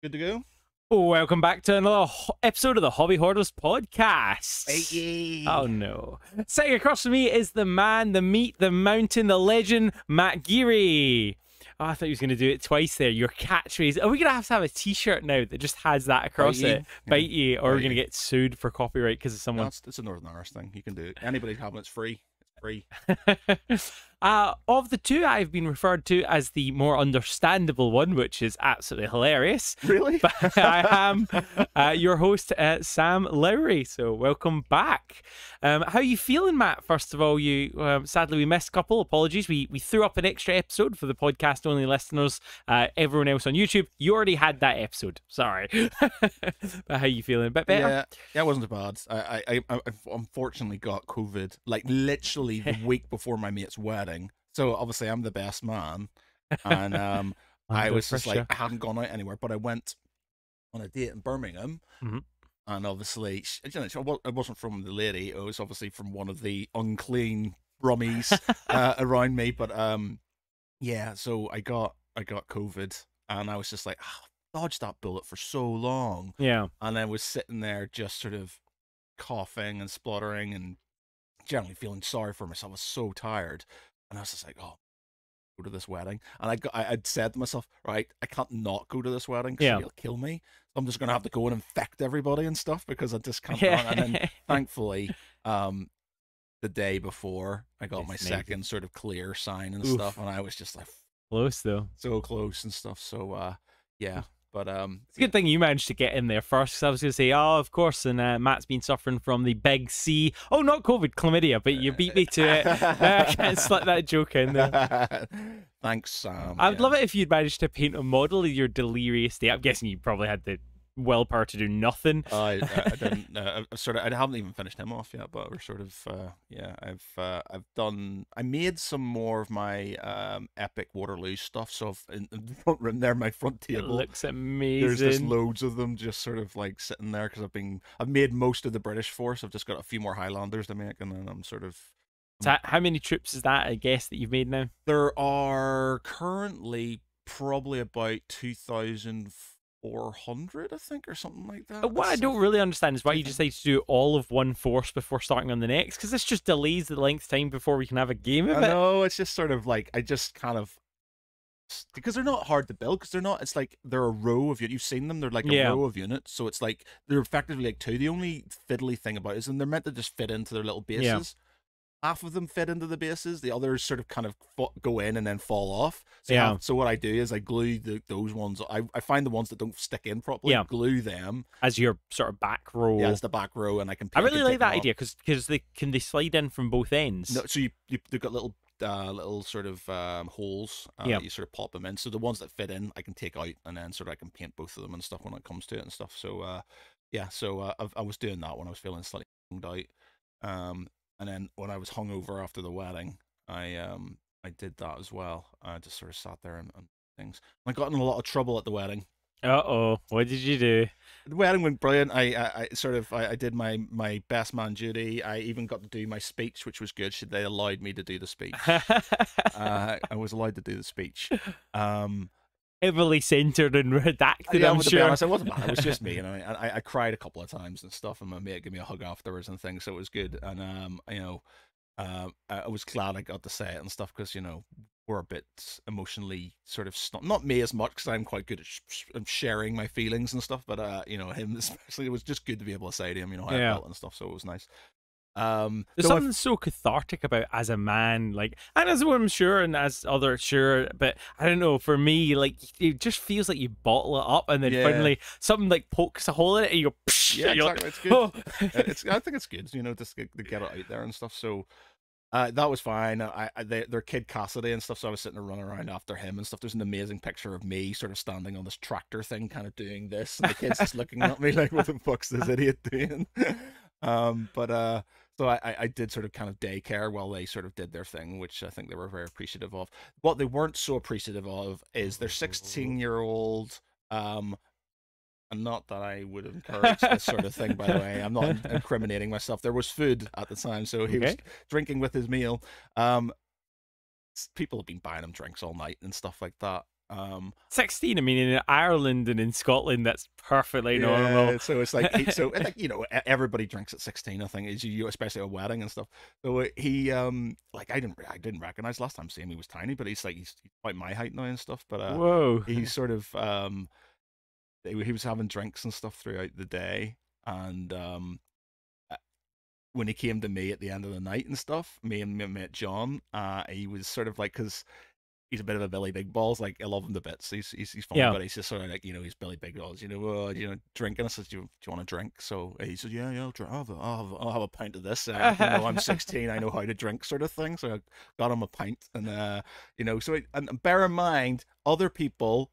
Good to go? Welcome back to another episode of the Hobby Hoarders podcast. Hey. Oh no. Sitting across from me is the man, the meat, the mountain, the legend, Matt Geary. Oh, I thought he was going to do it twice there. Your catchphrase. Are we going to have a t-shirt now that just has that across it? Bite ye, or are we going to get sued for copyright because of someone? No, it's a Northern Irish thing. You can do it. Anybody having it's free. It's free. Of the two, I've been referred to as the more understandable one, which is absolutely hilarious. Really? But I am your host, Sam Lowry. So welcome back. How are you feeling, Matt? First of all, you sadly we missed a couple. Apologies. We threw up an extra episode for the podcast only listeners. Everyone else on YouTube, you already had that episode. Sorry. But how are you feeling? A bit better? Yeah, it wasn't bad. I unfortunately got COVID like literally the week before my mate's wedding. So obviously I'm the best man, and I was just like I hadn't gone out anywhere, but I went on a date in Birmingham. And obviously, it wasn't from the lady. It was obviously from one of the unclean brummies around me. But yeah. So I got COVID, and I was just like, dodged that bullet for so long. Yeah. And I was sitting there just sort of coughing and spluttering and generally feeling sorry for myself. I was so tired, and I was just like, oh. Go to this wedding, and I'd said to myself, right, I can't not go to this wedding because it'll kill me. So I'm just gonna have to go and infect everybody and stuff because I just can't. And then thankfully, the day before, I got my second sort of clear sign and stuff, and I was just like close though, so close and stuff. So yeah. But it's a good thing you managed to get in there first, because I was going to say, oh, of course, and Matt's been suffering from the big C. Oh, not COVID, chlamydia, but you beat me to it. I can't slip that joke in there. Thanks, Sam. I'd love it if you'd managed to paint a model of your delirious state. I'm guessing you probably had the willpower to do nothing. I didn't. I haven't even finished him off yet, but we're sort of yeah. I've done. I made some more of my epic Waterloo stuff. So in the front room there, my front table. It looks amazing. There's just loads of them, just sort of like sitting there because I've made most of the British force. I've just got a few more Highlanders to make, and then I'm sort of. So how many troops is that? I guess that you've made now. There are currently probably about 2,400, I think, or something like that. What I don't really understand is why you decide to do all of one force before starting on the next, because this just delays the length of time before we can have a game of it. No, it's just sort of like, I just kind of, because they're not hard to build, because it's like, they're a row of units. You've seen them, they're like a row of units, so it's like, they're effectively like two. The only fiddly thing about it is, and they're meant to just fit into their little bases. Yeah. Half of them fit into the bases, the others sort of kind of go in and then fall off. So so what I do is I glue those ones. I find the ones that don't stick in properly, glue them as your sort of back row. Yeah, it's the back row, and I really like that idea because they slide in from both ends. No, so they've got little sort of holes. You sort of pop them in. So the ones that fit in, I can take out, and then sort of I can paint both of them and stuff when it comes to it and stuff. So yeah, so I was doing that when I was feeling slightly bummed out. And then when I was hungover after the wedding, I did that as well. I just sort of sat there and things. I got in a lot of trouble at the wedding. Uh-oh, what did you do? The wedding went brilliant. I did my best man duty. I even got to do my speech, which was good. They allowed me to do the speech. I was allowed to do the speech. Heavily centered and redacted. I'm sure. To be honest, it wasn't bad. It was just me, and I cried a couple of times and stuff, and my mate gave me a hug afterwards and things, so it was good. And I was glad I got to say it and stuff because we're a bit emotionally sort of not me as much because I'm quite good at sharing my feelings and stuff, but him especially. It was just good to be able to say to him, how I felt and stuff. So it was nice. There's something so cathartic about as a man, like, and as a woman, sure, and as others, sure, but I don't know, for me, like, it just feels like you bottle it up and then finally something like pokes a hole in it and you go, psh, yeah, exactly. Like, it's good. Oh. I think it's good, just to get it out there and stuff. So that was fine. They're Kid Cassidy and stuff, so I was sitting there running around after him and stuff. There's an amazing picture of me sort of standing on this tractor thing, kind of doing this, and the kid's just looking at me like, what the fuck's this idiot doing? So I did sort of kind of daycare while they sort of did their thing, which I think they were very appreciative of. What they weren't so appreciative of is their 16-year-old, and not that I would encourage this sort of thing, by the way. I'm not incriminating myself. There was food at the time, so he was drinking with his meal. People have been buying him drinks all night and stuff like that. 16. I mean, in Ireland and in Scotland, that's perfectly normal. Yeah, so it's like so I think everybody drinks at 16. I think is you especially at a wedding and stuff. So he like I didn't recognize last time seeing him. He was tiny, but he's quite my height now and stuff. But Whoa. he's sort of he was having drinks and stuff throughout the day, and uh, when he came to me at the end of the night and stuff, me and my mate John, he was sort of like because he's a bit of a Billy Big Balls. Like I love him to bits. He's funny, Yeah. but he's just sort of like he's Billy Big Balls. Drinking. I said, do you want a drink? So he said, yeah, I'll drink. I'll have a pint of this. I'm 16. I know how to drink, sort of thing. So I got him a pint, and and bear in mind, other people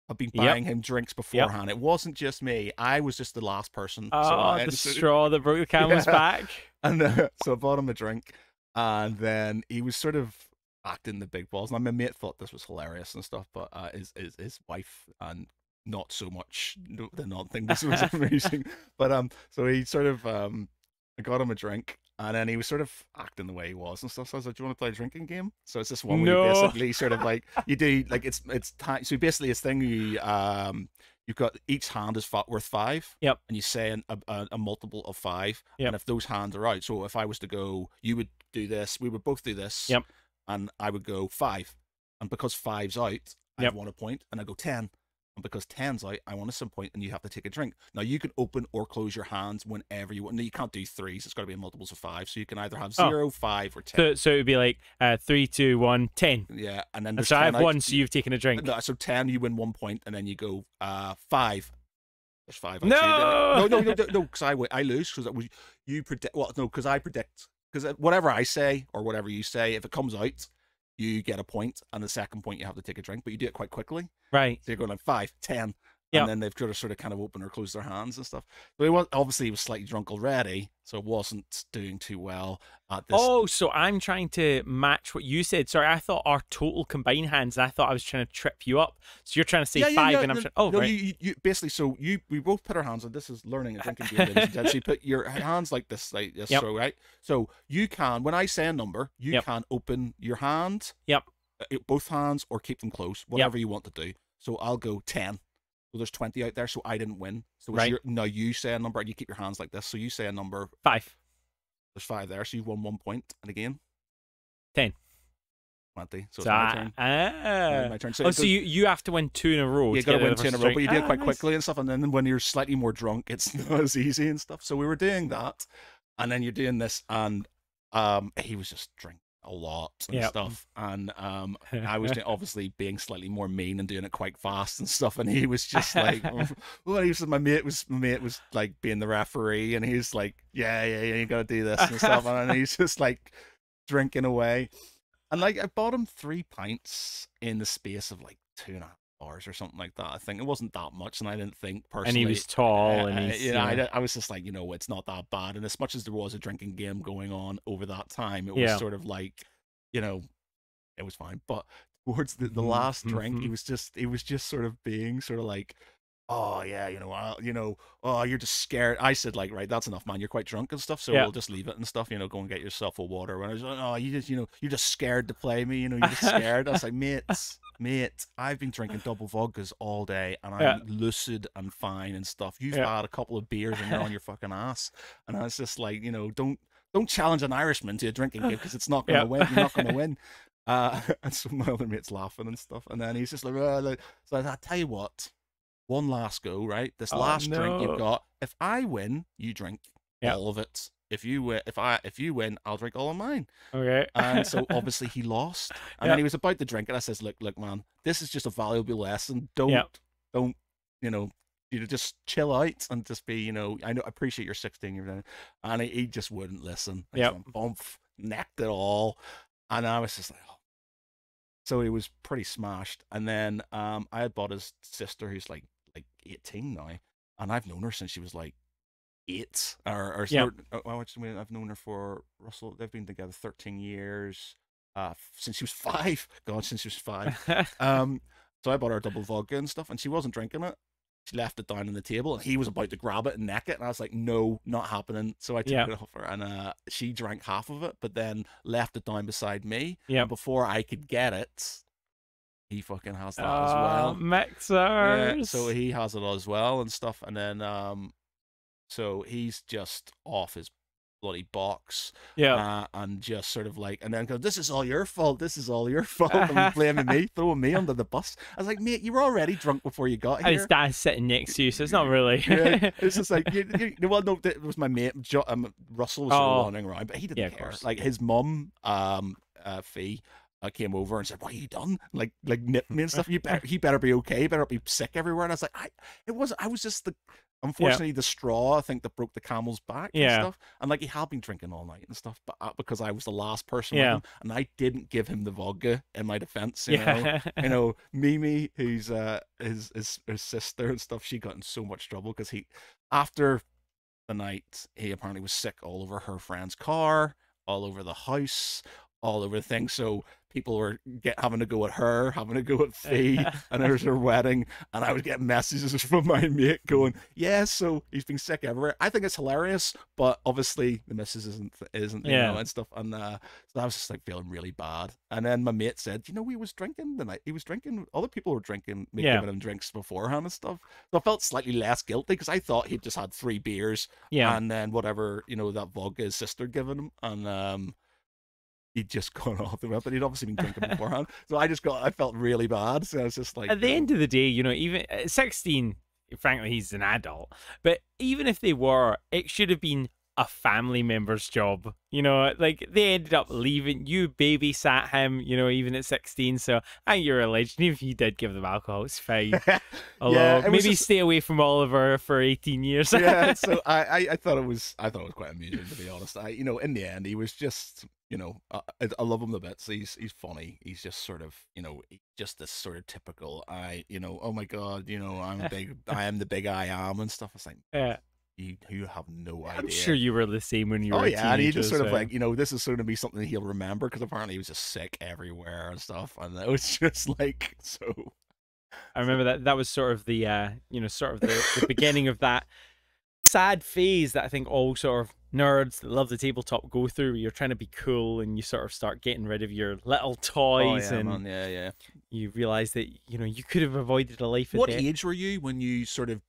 have been buying him drinks beforehand. It wasn't just me. I was just the last person. Oh, the straw that broke the camel's back. And so I bought him a drink, and then he was sort of acting the big balls. And my mate thought this was hilarious and stuff, but his wife and not so much did not think this was amazing. But so he sort of I got him a drink, and then he was sort of acting the way he was and stuff. So I was like, "Do you want to play a drinking game?" So it's this one where you basically sort of like you do like it's time. So basically, it's thing you've got each hand is worth 5. Yep. And you say a multiple of 5. Yep. And if those hands are out, so if I was to go, you would do this. We would both do this. Yep. And I would go 5. And because 5's out, I want a point, and I go 10. And because 10's out, I want a sub point, and you have to take a drink. Now, you can open or close your hands whenever you want. No, you can't do 3s. It's got to be in multiples of 5. So you can either have 0, 5, or 10. So it would be like 3, 2, 1, 10. Yeah. And then so I have 1, so you've taken a drink. No, so 10, you win 1 point, and then you go 5. There's 5. No! No, because I lose, because you predict. Well, no, because I predict. Because whatever I say or whatever you say, if it comes out, you get a point, and the second point you have to take a drink, but you do it quite quickly. Right. So you're going like 5, 10, and then they've got to sort of kind of open or close their hands and stuff. But he was slightly drunk already, so it wasn't doing too well at this. Oh, so I'm trying to match what you said. Sorry, I thought our total combined hands, and I thought I was trying to trip you up. So you're trying to say 5, and I'm trying. Oh, no, right. You basically. So we both put our hands on. This is learning a drinking game. So you put your hands like this, so right. So you can, when I say a number, you can open your hand. Yep. Both hands, or keep them closed, whatever you want to do. So I'll go 10. So there's 20 out there, so I didn't win. So now you say a number, and you keep your hands like this. So you say a number. 5. There's 5 there, so you've won 1 point. And again, 10. 20. So it's my turn. My turn. So you have to win 2 in a row. You got to win 2 in a row, but you do it quite quickly and stuff. And then when you're slightly more drunk, it's not as easy and stuff. So we were doing that, and then you're doing this, and he was just drinking a lot and stuff, and I was obviously being slightly more mean and doing it quite fast and stuff, and he was just like, well, he was my mate was like being the referee, and he's like, yeah, you gotta do this and stuff, and he's just like drinking away, and like I bought him 3 pints in the space of like 2.5 hours or something like that. I think it wasn't that much, and I didn't think personally. And he was tall, and I was just like, it's not that bad. And as much as there was a drinking game going on over that time, it was sort of like, it was fine. But towards the last drink, he was just sort of being sort of like, oh yeah, oh, you're just scared. I said like, right, that's enough, man. You're quite drunk and stuff, so we'll just leave it and stuff. Go and get yourself a water. And I was like, oh, you just, you're just scared to play me. You're just scared. I was like, mate, I've been drinking double vodkas all day, and I'm lucid and fine and stuff. You've had a couple of beers and you're on your fucking ass. And I was just like, don't challenge an Irishman to a drinking game, because it's not going to win. You're not going to win. And so my other mate's laughing and stuff, and then he's just like, so I tell you what, one last go, right? This last drink you've got. If I win, you drink all of it. If you win, I'll drink all of mine. Okay. And so obviously he lost, and then he was about to drink, and I says, look, man, this is just a valuable lesson. Don't, just chill out and just be, I appreciate you're 16, you're down. And he just wouldn't listen. Bump, necked it all, and I was just like, oh. So he was pretty smashed. And then I had bought his sister, who's like 18 now, and I've known her since she was like 8 or I've known her for Russell. They've been together 13 years. Since she was 5. God, since she was 5. So I bought her a double vodka and stuff, and she wasn't drinking it. She left it down on the table, and he was about to grab it and neck it, and I was like, no, not happening. So I took it off her, and she drank half of it, but then left it down beside me. And before I could get it, he fucking has that as well. Yeah, so Mixers. he has it as well and stuff. And then so he's just off his bloody box, Yeah. and just sort of like, and then goes, "This is all your fault. This is all your fault," and blaming me, throwing me under the bus. I was like, "Mate, you were already drunk before you got And his here." dad's sitting next to you, so it's not really. Yeah, it's just like, well, no, it was my mate, Russell was sort of Oh, wandering around, but he yeah, didn't of care. course. Like his mum, Fee, came over and said, "What have you done?" Like nipped me and stuff. He better be okay. He better not be sick everywhere. And I was like, I was just Yeah, unfortunately the straw, I think, that broke the camel's back and yeah, stuff. And like, he had been drinking all night and stuff, but because I was the last person with yeah, him, and I didn't give him the vodka in my defense, yeah. Mimi, who's his sister and stuff, she got in so much trouble because after the night, he apparently was sick all over her friend's car, all over the house, all over the thing. So people were having to go at her, having to go at Fee, and it was her wedding, and I was getting messages from my mate going, "Yeah, so he's been sick everywhere." I think it's hilarious, but obviously the missus isn't, Yeah. and stuff. And so I was just like feeling really bad. And then my mate said, he was drinking the night. He was drinking. Other people were drinking, Yeah. giving him drinks beforehand and stuff. So I felt slightly less guilty because I thought he'd just had 3 beers Yeah. and then whatever, that vodka his sister given him, and he'd just gone off the but he'd obviously been drinking beforehand. So I felt really bad. So I was just like, At the end of the day, even at 16, frankly, he's an adult. But even if they were, it should have been a family member's job. Like they ended up leaving. You babysat him, even at 16. So I think you're a legend. Even if you did give them alcohol, it's fine. yeah, Although maybe stay away from Oliver for 18 years. Yeah, so I thought it was quite amusing, to be honest. In the end, he was just, I love him the bits. He's funny. He's just sort of, just this sort of typical, oh my God, I am the big I am and stuff. It's like, Yeah. you have no idea. I'm sure you were the same when you were Oh a yeah, and he just teenager, sort of so. like, this is sort of be something he'll remember, because apparently he was just sick everywhere and stuff, and it was just like so. I remember that was sort of the sort of the beginning of that sad phase that I think all sort of nerds that love the tabletop go through, where you're trying to be cool and you sort of start getting rid of your little toys, Oh yeah, and man, yeah. you realize that you could have avoided a life of What death. age were you when you sort of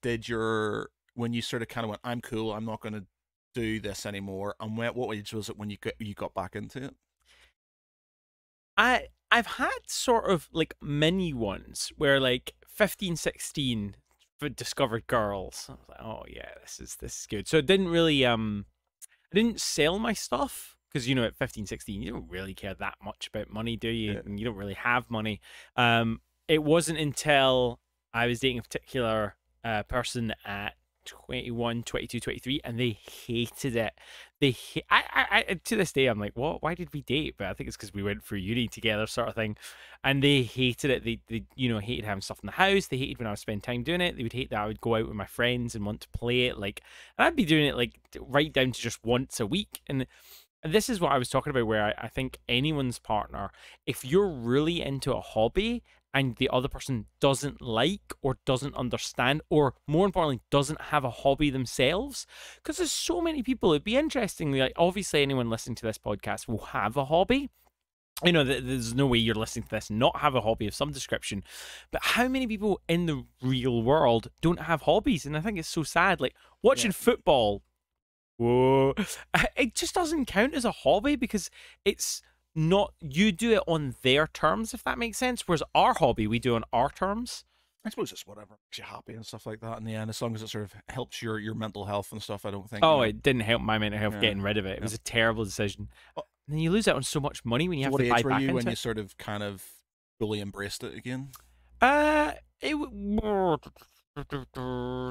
when you sort of kind of went, "I'm cool, I'm not going to do this anymore"? And what age was it when you got back into it? I've had sort of like mini ones where like 15, 16 discovered girls. I was like, oh yeah, this is good. So it didn't really I didn't sell my stuff because at 15, 16 you don't really care that much about money, do you? Yeah. And you don't really have money. It wasn't until I was dating a particular person at 21, 22, 23, and they hated it. I to this day I'm like, what? Why did we date? But I think it's because we went through uni together, sort of thing. And they hated it. They hated having stuff in the house. They hated when I would spend time doing it. They would hate that I would go out with my friends and want to play it. Like, and I'd be doing it like right down to just once a week. And this is what I was talking about, where I think anyone's partner, if you're really into a hobby and the other person doesn't like or doesn't understand, or more importantly, doesn't have a hobby themselves, because there's so many people, it'd be interesting. Like, obviously, anyone listening to this podcast will have a hobby. There's no way you're listening to this and not have a hobby of some description. But how many people in the real world don't have hobbies? And I think it's so sad. Like, watching football, whoa, it just doesn't count as a hobby because it's not, you do it on their terms, if that makes sense. Whereas our hobby, we do on our terms. I suppose it's whatever makes you happy and stuff like that in the end, as long as it sort of helps your mental health and stuff. I don't think. Oh, it didn't help my mental health Yeah. getting rid of it. It was a terrible decision. Oh. And then you lose out on so much money when you So have what to buy age were back you into when you it. sort of kind of fully embraced it again? It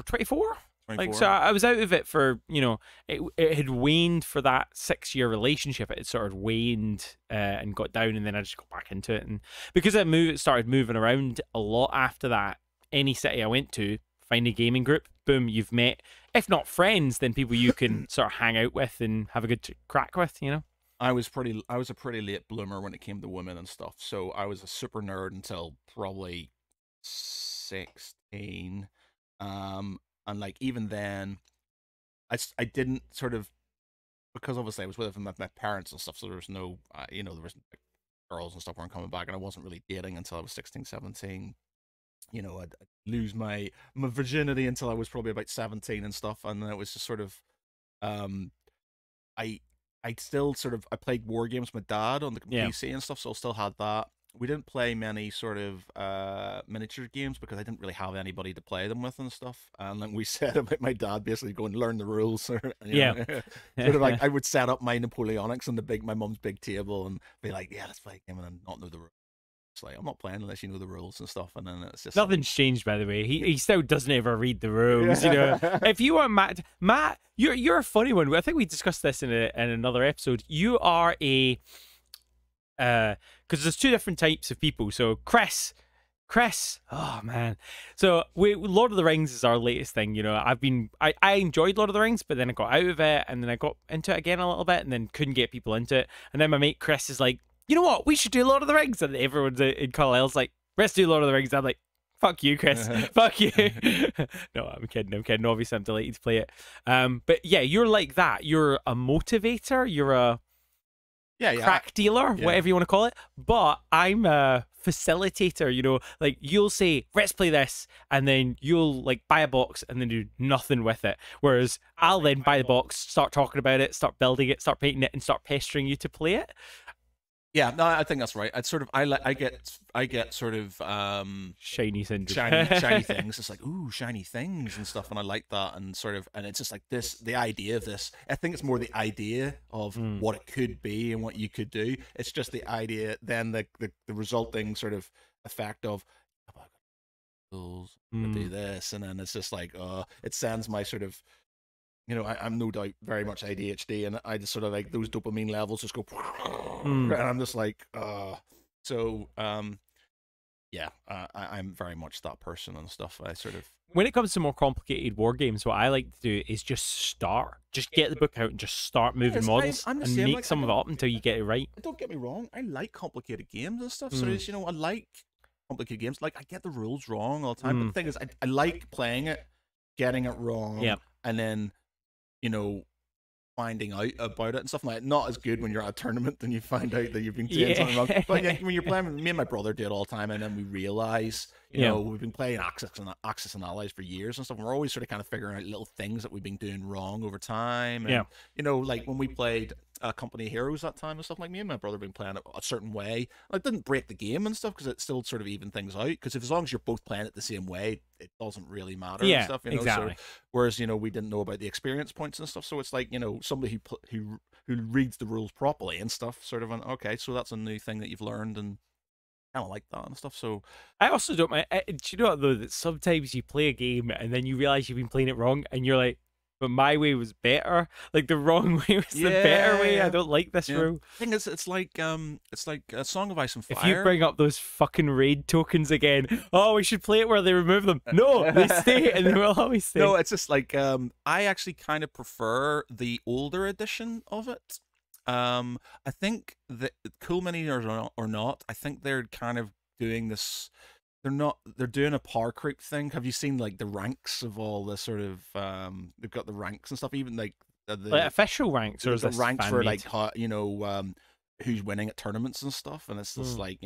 24. Like, 24? so I was out of it for, it had waned for that 6-year relationship. It had sort of waned and got down, and then I just got back into it. And because started moving around a lot after that, any city I went to, find a gaming group, boom, you've met, if not friends, then people you can sort of hang out with and have a good crack with, I was a pretty late bloomer when it came to women and stuff. So I was a super nerd until probably 16. And like even then, I didn't sort of, because obviously I was with my parents and stuff, so there was no, there was girls and stuff weren't coming back, and I wasn't really dating until I was 16, 17. I'd lose my virginity until I was probably about 17 and stuff, and then it was just sort of, um, I I still sort of I played war games with my dad on the Yeah. PC and stuff, so I still had that. We didn't play many sort of miniature games because I didn't really have anybody to play them with and stuff. And like we said about my dad basically going learn the rules, or Yeah. sort of like I would set up my Napoleonics on my mum's big table and be like, yeah, let's play a game, and then not know the rules. It's like I'm not playing unless you know the rules and stuff, and then it's just Nothing's changed, by the way. He still doesn't ever read the rules. Yeah. If you want Matt, you're a funny one. I think we discussed this in another episode. You are a because there's two different types of people. So Chris, oh man. So Lord of the Rings is our latest thing. I enjoyed Lord of the Rings, but then I got out of it, and then I got into it again a little bit, and then couldn't get people into it. And then my mate Chris is like, you know what? We should do Lord of the Rings. And everyone's in Carlisle's like, let's do Lord of the Rings. I'm like, fuck you, Chris. Fuck you. No, I'm kidding. Obviously, I'm delighted to play it. But yeah, you're like that. You're a motivator. You're a crack dealer, whatever you want to call it. But I'm a facilitator. Like you'll say, let's play this, and then you'll like buy a box and then do nothing with it. Whereas I'll then buy the box, start talking about it, start building it, start painting it, and start pestering you to play it. Yeah, no, I think that's right. I get sort of shiny syndrome, shiny things. It's like, ooh, shiny things and stuff, and I like that, and it's just like the idea of this. I think it's more the idea of what it could be and what you could do. It's just the idea, then the resulting sort of effect of tools do this, and then it's just like, it sends my sort of. I'm no doubt very much ADHD, and I just sort of like those dopamine levels just go, and I'm just like, yeah, I'm very much that person and stuff. I sort of. When it comes to more complicated war games, what I like to do is just get the book out and just start moving models and make like, some of it up until you get it right. Don't get me wrong, I like complicated games and stuff. So I like complicated games. Like I get the rules wrong all the time, but the thing is, I like playing it, getting it wrong, and then. Finding out about it and stuff like that. Not as good when you're at a tournament and you find out that you've been doing something wrong. But when you're playing, me and my brother do it all the time, and then we realize, we've been playing Axis and Allies for years and stuff, and we're always sort of kind of figuring out little things that we've been doing wrong over time. And, like when we played Company of Heroes that time and stuff, like me and my brother have been playing it a certain way. It didn't break the game and stuff because it still sort of even things out. Because as long as you're both playing it the same way, it doesn't really matter and stuff. Exactly. So, whereas we didn't know about the experience points and stuff, so it's like somebody who reads the rules properly and stuff. Sort of okay, so that's a new thing that you've learned and. I don't like that and stuff. So I also don't mind. Do you know what though? That sometimes you play a game and then you realize you've been playing it wrong, and you're like, "But my way was better. Like the wrong way was the better way. I don't like this rule." The thing is, it's like a Song of Ice and Fire. If you bring up those fucking raid tokens again, we should play it where they remove them. No, they stay, and they will always stay. No, it's just like I actually kind of prefer the older edition of it. I think that Cool Minis or not, I think they're kind of doing this. They're doing a power creep thing. Have you seen like the ranks of all the sort of they've got the ranks and stuff, even like like official ranks, or is the this ranks for fan-made? like who's winning at tournaments and stuff, and it's just like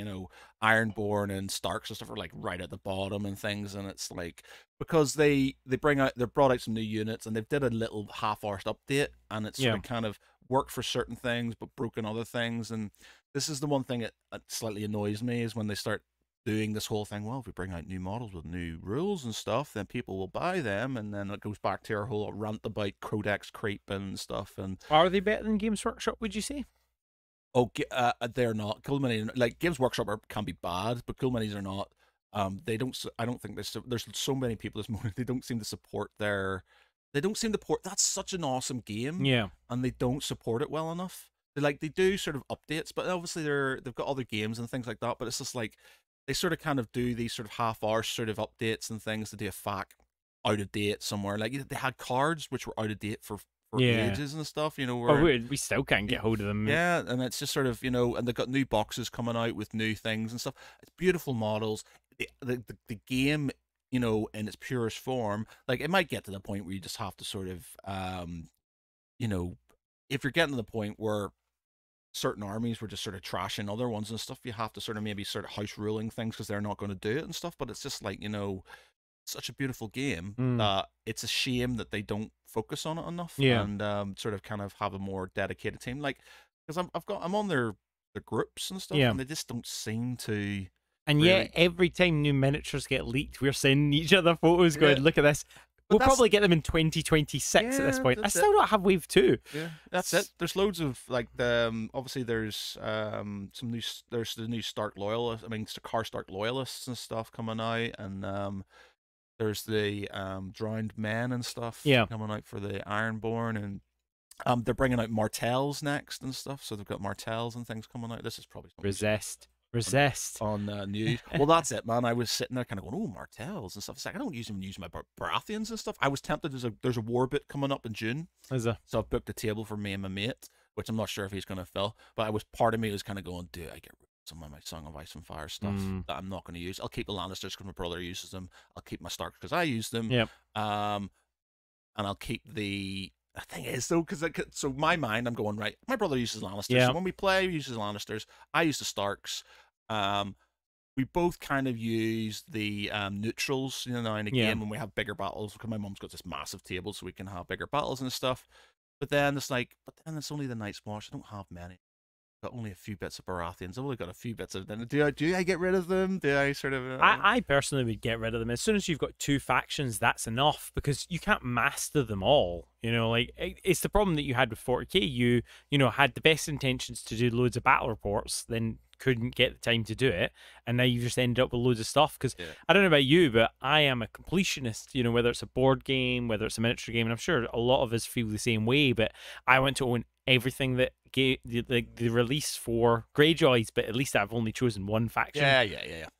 Ironborn and Starks and stuff are like right at the bottom and things, and it's like because they brought out some new units and they've did a little half-arsed update, and it's sort of kind of worked for certain things but broken other things. And this is the one thing that slightly annoys me is when they start doing this whole thing. Well, if we bring out new models with new rules and stuff, then people will buy them, and then it goes back to our whole rant about codex creep and stuff. And are they better than Games Workshop, would you say? Oh, they're not. Cool Minis, like Games Workshop can be bad, but Cool Minis are not. They don't. I don't think there's so many people this morning. They don't seem to support their. They don't seem to support. That's such an awesome game. Yeah. And they don't support it well enough. They do sort of updates, but obviously they've got other games and things like that. But it's just like they sort of kind of do these sort of half-hour sort of updates and things to do a fact out of date somewhere. Like they had cards which were out of date for ages and stuff, where we still can't get hold of them. Yeah, and it's just sort of, and they've got new boxes coming out with new things and stuff. It's beautiful models. The game, in its purest form, like it might get to the point where you just have to sort of, if you're getting to the point where certain armies were just sort of trashing other ones and stuff. You have to sort of maybe sort of house ruling things because they're not going to do it and stuff. But it's just like, such a beautiful game Mm. that it's a shame that they don't focus on it enough Yeah. and sort of kind of have a more dedicated team. Like, because I'm on their groups and stuff, Yeah. and they just don't seem to. And really... yet, every time new miniatures get leaked, we're sending each other photos going, look at this. But we'll probably get them in 2026 at this point. I still don't have Wave 2. Yeah, that's it. There's loads of, like, obviously there's there's the new Stark Loyalists, Car Stark Loyalists and stuff coming out, and there's the Drowned Men and stuff coming out for the Ironborn, and they're bringing out Martells next and stuff, so they've got Martells and things coming out. This is probably Resist on news. Well, that's it, man. I was sitting there kind of going, oh, Martells and stuff. It's like, I don't use my Baratheons and stuff. I was tempted. There's a war bit coming up in June. Is there? So I've booked a table for me and my mate, which I'm not sure if he's going to fill. But part of me was kind of going, do I get rid of some of my Song of Ice and Fire stuff that I'm not going to use? I'll keep the Lannisters because my brother uses them. I'll keep my Starks because I use them. Yep. And I'll keep the thing is, though, so my mind, I'm going, right, my brother uses Lannisters. So when we play, he uses Lannisters. I use the Starks. We both kind of use the neutrals, now and again when we have bigger battles, because my mum's got this massive table so we can have bigger battles and stuff. But then it's only the Night's Watch. I don't have many. Got only a few bits of Baratheons. I've only got a few bits of them. Do I get rid of them? Do I sort of? I personally would get rid of them. As soon as you've got 2 factions, that's enough, because you can't master them all. Like, it's the problem that you had with 40k. You had the best intentions to do loads of battle reports, then couldn't get the time to do it, and now you've just ended up with loads of stuff. Because I don't know about you, but I am a completionist. Whether it's a board game, whether it's a miniature game, and I'm sure a lot of us feel the same way. But I want to own everything that the release for Greyjoys, but at least I've only chosen one faction.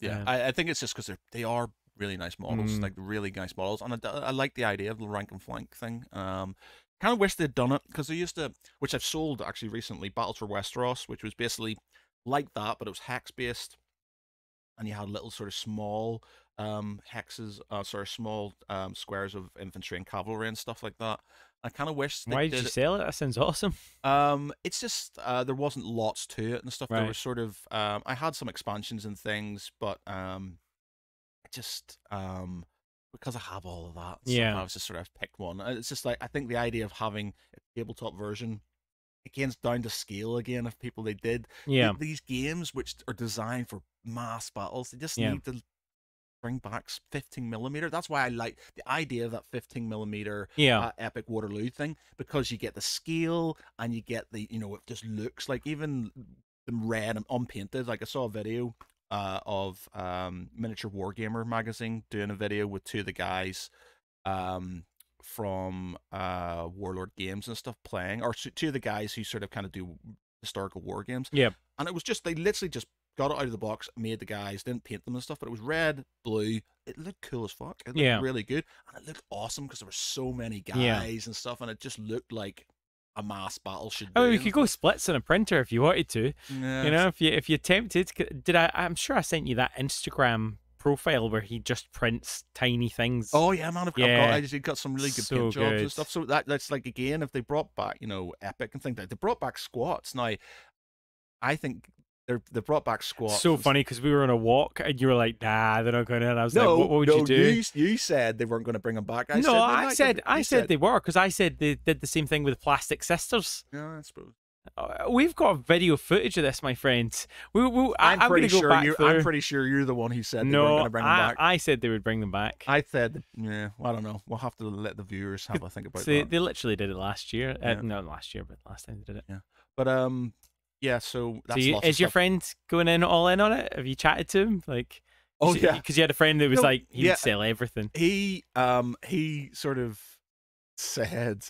Yeah. I think it's just because they are really nice models, like really nice models, and I like the idea of the rank and flank thing. Kind of wish they'd done it, because they used to, which I've sold actually recently, Battles for Westeros, which was basically like that, but it was hex based, and you had little sort of small hexes, small squares of infantry and cavalry and stuff like that. I kind of wish Why did you sell it? That sounds awesome. It's just there wasn't lots to it and stuff. There was sort of I had some expansions and things, but just because I have all of that, I was just sort of picked one. It's just like, I think the idea of having a tabletop version, again, it's down to scale again of people. They did these games which are designed for mass battles, they just need to bring back 15mm. That's why I like the idea of that 15mm epic Waterloo thing, because you get the scale and you get the, it just looks like, even the red and unpainted. Like, I saw a video of Miniature Wargamer magazine doing a video with 2 of the guys from Warlord Games and stuff playing, or 2 of the guys who sort of kind of do historical war games. And it was just, they literally just got it out of the box, made the guys, didn't paint them and stuff, but it was red, blue. It looked cool as fuck. It looked really good, and it looked awesome because there were so many guys and stuff, and it just looked like a mass battle should do. You could go splits on a printer if you wanted to. If you attempted. I'm sure I sent you that Instagram profile where he just prints tiny things. Oh yeah, man, I've got some really good paint jobs and stuff. So that's like, again, if they brought back, Epic and things like that, they brought back squats. Now, I think they brought back squats. So funny, because we were on a walk and you were like, nah, they're not going to. And I was like, what would you do? You said they weren't going to bring them back. I said they were, because I said they did the same thing with Plastic Sisters. Yeah, I suppose. We've got video footage of this, my friend. I'm pretty sure you're the one who said they weren't going to bring them back. I said they would bring them back. I said, I don't know. We'll have to let the viewers have a think about that. They literally did it last year. Not last year, but last time they did it. Yeah. But so that's is your friend going all in on it? Have you chatted to him? Like, because you had a friend that was like, he'd sell everything. He sort of said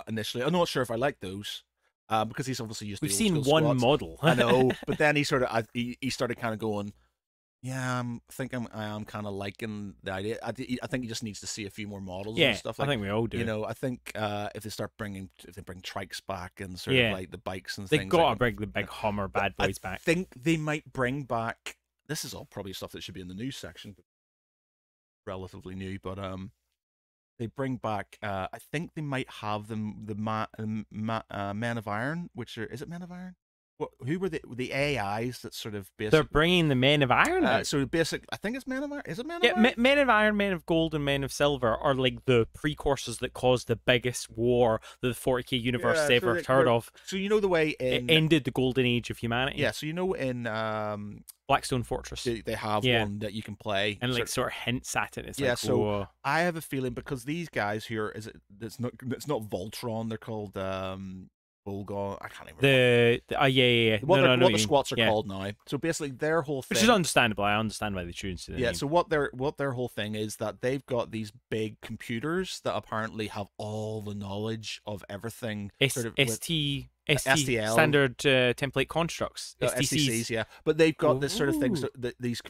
initially, I'm not sure if I like those. Because he's obviously used to. We've seen one squads. model. I know, but then he sort of he started kind of going, I am kind of liking the idea. I think he just needs to see a few more models and stuff. Like, I think we all do. I think if they bring trikes back and sort of like the bikes and things, they got to bring the big Hummer bad boys back. I think they might bring back. This is all probably stuff that should be in the news section, but relatively new. But they bring back. I think they might have them the Men of Iron, which is it Men of Iron? who were the AIs that sort of They're basically bringing the Men of Iron out. so basic. I think it's Men of Iron. Is it Men Yeah, of Iron? Men of Iron, Men of Gold, and Men of Silver are like the precursors that caused the biggest war that the 40k universe has ever heard of. So you know the way It in ended the golden age of humanity. yeah. So you know in Blackstone Fortress. they have one that you can play and like sort of hints at it. It's yeah. like, So whoa. I have a feeling because these guys here it's not Voltron. They're called Bulgar. I can't even remember. Yeah. What the squats are called now. So basically, their whole thing, which is understandable. I understand why they choose to. Yeah. So what their whole thing is that they've got these big computers that apparently have all the knowledge of everything. STL standard template constructs. STCs, yeah. But they've got this sort of things that these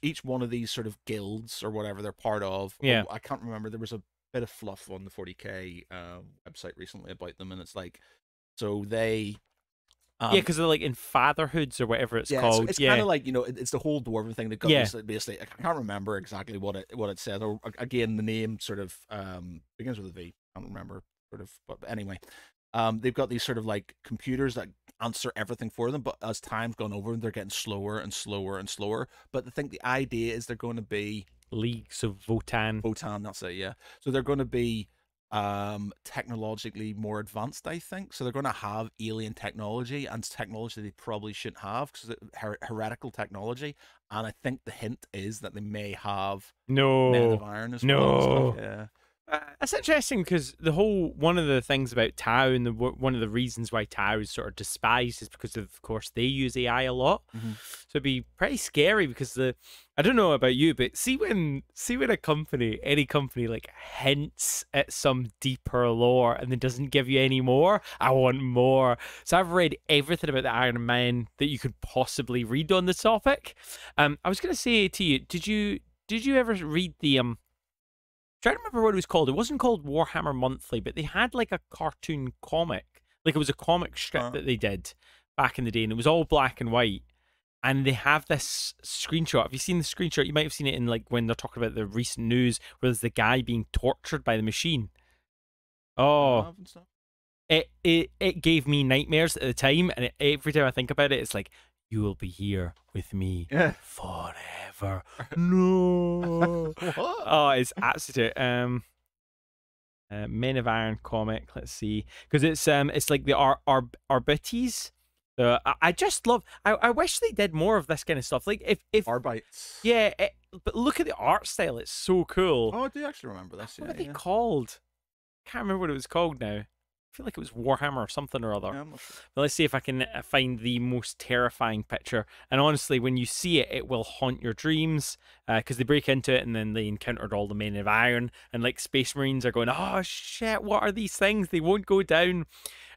each one of these sort of guilds or whatever they're part of. Yeah. I can't remember. There was a bit of fluff on the 40k website recently about them, and it's like. So they, because they're like in fatherhoods or whatever it's called. It's kind of like it's the whole dwarven thing. They've got this, basically. I can't remember exactly what it said. Or again, the name sort of begins with a V. I don't remember sort of, but anyway, they've got these sort of like computers that answer everything for them. But as time's gone over, they're getting slower and slower and slower. But I think the idea is they're going to be leagues of Votan. That's it. Yeah. So they're going to be technologically more advanced, I think. So they're going to have alien technology and technology they probably shouldn't have because heretical technology. And I think the hint is that they may have Men of Iron as well. Yeah. That's interesting because one of the things about Tau and one of the reasons why Tau is sort of despised is because of course they use AI a lot. Mm-hmm. So it'd be pretty scary because I don't know about you, but see when any company like hints at some deeper lore and then doesn't give you any more, I want more. So I've read everything about the Iron Man that you could possibly read on the topic. I was gonna say to you, did you ever read the trying to remember what it was called. It wasn't called Warhammer Monthly, but they had like a cartoon comic. Like it was a comic strip that they did back in the day, and it was all black and white. And they have this screenshot. Have you seen the screenshot? You might have seen it in like when they're talking about the recent news where there's the guy being tortured by the machine. Oh, it gave me nightmares at the time, and every time I think about it, it's like, you will be here with me forever. No. Oh, it's absolute. Men of Iron comic. Let's see, because it's like the Arbites. I just love. I wish they did more of this kind of stuff. Like if Arbites. Yeah, but look at the art style. It's so cool. Oh, I do actually remember this. What are they called? Can't remember what it was called now. I feel like it was Warhammer or something or other. Yeah, I'm not sure. But let's see if I can find the most terrifying picture. And honestly, when you see it, it will haunt your dreams because they break into it and then they encountered all the Men of Iron. And like Space Marines are going, oh shit, what are these things? They won't go down.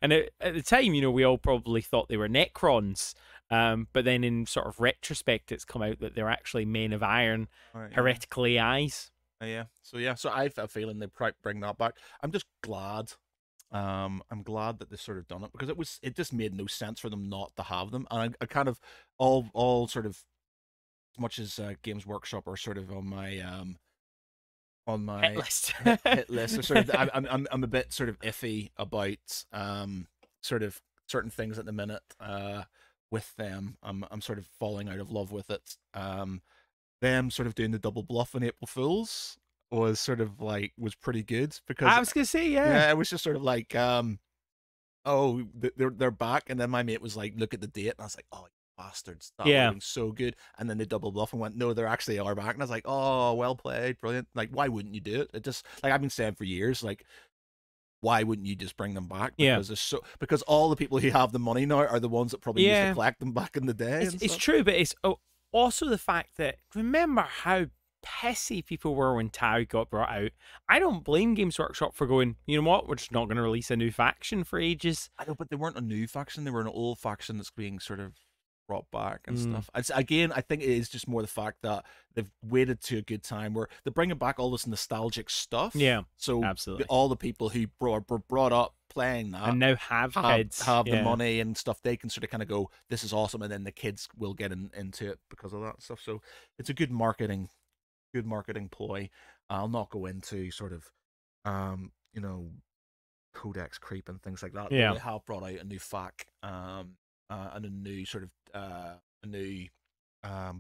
And at the time, we all probably thought they were Necrons. But then in sort of retrospect, it's come out that they're actually Men of Iron, heretical AIs. Yeah. So I have a feeling they probably bring that back. I'm just glad. I'm glad that they sort of done it because it just made no sense for them not to have them, and I kind of all sort of as much as Games Workshop are sort of on my hit list. hit list. Or sort of, I'm a bit sort of iffy about sort of certain things at the minute with them. I'm sort of falling out of love with it. Them sort of doing the double bluff on April Fools was sort of like was pretty good because I was gonna say yeah, it was just sort of like oh they're back, and then my mate was like, look at the date, and I was like, oh bastards, that was so good, and then they double bluff and went, no, they actually are back, and I was like, oh well played, brilliant. Like why wouldn't you do it? It just like I've been saying for years, like why wouldn't you just bring them back? Because because all the people who have the money now are the ones that probably used to collect them back in the day. It's true, but it's also the fact that remember how pissy people were when Tau got brought out. I don't blame Games Workshop for going, you know what, we're just not going to release a new faction for ages. I know, but they weren't a new faction, they were an old faction that's being sort of brought back and stuff. Again, I think it is just more the fact that they've waited to a good time where they're bringing back all this nostalgic stuff. Yeah, so absolutely. All the people who were brought up playing that and now have kids, have the money and stuff, they can sort of kind of go, this is awesome, and then the kids will get into it because of that stuff. So it's a good marketing ploy. I'll not go into sort of codex creep and things like that. Yeah. They have brought out a new FAQ and a new sort of a new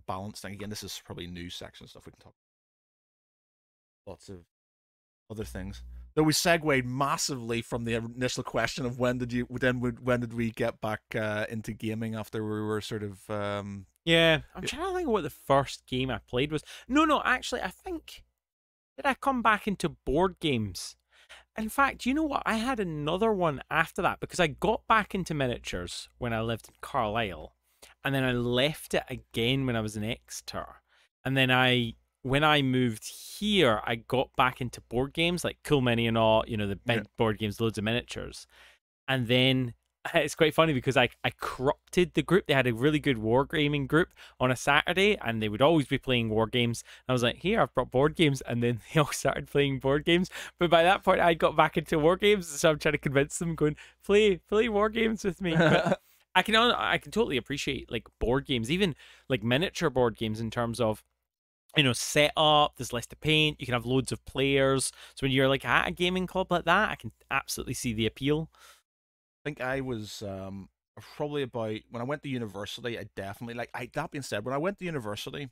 balance thing. Again, this is probably news section stuff. We can talk lots of other things. Though we segued massively from the initial question of when did we get back into gaming after we were sort of Yeah, I'm trying to think of what the first game I played was. No, actually, I think did I come back into board games? In fact, you know what? I had another one after that because I got back into miniatures when I lived in Carlisle, and then I left it again when I was in Exeter, and then when I moved here, I got back into board games like Cool Mini and all, the big board games, loads of miniatures. And then it's quite funny because I corrupted the group. They had a really good wargaming group on a Saturday, and they would always be playing war games. I was like, here, I've brought board games. And then they all started playing board games. But by that point, I got back into war games. So I'm trying to convince them, going, play war games with me. But I can totally appreciate like board games, even like miniature board games in terms of, set up, there's less to paint, you can have loads of players. So when you're like at a gaming club like that, I can absolutely see the appeal. I think I was probably about when I went to university. I definitely that being said, when I went to university,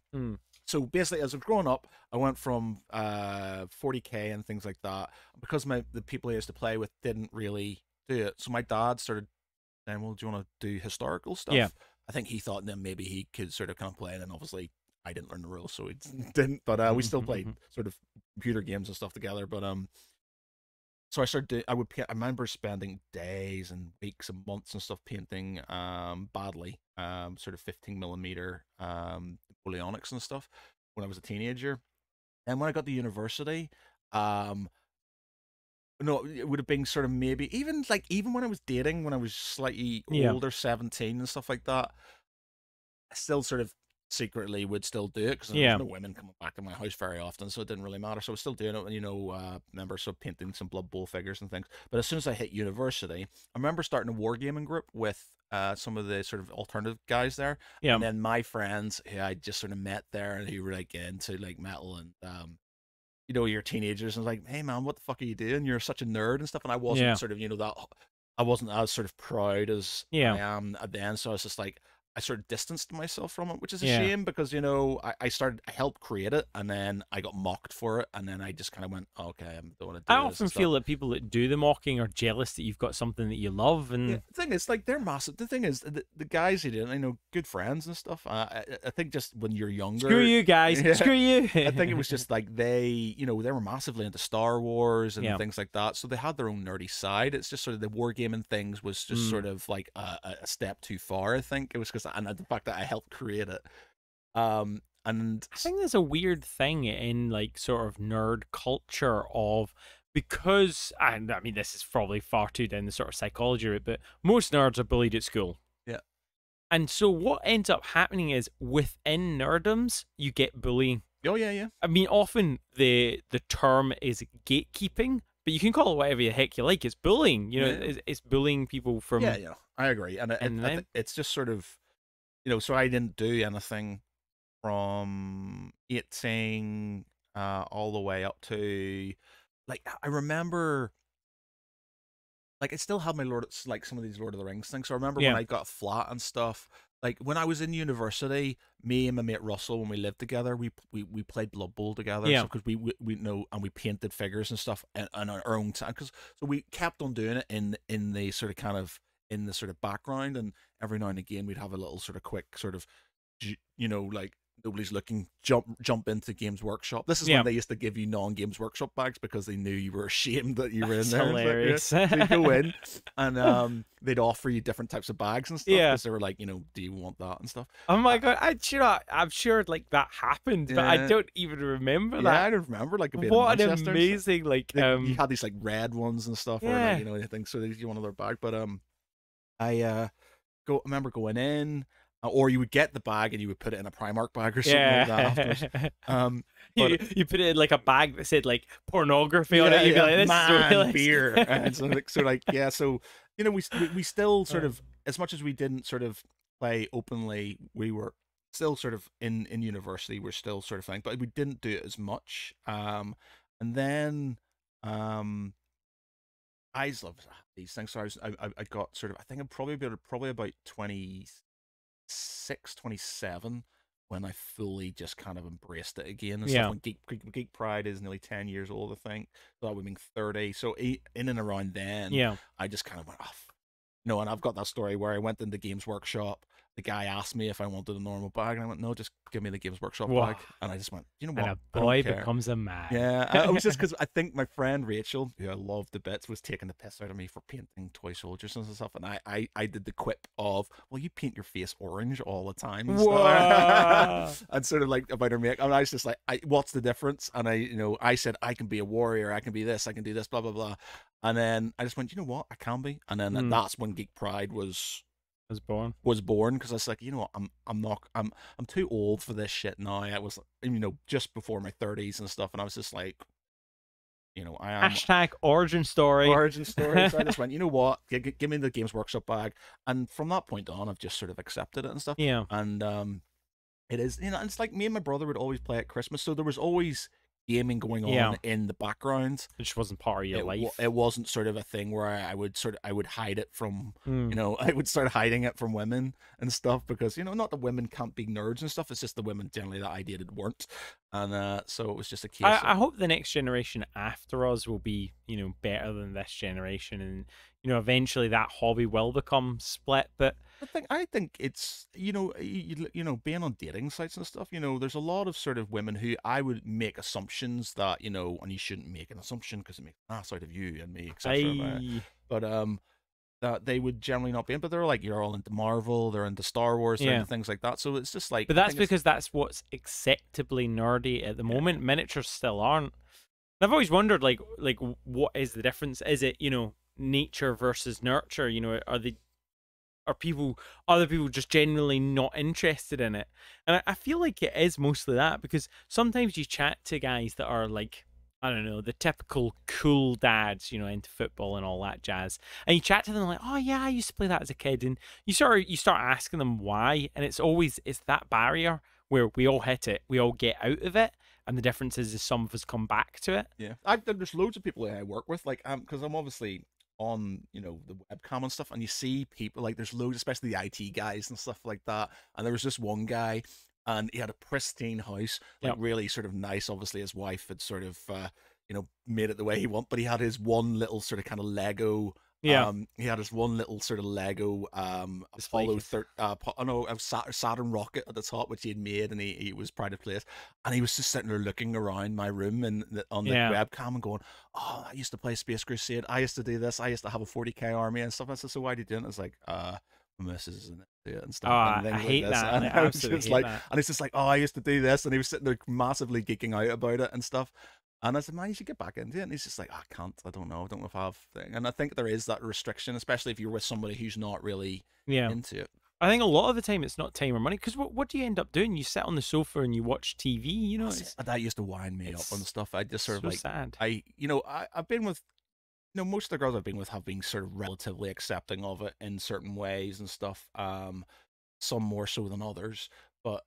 so basically as I was growing up, I went from 40K and things like that because the people I used to play with didn't really do it. So my dad started saying, "Well, do you want to do historical stuff?" Yeah. I think he thought then maybe he could sort of kind of play it, and obviously I didn't learn the rules, so he didn't. But we still played sort of computer games and stuff together. But so I started doing, I remember spending days and weeks and months and stuff painting badly, sort of 15mm Napoleonics and stuff when I was a teenager. And when I got to university, no, it would have been sort of maybe even when I was dating, when I was slightly older, 17 and stuff like that, I still sort of secretly would still do it because there was no women coming back to my house very often, so it didn't really matter. So I was still doing it, and remember so painting some Blood Bowl figures and things. But as soon as I hit university, I remember starting a wargaming group with some of the sort of alternative guys there, and then my friends who I just sort of met there and who were like into like metal and your teenagers, and like, hey man, what the fuck are you doing? You're such a nerd and stuff. And I wasn't sort of that I wasn't as sort of proud as I am then, so I was just like, I sort of distanced myself from it, which is a shame because I helped create it, and then I got mocked for it, and then I just kind of went, okay, I don't want to do I this often feel that people that do the mocking are jealous that you've got something that you love. And the thing is, like, they're massive. The thing is, the guys who did it, I know, good friends and stuff. I think just when you're younger, screw you guys, screw you. I think it was just like they were massively into Star Wars and things like that, so they had their own nerdy side. It's just sort of the wargaming things was just sort of like a step too far. I think it was because and the fact that I helped create it. And I think there's a weird thing in like sort of nerd culture of, because, and I mean this is probably far too down the sort of psychology route, but most nerds are bullied at school. Yeah. And so what ends up happening is within nerdoms you get bullying. Oh yeah. I mean, often the term is gatekeeping, but you can call it whatever the heck you like. It's bullying. It's bullying people from. Yeah. I agree, and it's just sort of, so I didn't do anything from 18 all the way up to, like, I remember, like, I still had my some of these Lord of the Rings things. So I remember when I got a flat and stuff. Like when I was in university, me and my mate Russell, when we lived together, we played Blood Bowl together. Yeah. Because we know, and we painted figures and stuff on our own time. So we kept on doing it in the sort of kind of in the sort of background, and every now and again we'd have a little sort of quick sort of, like, nobody's looking, jump into Games Workshop. This is when they used to give you non-Games Workshop bags because they knew you were ashamed that you were in there. Hilarious. Like, so you go in and they'd offer you different types of bags and stuff because they were like, do you want that and stuff. Oh my god, I'm sure like that happened, but I don't even remember that. I don't remember, like, what an amazing, like, you had these like red ones and stuff, or like, anything, so they give you one of their bag. But I remember going in, or you would get the bag and you would put it in a Primark bag or something like that afterwards. You put it in like a bag that said like pornography on it. You'd be like, this man, is really beer. And so we still sort of, as much as we didn't sort of play openly, we were still sort of in university. We're still sort of playing, but we didn't do it as much. And then I just love these things. So I got sort of, I think I'm probably about 26, 27 when I fully just kind of embraced it again and stuff. Yeah. When Geek Pride is nearly 10 years old, I think. So that would mean 30. So in and around then, Yeah. I just kind of went off. No, and I've got that story where I went into Games Workshop. The guy asked me if I wanted a normal bag, and I went, no, just give me the Games Workshop Whoa. bag. And I just went, you know And what? a I don't boy care. becomes a man. Yeah, it was just because I think my friend Rachel, who I loved the bits, was taking the piss out of me for painting toy soldiers and stuff. And I did the quip of, well, you paint your face orange all the time. And, and sort of like about her makeup. And I was just like, what's the difference? And I said, I can be a warrior. I can be this. I can do this, blah, blah, blah. And then I just went, you know what? I can be. And then that's when Geek Pride was born because I was like, you know what, I'm too old for this shit now. I was just before my 30s and stuff, and I was just like, I am hashtag origin story. So I just went, you know what, give me the Games Workshop bag, and from that point on I've just sort of accepted it and stuff. Yeah. And it is, it's like me and my brother would always play at Christmas, so there was always gaming going on in the background. It just wasn't part of your life. It wasn't sort of a thing where I would hide it from I would start hiding it from women and stuff, because not that women can't be nerds and stuff, it's just the women generally that I dated weren't. And so it was just a case I hope the next generation after us will be better than this generation, and eventually that hobby will become split. But I think it's being on dating sites and stuff, there's a lot of sort of women who I would make assumptions that and you shouldn't make an assumption because it makes an ass out of you and me, etc. But that they would generally not be in, but they're like, you're all into Marvel, they're into Star Wars, they're into things like that. So it's just like, but that's because that's what's acceptably nerdy at the moment. Miniatures still aren't. And I've always wondered, like what is the difference? Is it nature versus nurture? Are other people just genuinely not interested in it? And I feel like it is mostly that, because sometimes you chat to guys that are like, I don't know, the typical cool dads, into football and all that jazz. And you chat to them like, oh yeah, I used to play that as a kid. And you start asking them why. And it's that barrier where we all hit it, we all get out of it. And the difference is some of us come back to it. Yeah. There's loads of people I work with, like, because I'm obviously on the webcam and stuff, and you see people like, there's loads, especially the IT guys and stuff like that. And there was this one guy, and he had a pristine house, like really sort of nice. Obviously his wife had sort of made it the way he wanted, but he had his one little sort of kind of Lego he had his one little sort of Lego Apollo Saturn rocket at the top, which he had made, and he was proud to place. And he was just sitting there looking around my room and on the webcam and going, oh, I used to play Space Crusade, I used to do this, I used to have a 40k army and stuff. I said, so why do you do it? And it's like, my missus and stuff. Oh, I hate like that. And I was just like, and it's just like, oh, I used to do this, and he was sitting there massively geeking out about it and stuff. And I said, man, you should get back into it. And he's just like, I can't. I don't know if I have thing. And I think there is that restriction, especially if you're with somebody who's not really into it. I think a lot of the time it's not time or money, because what do you end up doing? You sit on the sofa and you watch TV. That used to wind me up and stuff. I just sort of like, sad. I've been with, most of the girls I've been with have been sort of relatively accepting of it in certain ways and stuff. Some more so than others, but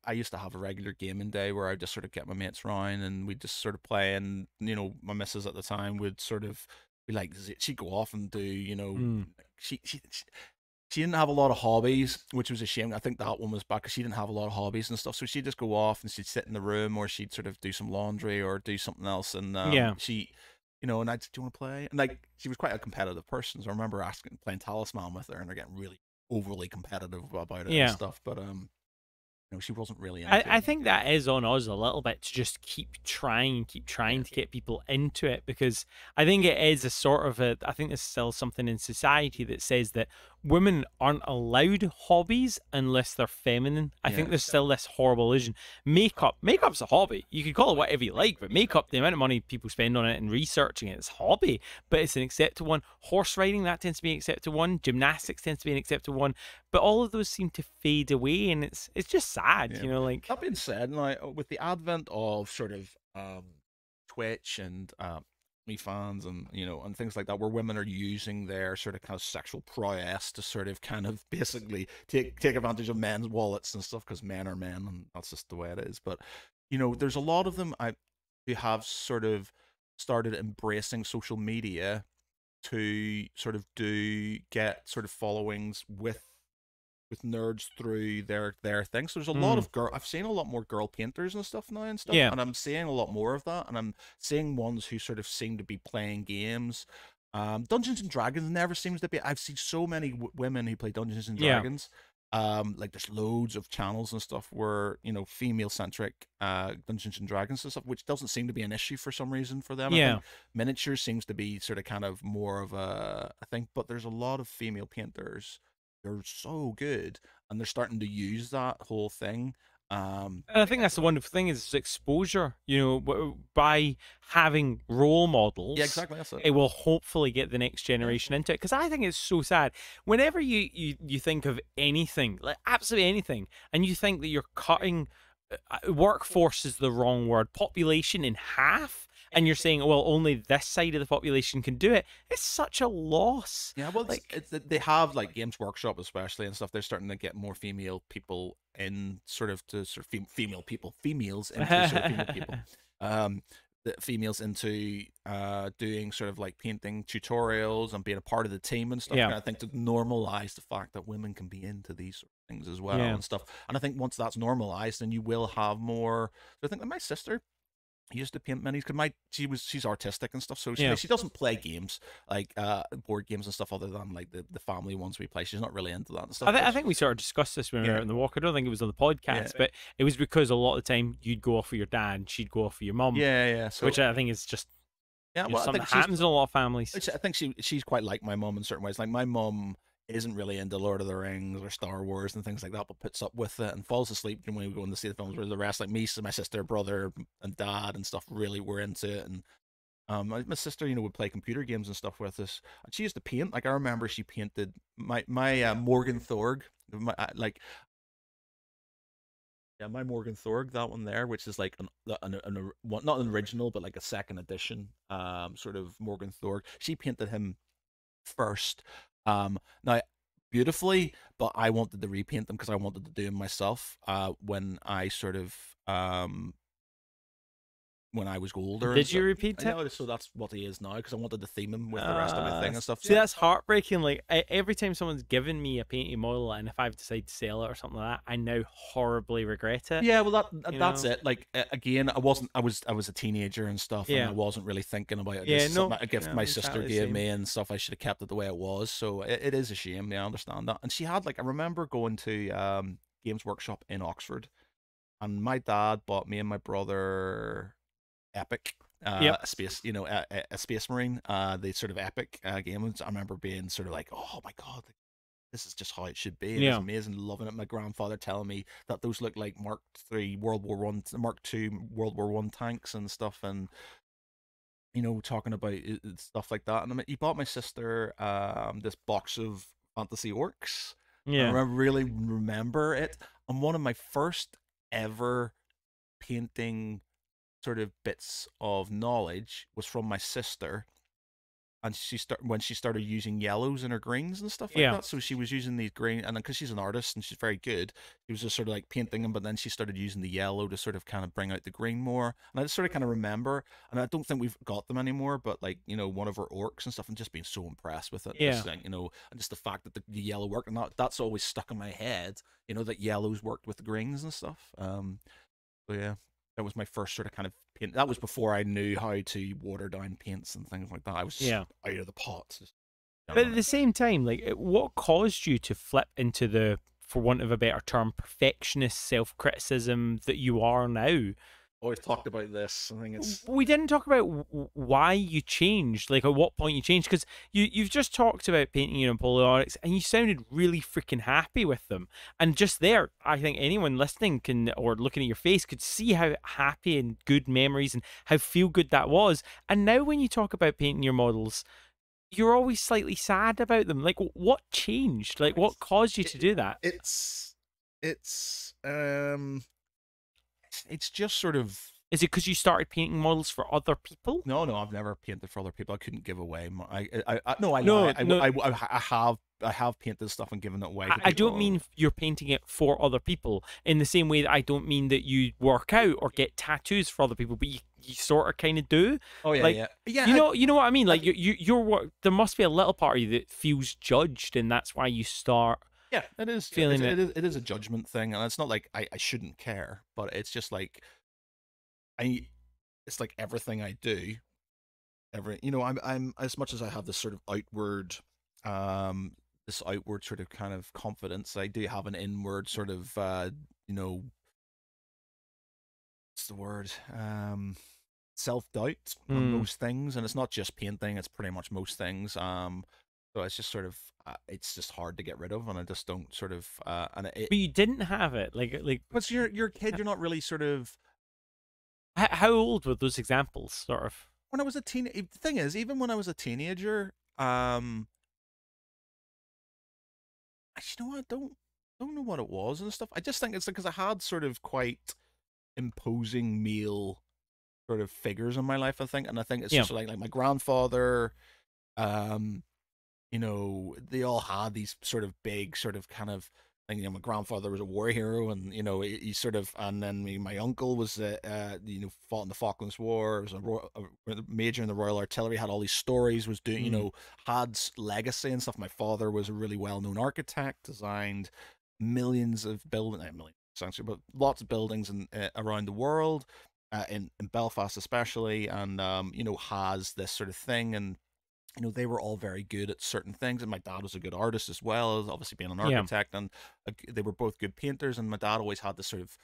I used to have a regular gaming day where I just sort of get my mates round and we'd just sort of play, and my missus at the time would sort of be like, she'd go off and do she didn't have a lot of hobbies, which was a shame. I think that one was back because she didn't have a lot of hobbies and stuff, so she'd just go off and she'd sit in the room, or she'd sort of do some laundry or do something else, and she and I'd, do you want to play? And like, she was quite a competitive person, so I remember playing Talisman with her, and they're getting really overly competitive about it and stuff, but she wasn't really into it. I think that is on us a little bit, to just keep trying to get people into it, because I think it is a sort of I think there's still something in society that says that women aren't allowed hobbies unless they're feminine. I think there's still this horrible illusion. Makeup's a hobby. You can call it whatever you like, but makeup, the amount of money people spend on it and researching it, it's a hobby, but it's an accepted one. Horse riding, that tends to be an accepted one. Gymnastics tends to be an accepted one. But all of those seem to fade away, and it's just sad, like. That being said, now with the advent of sort of Twitch and me fans and and things like that, where women are using their sort of kind of sexual prowess to sort of kind of basically take advantage of men's wallets and stuff, because men are men and that's just the way it is. But there's a lot of them who have sort of started embracing social media to sort of get sort of followings with nerds through their thing. So there's a lot of I've seen a lot more girl painters and stuff now and stuff, Yeah. and I'm seeing a lot more of that, and I'm seeing ones who sort of seem to be playing games. Dungeons and Dragons never seems to be. I've seen so many women who play Dungeons and Yeah. Dragons. Like there's loads of channels and stuff where, you know, female centric Dungeons and Dragons and stuff, which doesn't seem to be an issue for some reason for them. I Yeah. think miniatures seems to be sort of kind of more of a thing, but there's a lot of female painters. They're so good, and they're starting to use that whole thing. And I think that's the wonderful thing is exposure. You know, by having role models, Yeah, exactly. That's it will hopefully get the next generation into it. Because I think it's so sad. Whenever you think of anything, like absolutely anything, and you think that you're cutting workforce is the wrong word, population in half, and you're saying, well, only this side of the population can do it. It's such a loss. Yeah, well, like they have like Games Workshop especially and stuff. They're starting to get more female people in sort of to sort of females into sort of female people. The females into doing sort of like painting tutorials and being a part of the team and stuff. Yeah. And I think to normalize the fact that women can be into these sort of things as well Yeah. and stuff. And I think once that's normalized, then you will have more. So I think that my sister used to paint minis because she's artistic and stuff, so she doesn't play games like board games and stuff other than like the family ones we play. She's not really into that and stuff. I think we sort of discussed this when we were out in the walk. I don't think it was on the podcast, but it was because a lot of the time you'd go off with your dad and she'd go off with your mum. So, which I think is just well, something that happens in a lot of families. I think she's quite like my mum in certain ways. Like my mum isn't really into Lord of the Rings or Star Wars and things like that, but puts up with it and falls asleep when we go in to see the films. Where the rest, like me, so my sister, brother, and dad and stuff, really were into it. And my sister, you know, would play computer games and stuff with us. And she used to paint. Like I remember she painted my Morgan Thorg, my Morgan Thorg, that one there, which is like not an original, but like a second edition, sort of Morgan Thorg. She painted him first. Now beautifully, but I wanted to repaint them because I wanted to do them myself. When I sort of when I was older. Did you repeat it? No, so that's what he is now because I wanted to theme him with the rest of my thing and stuff. See, that's heartbreaking. Like every time someone's given me a painting model, and if I've decided to sell it or something like that, I now horribly regret it. Yeah, well, that's it. Like again, I was a teenager and stuff, and I wasn't really thinking about it. Yeah, no, a gift my sister gave me and stuff. I should have kept it the way it was. So it is a shame. Yeah, I understand that. And she had like I remember going to Games Workshop in Oxford, and my dad bought me and my brother Epic, a space, you know, a Space Marine, the sort of epic games. I remember being sort of like, oh my god, this is just how it should be. It's amazing, loving it. My grandfather telling me that those look like Mark II World War One tanks and stuff, and you know, talking about stuff like that. And he bought my sister this box of fantasy orcs. Yeah, I really remember it. And one of my first ever painting sort of bits of knowledge was from my sister, and when she started using yellows in her greens and stuff like that. So she was using these green, and then because she's an artist and she's very good, she was just sort of like painting them, but then she started using the yellow to sort of kind of bring out the green more. And I just sort of kind of remember, and I don't think we've got them anymore, but like, you know, one of her orcs and stuff, and just being so impressed with it. Just like, you know, and just the fact that the yellow worked, and that's always stuck in my head, you know, that yellows worked with the greens and stuff. So yeah, that was my first sort of kind of paint. That was before I knew how to water down paints and things like that. I was out of the pot. But at the same time, like, what caused you to flip into the, for want of a better term, perfectionist self-criticism that you are now? Always talked about this. I think it's. We didn't talk about why you changed, like at what point you changed, because you've just talked about painting your Napoleonics, and you sounded really freaking happy with them. And just there, I think anyone listening can, or looking at your face, could see how happy and good memories and how feel good that was. And now when you talk about painting your models, you're always slightly sad about them. Like, what changed? Like, what caused you to do that? It's just sort of. Is it because you started painting models for other people? No, I've never painted for other people. I couldn't give away. I have painted stuff and given it away. I don't mean you're painting it for other people in the same way that I don't mean that you work out or get tattoos for other people, but you sort of kind of do. Oh yeah, Like, yeah, yeah. you know what I mean? Like you're what, there must be a little part of you that feels judged, and that's why you start Yeah, it is. feeling it. It is a judgment thing, and it's not like I shouldn't care, but it's just like I. It's like everything I do, I'm as much as I have this sort of outward, this outward sort of kind of confidence, I do have an inward sort of, what's the word, self doubt on Mm. most things, and it's not just painting; it's pretty much most things. So it's just sort of, it's just hard to get rid of, and I just don't sort of, But you didn't have it. Like, Once you're a kid, you're not really sort of. how old were those examples? Sort of. When I was a teen, the thing is, even when I was a teenager, you know, I don't know what it was and stuff. I just think it's because I had sort of quite imposing male sort of figures in my life, I think, and I think it's Yeah. just like my grandfather, um, they all had these sort of big, sort of kind of thing. My grandfather was a war hero, and he sort of, and then my uncle was, fought in the Falklands War. Was a major in the Royal Artillery. Had all these stories. Was doing, had legacy and stuff. My father was a really well-known architect. Designed millions of buildings, not millions, essentially, but lots of buildings around the world, in Belfast especially, and has this sort of thing. And they were all very good at certain things, and my dad was a good artist as well, as obviously being an Yeah. architect, and they were both good painters. And my dad always had this sort of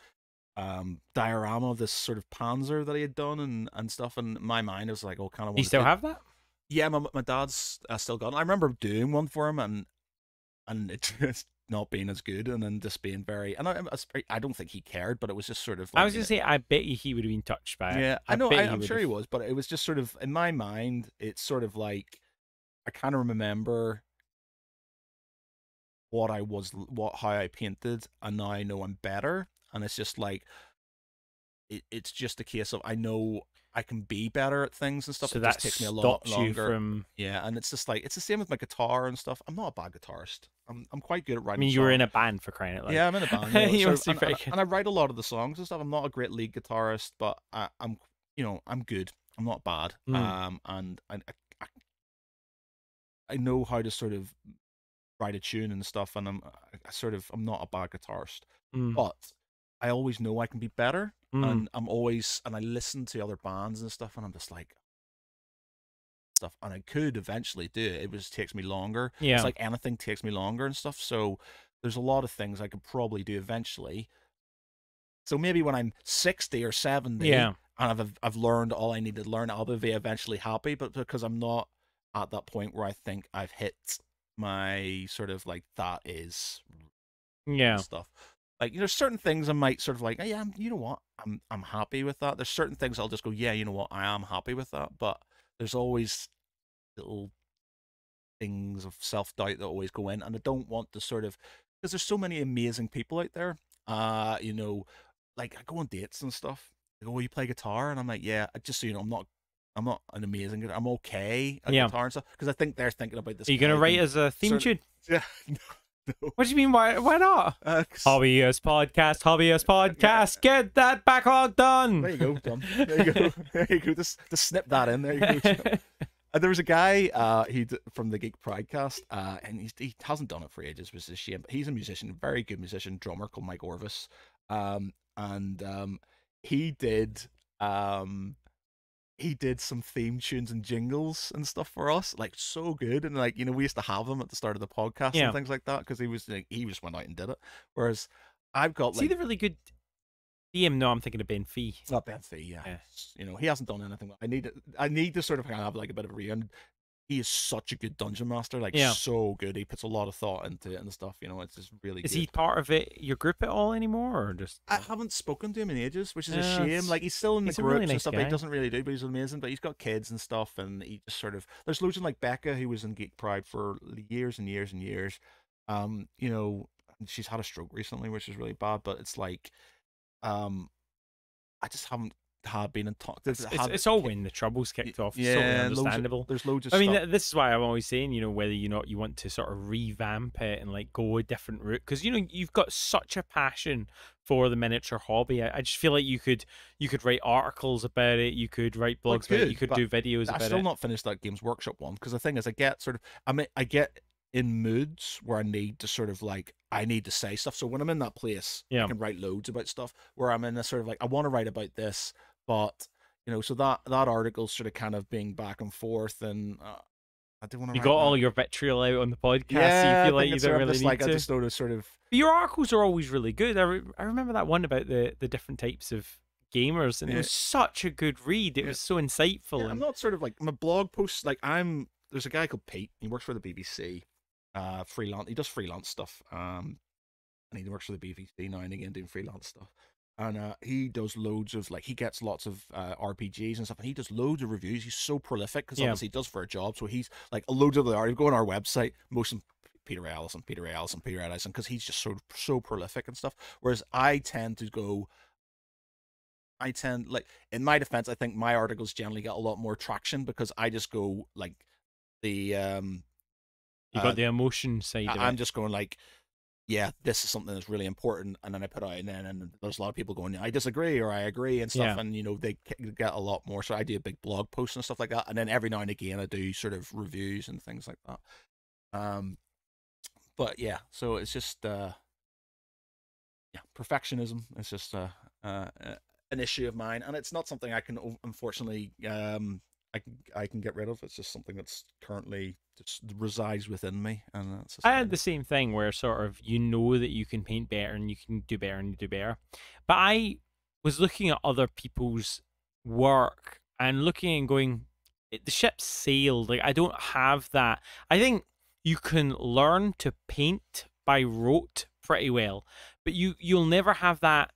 diorama of this sort of Panzer that he had done and stuff. And in my mind, it was like, oh, kind of Do you want still to. have that? Yeah, my dad's still got it. I remember doing one for him, and it just not being as good, and then just being very. And I don't think he cared, but it was just sort of like. I was gonna say, I bet you he would have been touched by it. Yeah, I know. Bet I'm would sure he have. was, but it was just sort of in my mind. It's sort of like I kind of remember how I painted, and now I know I'm better. And it's just like it's just a case of I know I can be better at things and stuff. So It that just takes me a lot stops you longer. from. Yeah, and it's just like it's the same with my guitar and stuff. I'm not a bad guitarist. I'm quite good at I writing mean, you songs. were in a band, for crying out loud. Yeah, I'm in a band. You So, must be pretty good. and I write a lot of the songs and stuff. I'm not a great lead guitarist, but I'm I'm good. I'm not bad. And I know how to sort of write a tune and stuff, and I'm not a bad guitarist, Mm. but I always know I can be better, Mm. and I listen to other bands and stuff, and I'm just like stuff, and I could eventually do it. It just takes me longer. Yeah. It's like anything takes me longer and stuff. So there's a lot of things I could probably do eventually. So maybe when I'm 60 or 70, Yeah. and I've learned all I need to learn, I'll be eventually happy. But because I'm not at that point where I think I've hit my sort of like that is Yeah. stuff. Like certain things I might sort of like, oh, yeah, you know what, I'm happy with that. There's certain things I'll just go, yeah, you know what, I am happy with that. But there's always little things of self doubt that always go in, and I don't want to sort of because there's so many amazing people out there. Like I go on dates and stuff. They go, oh, you play guitar, and I'm like, yeah. Just so you know, I'm not an amazing guitar. I'm okay at guitar and stuff because I think they're thinking about this. Are you gonna write as a theme tune? Yeah. No. What do you mean? Why not? Hobbyist podcast. Get that backlog done. There you go, done. There you go. There you go. Just snip that in. There you go. There was a guy from the Geek Pridecast, and he hasn't done it for ages, which is a shame. But he's a musician, very good musician, drummer called Mike Orvis, and he did some theme tunes and jingles and stuff for us, like so good. And like we used to have them at the start of the podcast and things like that because he just went out and did it. Whereas I've got see the really good DM. No, I'm thinking of Ben Fee. Not Ben Fee, yeah. He hasn't done anything. I need to sort of have like a bit of a read. He is such a good dungeon master, like so good. He puts a lot of thought into it and stuff. It's just really. Is good. He part of your group at all anymore, or just? I haven't spoken to him in ages, which is a shame. Like he's still in the groups really nice and stuff. But guy. he doesn't really do, but he's amazing. But he's got kids and stuff, and he just sort of. There's loads of like Becca, who was in Geek Pride for years and years and years. She's had a stroke recently, which is really bad. But it's like, I just haven't have been in talk. It's all when the troubles kicked off. It's totally understandable. There's loads of I stuff. mean, this is why I'm always saying, whether you want to sort of revamp it and like go a different route, because you've got such a passion for the miniature hobby. I just feel like you could write articles about it, you could write blogs about it, you could do videos about it. I've still not finished that Games Workshop one, because the thing is, I get in moods where I need to sort of like, I need to say stuff. So when I'm in that place, I can write loads about stuff. Where I'm in this sort of like, I want to write about this, but so that article's sort of kind of being back and forth, and I don't want to. You got all your vitriol out on the podcast, yeah, so you feel like you don't really need to. I just know to sort of. But your articles are always really good. I remember that one about the different types of gamers, and it was such a good read. It was so insightful. Yeah, I'm not sort of like my blog posts. Like there's a guy called Pete. He works for the BBC. Freelance. He does freelance stuff. And he works for the BBC now and again doing freelance stuff. And he does loads of he gets lots of RPGs and stuff, and he does loads of reviews. He's so prolific because obviously he does for a job. So he's like loads of you go on our website, most of Peter Allison, because he's just so prolific and stuff. Whereas I tend in my defense, I think my articles generally get a lot more traction because I just go like the you got the emotion side of it. I'm just going like, yeah, this is something that's really important, and then I put out, and there's a lot of people going, I disagree or I agree and stuff, and they get a lot more. So I do a big blog post and stuff like that, and then every now and again I do sort of reviews and things like that. But yeah, so it's just perfectionism. It's just an issue of mine, and it's not something I can unfortunately I can get rid of. It's just something that's currently just resides within me, and that's. I had the same thing where sort of that you can paint better and you can do better and you do better, but I was looking at other people's work and looking and going, the ship's sailed. Like I don't have that. I think you can learn to paint by rote pretty well, but you'll never have that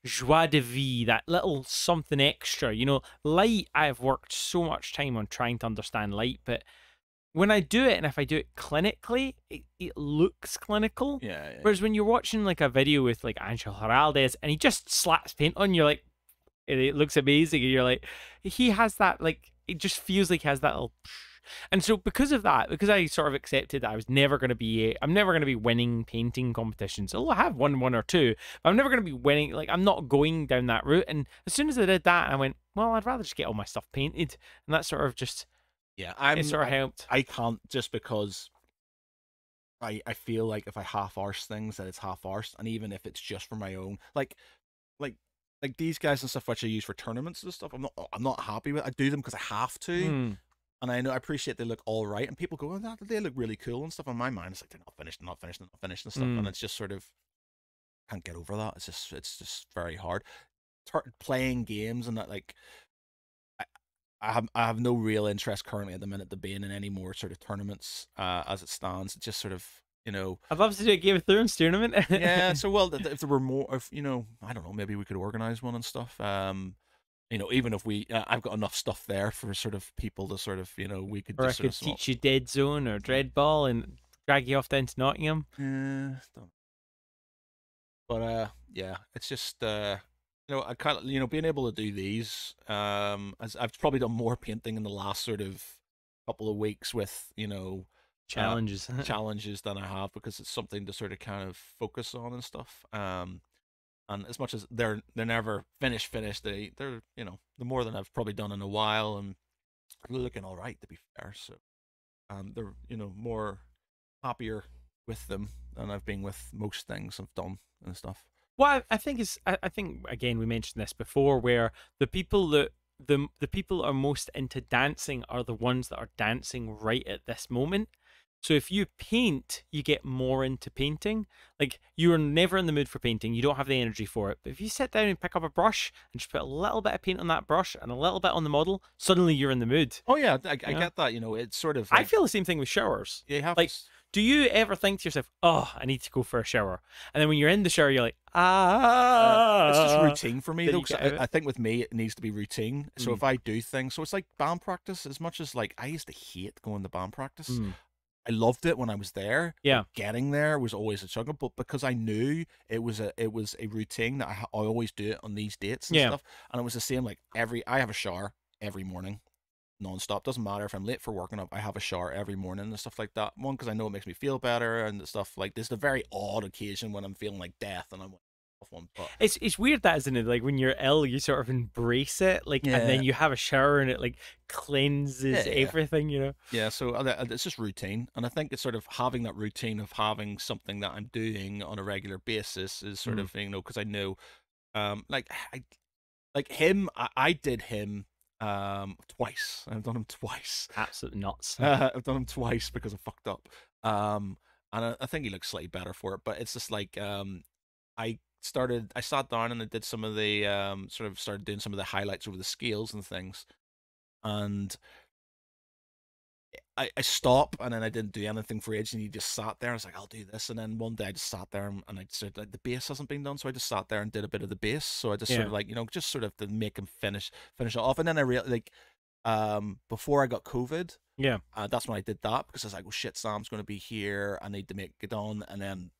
joie de vivre, that little something extra. Light, I've worked so much time on trying to understand light, but when I do it, and if I do it clinically, it looks clinical. Yeah. Whereas when you're watching like a video with like Angel Heraldez and he just slaps paint on, you're like, it looks amazing, and you're like, he has that, like, it just feels like he has that little. And so because of that, because I sort of accepted that I'm never going to be winning painting competitions. Although I have won one or two, but I'm never going to be winning. Like I'm not going down that route. And as soon as I did that, I went, well, I'd rather just get all my stuff painted. And that sort of just, it sort of helped. I can't, just because I feel like if I half-arse things, that it's half-arsed. And even if it's just for my own, like these guys and stuff, which I use for tournaments and stuff, I'm not happy with. I do them because I have to. And I appreciate they look all right, and people go, oh, they look really cool and stuff. On my mind, it's like they're not finished and stuff, and it's just sort of can't get over that. It's just very hard. It's hard playing games, and that like I have no real interest currently at the minute to being in any more sort of tournaments as it stands. It's just sort of I'd love to do a Game of Thrones tournament. Yeah, so if there were more, I don't know, maybe we could organize one and stuff. Even if I've got enough stuff there for sort of people to sort of, we could. Or I could teach you Dead Zone or Dreadball and drag you off down to Nottingham. But yeah, it's just I kind of being able to do these. As I've probably done more painting in the last sort of couple of weeks with challenges than I have, because it's something to sort of kind of focus on and stuff. And as much as they're never finished, they're the more than I've probably done in a while, and they're looking all right, to be fair. So they're more happier with them than I've been with most things I've done and stuff. Well, I think again, we mentioned this before, where the people that the people are most into dancing are the ones that are dancing right at this moment. So if you paint, you get more into painting. Like, you're never in the mood for painting. You don't have the energy for it. But if you sit down and pick up a brush and just put a little bit of paint on that brush and a little bit on the model, suddenly you're in the mood. Oh, yeah. I get that. It's sort of I feel the same thing with showers. Yeah, you have like, do you ever think to yourself, oh, I need to go for a shower? And then when you're in the shower, you're like, it's just routine for me, though. I think with me, it needs to be routine. So if I do things, so it's like band practice. As much as, like, I used to hate going to band practice. I loved it when I was there. Yeah. Getting there was always a struggle, but because I knew it was a routine that I always do it on these dates and stuff, and it was the same. Like I have a shower every morning, non-stop. Doesn't matter if I'm late for work or not. I have a shower every morning and stuff like that. One, because I know it makes me feel better and stuff like this. The very odd occasion when I'm feeling like death and I'm off one. But it's weird that, isn't it? Like when you're ill, you sort of embrace it, like, yeah. and then you have a shower and it like cleanses everything, you know. Yeah, so it's just routine, and I think it's sort of having that routine of having something that I'm doing on a regular basis is sort of, you know, because I know, like him, I did him twice. I've done him twice. Absolutely nuts. I've done him twice because I fucked up. And I think he looks slightly better for it, but it's just like I sat down and I did some of the sort of started doing some of the highlights over the scales and things, and I stopped, and then I didn't do anything for ages, and he just sat there. I was like, I'll do this, and then one day I just sat there and I said, like, the bass hasn't been done, so I just sat there and did a bit of the bass. So I just sort of like, you know, just sort of to make him finish it off, and then I realized, like, before I got COVID, that's when I did that, because I was like, well, shit, Sam's going to be here, I need to make it on, and then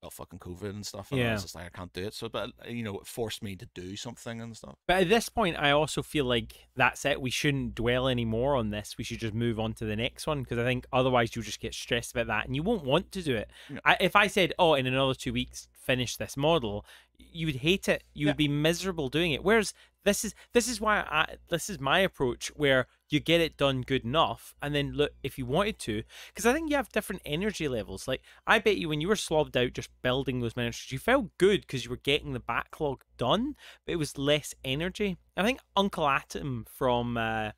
got fucking COVID and stuff, and I was just like, I can't do it. So, but you know, it forced me to do something and stuff. But at this point, I also feel like that's it. We shouldn't dwell anymore on this. We should just move on to the next one, because I think otherwise you'll just get stressed about that and you won't want to do it. If I said, oh, in another 2 weeks, finish this model, you would hate it. You would be miserable doing it. Whereas this is why this is my approach, where you get it done good enough, and then look, if you wanted to, because I think you have different energy levels. Like, I bet you when you were slobbed out just building those miniatures, you felt good because you were getting the backlog done, but it was less energy. I think Uncle Atom from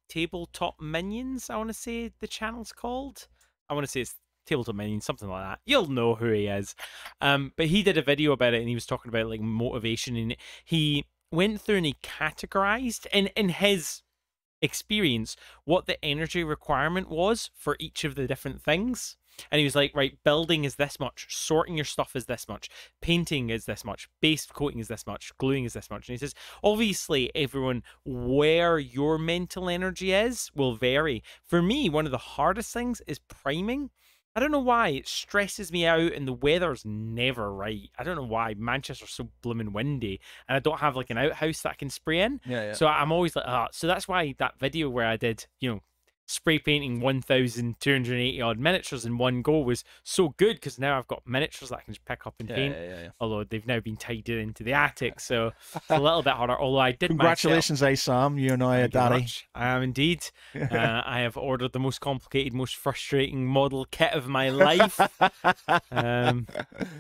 Tabletop Minions, I want to say the channel's called. I want to say it's Tabletop Minions, something like that. You'll know who he is. But he did a video about it, and he was talking about like motivation, and he went through and he categorized in his experience what the energy requirement was for each of the different things. And he was like, right, building is this much, sorting your stuff is this much, painting is this much, base coating is this much, gluing is this much. And he says, obviously, everyone, where your mental energy is will vary. For me, one of the hardest things is priming. I don't know why. It stresses me out, and the weather's never right. I don't know why. Manchester's so blooming windy, and I don't have like an outhouse that I can spray in. So I'm always like, so that's why that video where I did, you know, spray painting 1,280 odd miniatures in one go was so good, because now I've got miniatures that I can just pick up and paint. Although they've now been tidied into the attic, so it's a little bit harder. Although I did. Congratulations, Sam. You're now a daddy. I am indeed. I have ordered the most complicated, most frustrating model kit of my life. I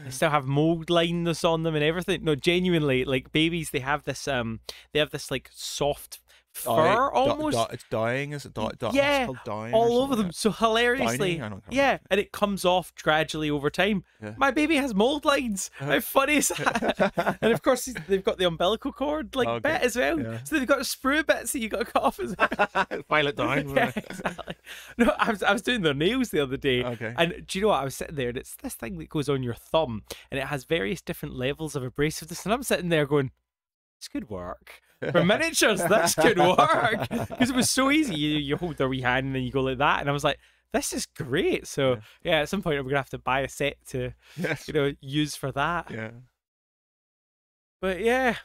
still have mold lines on them and everything. No, genuinely, like babies, they have this like soft fur almost. It's dying, is it? Yeah, it's dying all over them. So hilariously, and it comes off gradually over time. My baby has mold lines. How funny is that? And of course, they've got the umbilical cord like bit as well. So they've got sprue bits that you got to cut off as well. File it down. Exactly. No, I was doing their nails the other day, and do you know what? I was sitting there, and it's this thing that goes on your thumb, and it has various different levels of abrasiveness, and I'm sitting there going, "It's good work." For miniatures, that's good work, because it was so easy. You hold their wee hand and then you go like that, and I was like, this is great. So at some point I'm gonna have to buy a set to you know, use for that. But I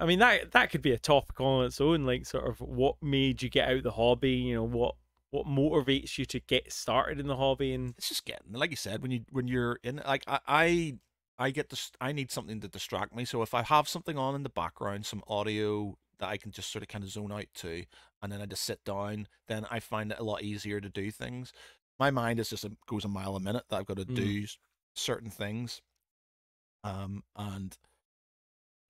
mean, that could be a topic on its own, like sort of what made you get out the hobby, you know, what motivates you to get started in the hobby. And it's just getting, like you said, when you're in, like I need something to distract me. So if I have something on in the background, some audio that I can just sort of kind of zone out to, and then I just sit down, then I find it a lot easier to do things. My mind is just goes a mile a minute that I've got to do certain things, and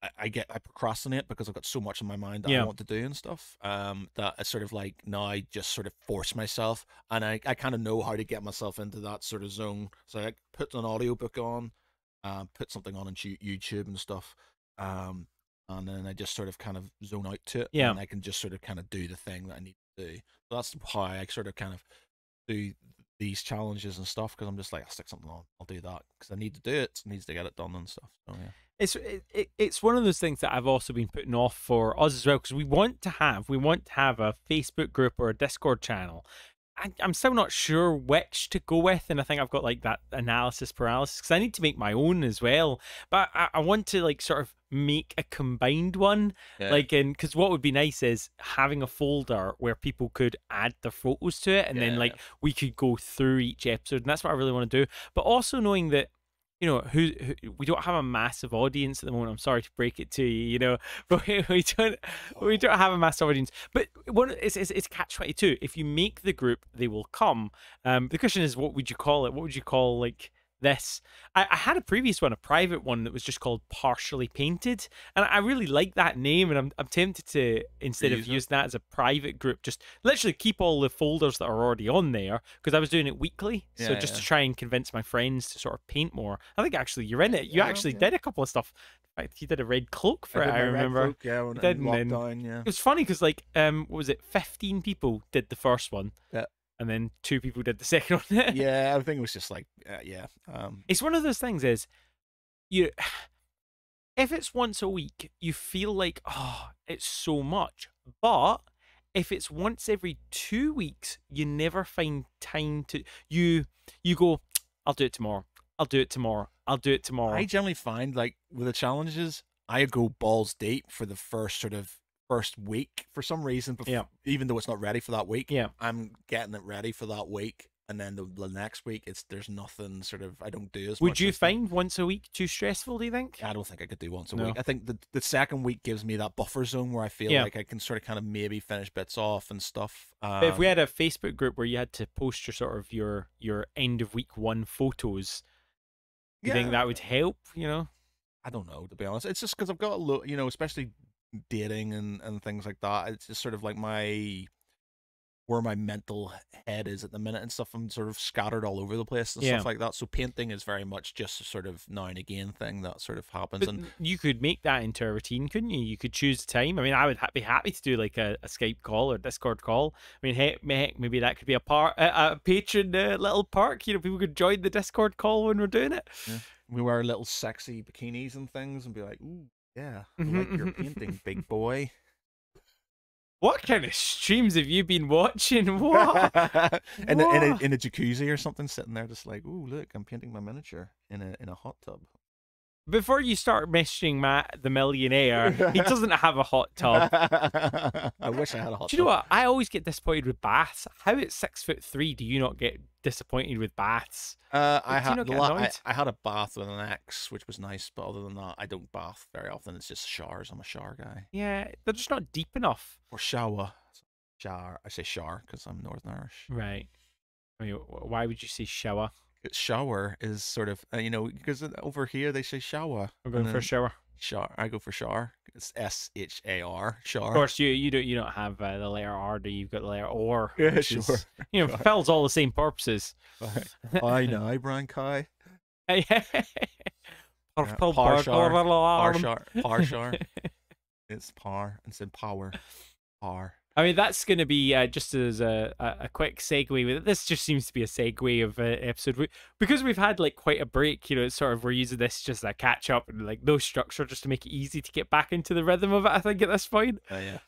I procrastinate because I've got so much in my mind that I want to do and stuff. That I sort of like now I just sort of force myself, and I kind of know how to get myself into that sort of zone. So I put an audiobook on. Put something on YouTube and stuff, and then I just sort of kind of zone out to it, and I can just sort of kind of do the thing that I need to do. So that's how I sort of kind of do these challenges and stuff, because I'm just like, I'll stick something on, I'll do that because I need to do it, it needs to get it done and stuff. So it's one of those things that I've also been putting off for us as well, because we want to have a Facebook group or a Discord channel I'm still not sure which to go with, and I think I've got like that analysis paralysis because I need to make my own as well. But I want to like sort of make a combined one, Yeah. like because what would be nice is having a folder where people could add their photos to it, and then like we could go through each episode, and that's what I really want to do. But also knowing that, you know, who we don't have a massive audience at the moment. I'm sorry to break it to you, you know, but we don't have a massive audience. But it's catch-22. If you make the group, they will come. The question is, what would you call it? What would you call like this? I had a previous one, a private one that was just called Partially Painted, and I really like that name, and I'm tempted to, instead of using that as a private group, just literally keep all the folders that are already on there, because I was doing it weekly, so just to try and convince my friends to sort of paint more. I think actually you're in it. You actually did a couple of stuff. In fact, you did a red cloak for it, I remember. Red cloak, you did, lockdown, it was funny because like what was it, 15 people did the first one. Yeah. And then 2 people did the second one. Yeah, I think it was just like, it's one of those things is, you, if it's once a week, you feel like, oh, it's so much. But if it's once every 2 weeks, you never find time to, you go, I'll do it tomorrow. I'll do it tomorrow. I'll do it tomorrow. I generally find like with the challenges, I go balls deep for the first week for some reason. Even though it's not ready for that week, I'm getting it ready for that week, and then the next week there's nothing sort of, I don't do as much. Would you find once a week too stressful, do you think? I don't think I could do once a week. I think the second week gives me that buffer zone where I feel like I can sort of kind of maybe finish bits off and stuff. But if we had a Facebook group where you had to post your sort of your end of week 1 photos, do you think that would help, you know? I don't know, to be honest. It's just because I've got a look, you know, especially dating and things like that. It's just sort of like where my mental head is at the minute and stuff. I'm sort of scattered all over the place and stuff like that. So painting is very much just a sort of now and again thing that sort of happens. But you could make that into a routine, couldn't you? You could choose the time. I mean, I would be happy to do like a Skype call or Discord call. I mean, heck, maybe that could be a patron little perk. You know, people could join the Discord call when we're doing it. Yeah. We wear little sexy bikinis and things and be like, ooh, yeah, I like your painting, big boy. What kind of streams have you been watching? What? in a jacuzzi or something, sitting there just like, ooh, look, I'm painting my miniature in a hot tub. Before you start messaging Matt the millionaire, he doesn't have a hot tub. I wish I had a hot tub. Do you know what? I always get disappointed with baths. How at 6'3" do you not get disappointed with baths? I had a bath with an ex, which was nice, but other than that, I don't bath very often. It's just showers. I'm a shower guy. Yeah, they're just not deep enough. Or shower. I say shower because I'm Northern Irish. Right. I mean, why would you say shower? Shower is sort of, you know, because over here they say shower. I'm going for a shower. Shower. I go for shower. It's SHAR. Shower. Of course, you don't have the letter R, do you? You've got the letter OR. Yeah, sure. Is, you know, fills all the same purposes. I know, Brian Kai. Par. It's par. It's in power. Par. I mean, that's going to be just as a quick segue with it. This just seems to be a segue of episode. Because we've had like quite a break, you know, it's sort of, we're using this just a catch up and like no structure just to make it easy to get back into the rhythm of it, I think, at this point. Yeah.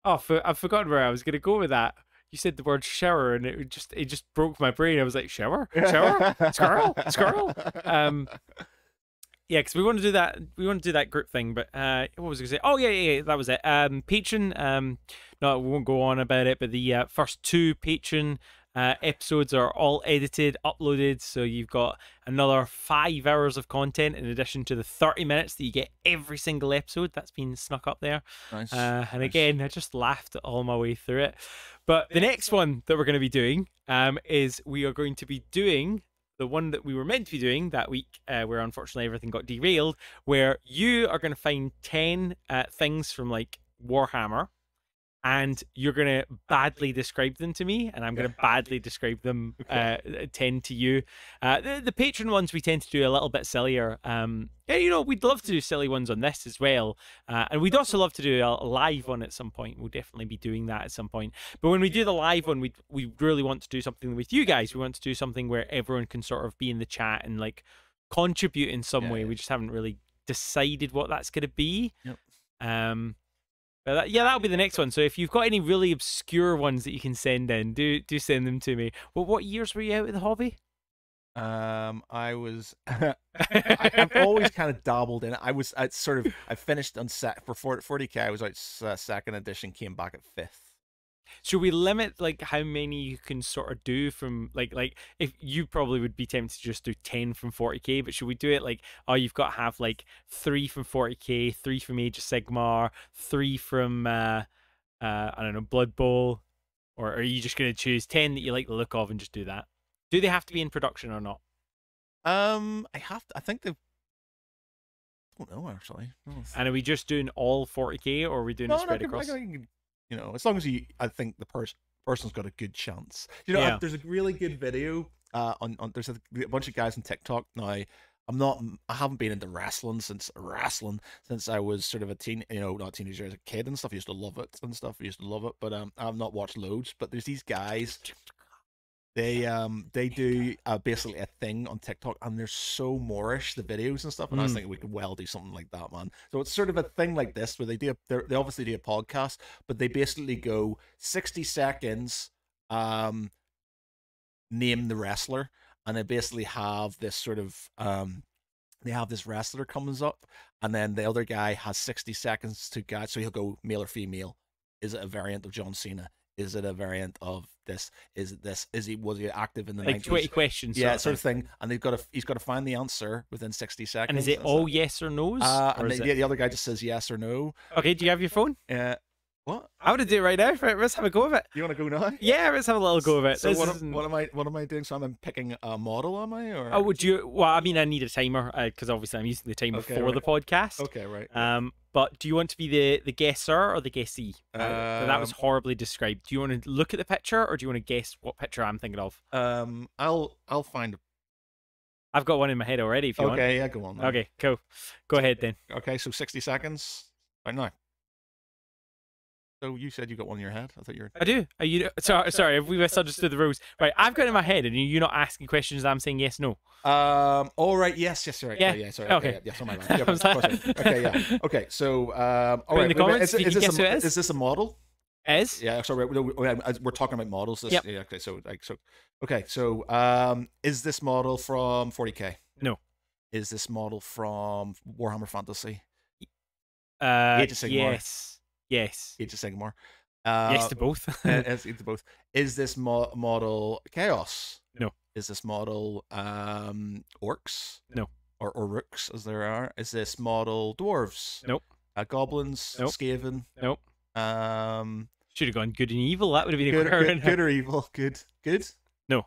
I've forgotten where I was going to go with that. You said the word shower and it just broke my brain. I was like, shower? Squirrel? Yeah, because we want to do that. We want to do that group thing. But what was I going to say? Oh yeah, that was it. Patreon. No, we won't go on about it. But the first 2 Patreon episodes are all edited, uploaded. So you've got another 5 hours of content in addition to the 30 minutes that you get every single episode. That's been snuck up there. Nice. And again, I just laughed all my way through it. But the next one that we're going to be doing is we are going to be doing the one that we were meant to be doing that week, where unfortunately everything got derailed, where you are going to find 10 things from like Warhammer, and you're going to badly describe them to me, and I'm going to badly describe them 10 to you. The patron ones we tend to do a little bit sillier. Yeah, you know, we'd love to do silly ones on this as well. And we'd also love to do a live one at some point. We'll definitely be doing that at some point. But when we do the live one, we really want to do something with you guys. We want to do something where everyone can sort of be in the chat and like contribute in some way. We just haven't really decided what that's going to be. Yep. But yeah, that'll be the next one. So if you've got any really obscure ones that you can send in, do send them to me. Well, what years were you out with the hobby? I was I've always kind of dabbled in it. I finished on set for 40k. I was out second edition, came back at fifth. Should we limit like how many you can sort of do from like if you probably would be tempted to just do 10 from 40k, but should we do it like, oh, you've got to have like 3 from 40k, 3 from Age of Sigmar, 3 from I don't know, Blood Bowl, or are you just going to choose 10 that you like the look of and just do that? Do they have to be in production or not? I think they've. I don't know actually. And are we just doing all 40k, or are we doing it spread across? You know, as long as I think the person's got a good chance. You know, Yeah. there's a really good video on there's a bunch of guys on TikTok now. I haven't been into wrestling since I was sort of a teen, you know, not a teenager, as a kid and stuff. I used to love it and stuff. I used to love it, but I've not watched loads. But there's these guys. They do basically a thing on TikTok, and they're so Moorish, the videos and stuff. And I was thinking we could well do something like that, man. So it's sort of a thing like this where they obviously do a podcast, but they basically go 60 seconds, name the wrestler, and they basically have this sort of they have this wrestler comes up, and then the other guy has 60 seconds to guide. So he'll go male or female. Is it a variant of John Cena? Is it a variant of this? Is it this? Was he active in the 90s? 20 questions. Yeah, sort of thing. And he's got to find the answer within 60 seconds. And is it all yes or no's? The other guy just says yes or no. Okay, do you have your phone? What? I want to do it right now. Let's have a go of it. You want to go now? Yeah, let's have a little go of it. So what am I doing? So I'm picking a model, am I? Or oh, would you? Well, I mean, I need a timer because obviously I'm using the timer for the podcast. Okay, right. But do you want to be the guesser or the guessee? That was horribly described. Do you want to look at the picture, or do you want to guess what picture I'm thinking of? I'll find. I've got one in my head already. If you want. Okay, yeah, go on. Then. Okay, cool. Go ahead then. Okay, so 60 seconds. Right now. So you said you got one in your head. I thought you were. I do. Are you? Sorry, we misunderstood the rules. Right, I've got it in my head, and you're not asking questions. I'm saying yes, no. All right. Yes. Right. Yeah. Yeah. Sorry. Okay. Yes. On my mind. Yeah, of course. Okay. Yeah. Okay. So. All right. In the comments, is this a model? Is? Yeah. Sorry. We're talking about models. Yep. Yeah. Okay. So. Is this model from 40k? No. Is this model from Warhammer Fantasy? Age of Sigmar. Yes. Age of Sigmar. Yes to both. Yes to both. Is this model Chaos? No. Is this model Orcs? No. Or Rooks, as there are. Is this model Dwarves? Nope. Goblins? Nope. Skaven? Nope. Should have gone good and evil. That would have been good or evil? Good. No.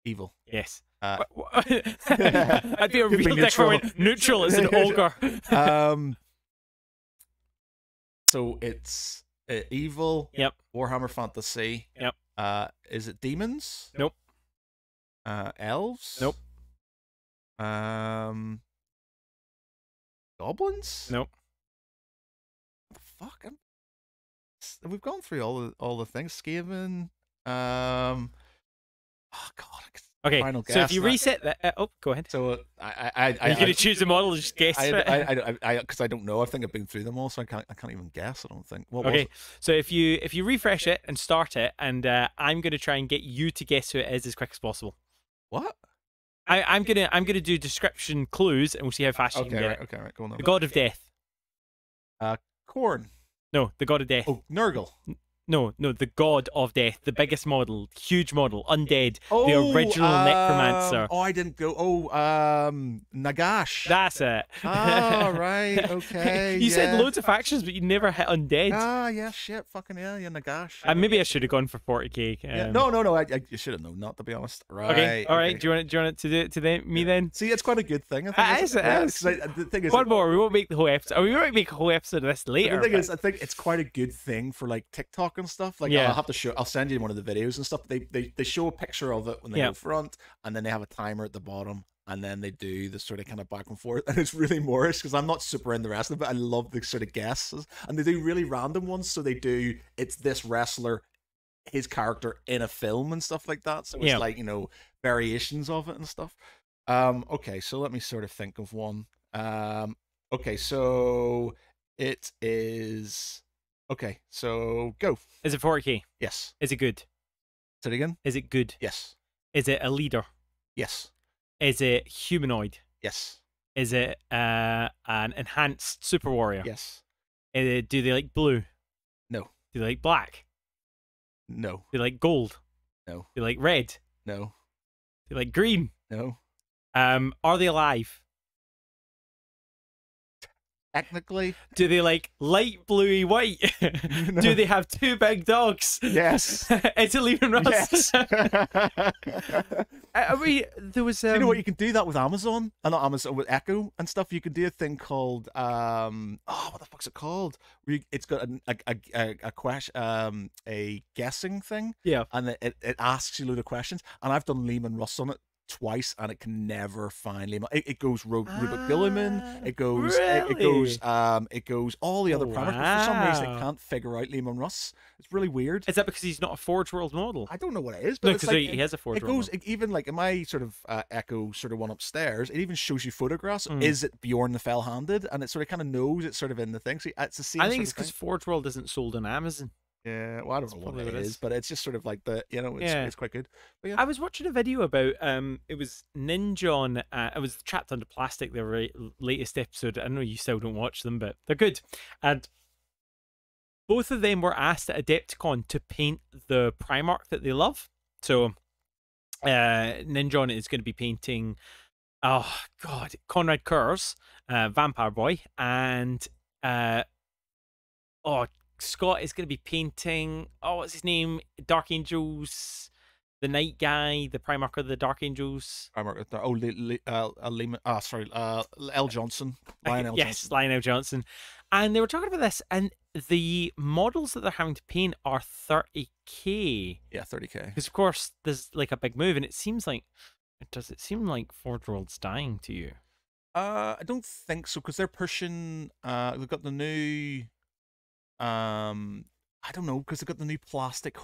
Evil. Yes. I'd be a real different. Neutral as an ogre. So it's evil. Yep. Warhammer Fantasy. Yep. Is it demons? Nope. Elves? Nope. Goblins? Nope. What the fuck? We've gone through all the things. Skaven. Oh God. Okay, final guess, so if you reset that, go ahead. So are you going to choose a model? Just guess. Because I don't know. I think I've been through them all, so I can't even guess. I don't think. Okay, so if you refresh it and start it, and I'm going to try and get you to guess who it is as quick as possible. What? I'm gonna do description clues, and we'll see how fast you can get it. Okay, right. Go on. The God of Death. Corn. No, the God of Death. Oh, Nurgle. No, the God of Death, the biggest model, huge model, undead, the original necromancer. Oh, I didn't go. Oh, Nagash. That's it. Oh, right. Okay. You said loads of factions, but you never hit undead. Ah, yeah, shit. Fucking hell, yeah, Nagash. Maybe I should have gone for 40k. Yeah. No. I should have known. Not to be honest. Right. Okay. All right. Do you want it to do it to me then? See, it's quite a good thing. I think it is. The thing is, one more. We won't make the whole episode. We won't make a whole episode of this later. The thing is, I think it's quite a good thing for like TikTok and stuff. Like, yeah. I'll send you one of the videos and stuff. They show a picture of it when they go front, and then they have a timer at the bottom, and then they do the sort of kind of back and forth, and it's really Moorish because I'm not super into wrestling, but I love the sort of guesses, and they do really random ones. So it's this wrestler, his character in a film and stuff like that. So it's like, you know, variations of it and stuff. Okay, so let me sort of think of one. Okay, so it is. Okay, so go. Is it 40k? Yes. Is it good? Say it again. Is it good? Yes. Is it a leader? Yes. Is it humanoid? Yes. Is it an enhanced super warrior? Yes. Do they like blue? No. Do they like black? No. Do they like gold? No. Do they like red? No. Do they like green? No. Are they alive? Technically. Do they like light bluey white? No. Do they have two big dogs? Yes. It's a Lehman Russ. Yes. I mean, there was. You know what? You can do that with Amazon, not Amazon, with Echo and stuff. You can do a thing called what the fuck's it called? Where it's got a question, a guessing thing. Yeah. And it asks you a load of questions. And I've done Lehman Russ on it twice, and it can never find Lehman. It goes Rupert Gilliman. It goes really? it goes all the other parameters. For some reason, Wow. it can't figure out Lehman Russ. It's really weird. Is that because he's not a Forge World model? I don't know what it is, No, but it's because like, he has a Forge it World goes model. even like in my sort of Echo sort of one upstairs. It even shows you photographs. Mm. Is it Bjorn the Fell-Handed? And it sort of kind of knows it's sort of in the thing. So it's the same. I think sort it's of because thing. Forge World isn't sold on Amazon. Yeah, well, I don't know what probably it what it is, is. but it's just sort of like the it's quite good. But yeah. I was watching a video about it was Ninjon. It was Trapped Under Plastic, their latest episode. I know you still don't watch them, but they're good. And both of them were asked at Adepticon to paint the Primarch that they love. So Ninjon is going to be painting, oh god, Conrad Kurz, Vampire Boy, and Scott is going to be painting, what's his name? Dark Angels, the Night Guy, the Primarch of the Dark Angels. L. Johnson. Lionel Yes, Johnson. Lionel Johnson. And they were talking about this, and the models that they're having to paint are 30k. Yeah, 30k. Because, of course, there's like a big move, and it seems like, does it seem like Forge World's dying to you? I don't think so, because they're pushing, they've got the new, I don't know, because they've got the new plastic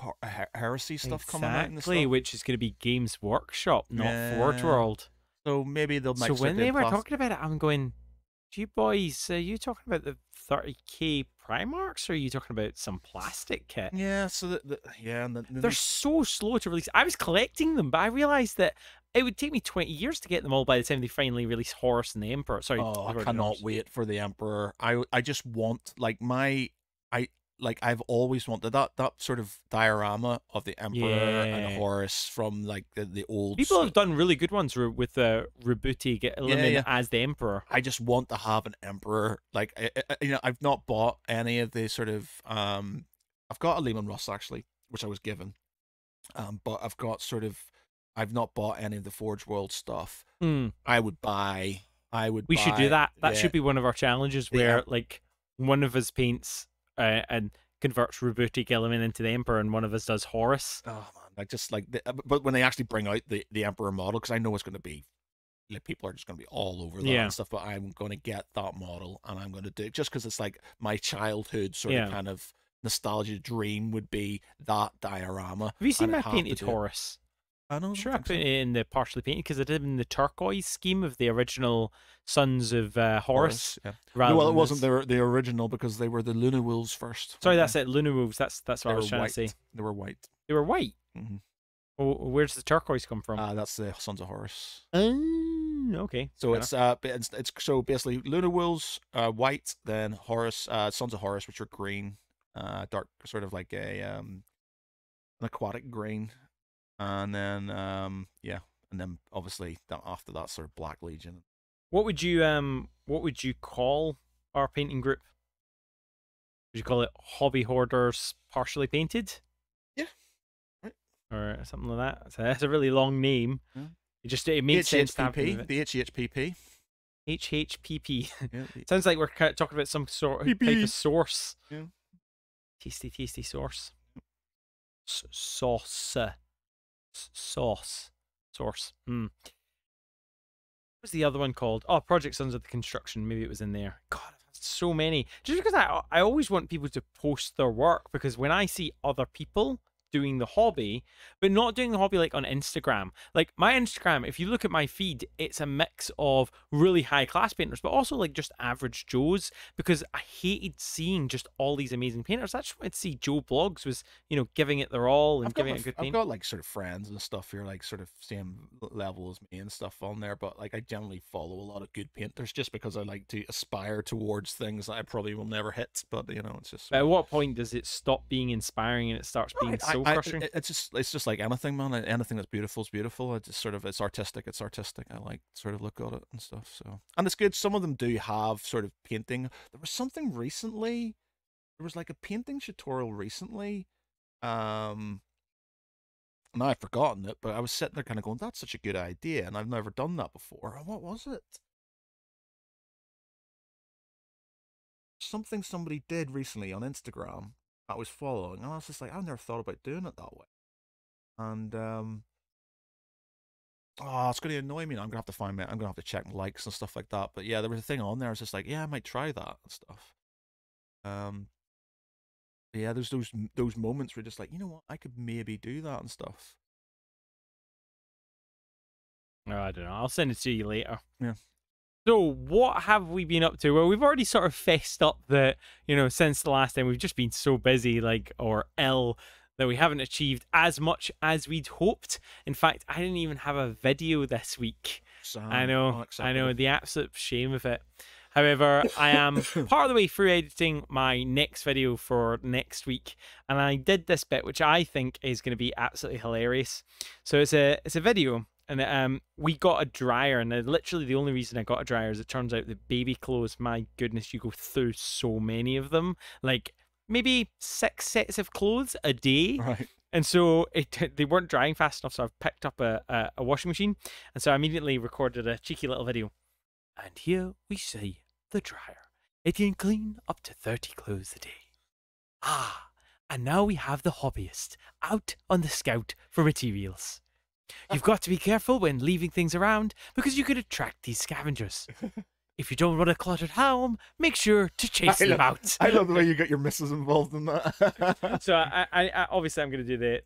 heresy stuff coming out. Exactly, which is going to be Games Workshop, not Forge World. So maybe they'll make. So when they were talking about it, I'm going, "You boys, are you talking about the 30k Primarchs, or are you talking about some plastic kit?" Yeah. So they're so slow to release. I was collecting them, but I realized that it would take me 20 years to get them all by the time they finally release Horus and the Emperor. Sorry, I cannot wait for the Emperor. I just want I've always wanted that sort of diorama of the Emperor and Horus from like the old. People have done really good ones with Rebuti get eliminated as the Emperor. I just want to have an Emperor. Like I've not bought any of the sort of I've got a Lehman Russ actually, which I was given, but I've not bought any of the Forge World stuff. I would buy. We should do that. That should be one of our challenges where like one of us paints and converts Rebuti Gilliman into the Emperor, and one of us does Horus. Oh man, but when they actually bring out the Emperor model, because I know it's going to be, people are just going to be all over that and stuff. But I'm going to get that model, and I'm going to do it just because it's like my childhood sort of kind of nostalgia dream would be that diorama. Have you seen my painted Horus? I know. Sure, I put it in the partially painted because I did it in the turquoise scheme of the original Sons of Horus. Yeah. Well, it wasn't the original because they were the Luna Wolves first. Sorry, that's it. Luna Wolves. That's what I was trying to say. They were white. They were white. Mm-hmm. Well, where's the turquoise come from? That's the Sons of Horus. Okay. So it's so basically Luna Wolves white, then Horus Sons of Horus, which are green, dark, sort of like an aquatic green. And then and then obviously after that sort of Black Legion. What would you call our painting group? Would you call it Hobby Hoarders Partially Painted? Yeah. Right. Or something like that. So that's a really long name. Yeah. It makes sense to have the HHPP. HHPP. Yeah. Sounds like we're talking about some sort of type of sauce. Yeah. Tasty sauce. Sauce. What's the other one called? Oh, Project Sons of the Construction. Maybe it was in there. God, so many. Just because I always want people to post their work, because when I see other people doing the hobby, but not doing the hobby like on Instagram. Like my Instagram, if you look at my feed, it's a mix of really high class painters, but also like just average Joes, because I hated seeing just all these amazing painters. I just wanted to see Joe Blogs was, you know, giving it their all and giving it a good paint. I've got like sort of friends and stuff who are like sort of same level as me and stuff on there, but like I generally follow a lot of good painters just because I like to aspire towards things that I probably will never hit. But you know, it's just. At what point does it stop being inspiring and it starts being soul crushing? It's just like anything, man. Anything that's beautiful is beautiful. It's just sort of it's artistic. It's artistic. I like sort of look at it and stuff. So, and it's good. Some of them do have sort of painting. There was something recently. There was like a painting tutorial recently. And I've forgotten it, but I was sitting there kind of going, "That's such a good idea," and I've never done that before. And what was it? Something somebody did recently on Instagram I was following, and I was just like, I've never thought about doing it that way. And oh, it's going to annoy me. I'm going to have to find it. I'm going to have to check likes and stuff like that. But yeah, there was a thing on there. I was just like, yeah, I might try that and stuff. Yeah, there's those moments where you're just like, you know what, I could maybe do that and stuff. Oh, I don't know. I'll send it to you later. Yeah. So what have we been up to? Well, we've already sort of fessed up that, you know, since the last time we've just been so busy, like, or ill, that we haven't achieved as much as we'd hoped. In fact, I didn't even have a video this week. I know, the absolute shame of it. However, I am part of the way through editing my next video for next week, and I did this bit, which I think is going to be absolutely hilarious. So it's a video. And we got a dryer, and literally the only reason I got a dryer is it turns out that baby clothes, my goodness, you go through so many of them, like maybe 6 sets of clothes a day. Right. And so they weren't drying fast enough, so I've picked up a washing machine, and so I immediately recorded a cheeky little video. And here we see the dryer. It can clean up to 30 clothes a day. Ah, and now we have the hobbyist out on the scout for materials. You've got to be careful when leaving things around because you could attract these scavengers. If you don't want a cluttered home, make sure to chase them out. I love the way you got your missus involved in that. So I obviously I'm going to do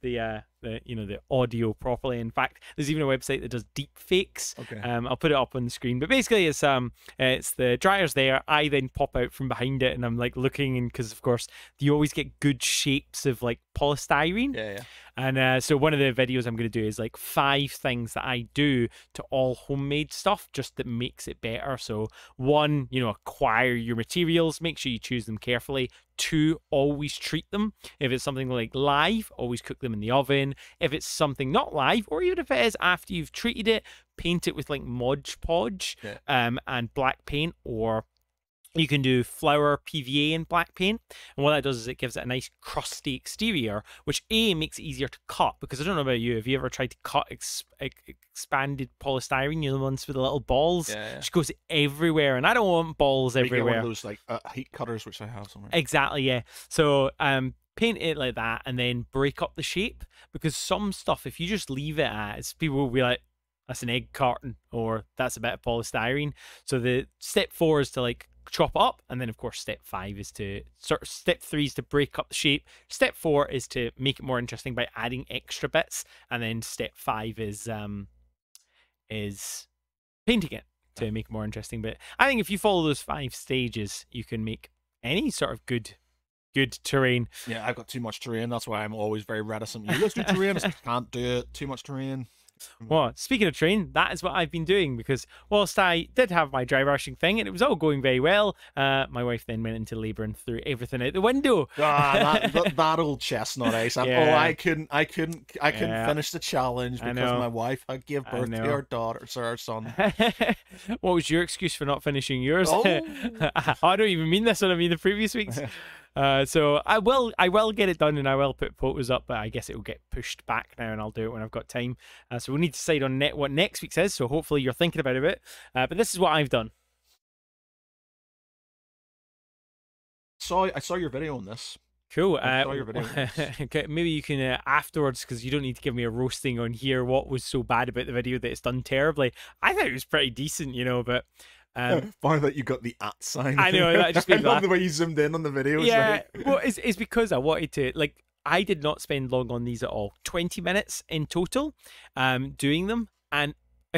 the audio properly. In fact, there's even a website that does deep fakes. Okay. I'll put it up on the screen. But basically, it's the dryer's there. I then pop out from behind it, and I'm like looking, and because of course you always get good shapes of like polystyrene. Yeah. And so one of the videos I'm going to do is like 5 things that I do to all homemade stuff just that makes it better. So 1, acquire your materials. Make sure you choose them carefully. 2, always treat them. If it's something like live, always cook them in the oven. If it's something not live, or even if it is after you've treated it, paint it with like Mod Podge and black paint, or you can do flour PVA and black paint. And what that does is it gives it a nice crusty exterior, which makes it easier to cut. Because I don't know about you, have you ever tried to cut expanded polystyrene, the ones with the little balls? Yeah. Which goes everywhere, and I don't want balls everywhere. You get one of those like heat cutters, which I have somewhere. Exactly, yeah. So paint it like that, and then break up the shape. Because some stuff, if you just leave it as, people will be like, that's an egg carton, or that's a bit of polystyrene. So the step 4 is to like chop up, and then of course step 3 is to break up the shape. Step 4 is to make it more interesting by adding extra bits, and then step 5 is painting it to make it more interesting. But I think if you follow those 5 stages, you can make any sort of good terrain. Yeah, I've got too much terrain. That's why I'm always very reticent. Let's do terrain. I can't do it. Too much terrain. Well, speaking of terrain, that is what I've been doing, because whilst I did have my dry brushing thing and it was all going very well, my wife then went into labour and threw everything out the window. That old chestnut, eh? Yeah. Oh, I couldn't finish the challenge because my wife had gave birth to her daughter, or her son. What was your excuse for not finishing yours? Oh. I don't even mean this one. I mean the previous weeks. So I will get it done, and I will put photos up, but I guess it will get pushed back now, and I'll do it when I've got time. So we'll need to decide on what next week's is. So hopefully you're thinking about it. But this is what I've done. I saw your video on this. Cool. I saw your video. Okay, maybe you can afterwards, because you don't need to give me a roasting on here. What was so bad about the video that it's done terribly? I thought it was pretty decent, but. Funny that you got the @sign. I know, that just made me laugh. The way you zoomed in on the video. Yeah, well, it's because I wanted to, like, I did not spend long on these at all. 20 minutes in total, doing them, and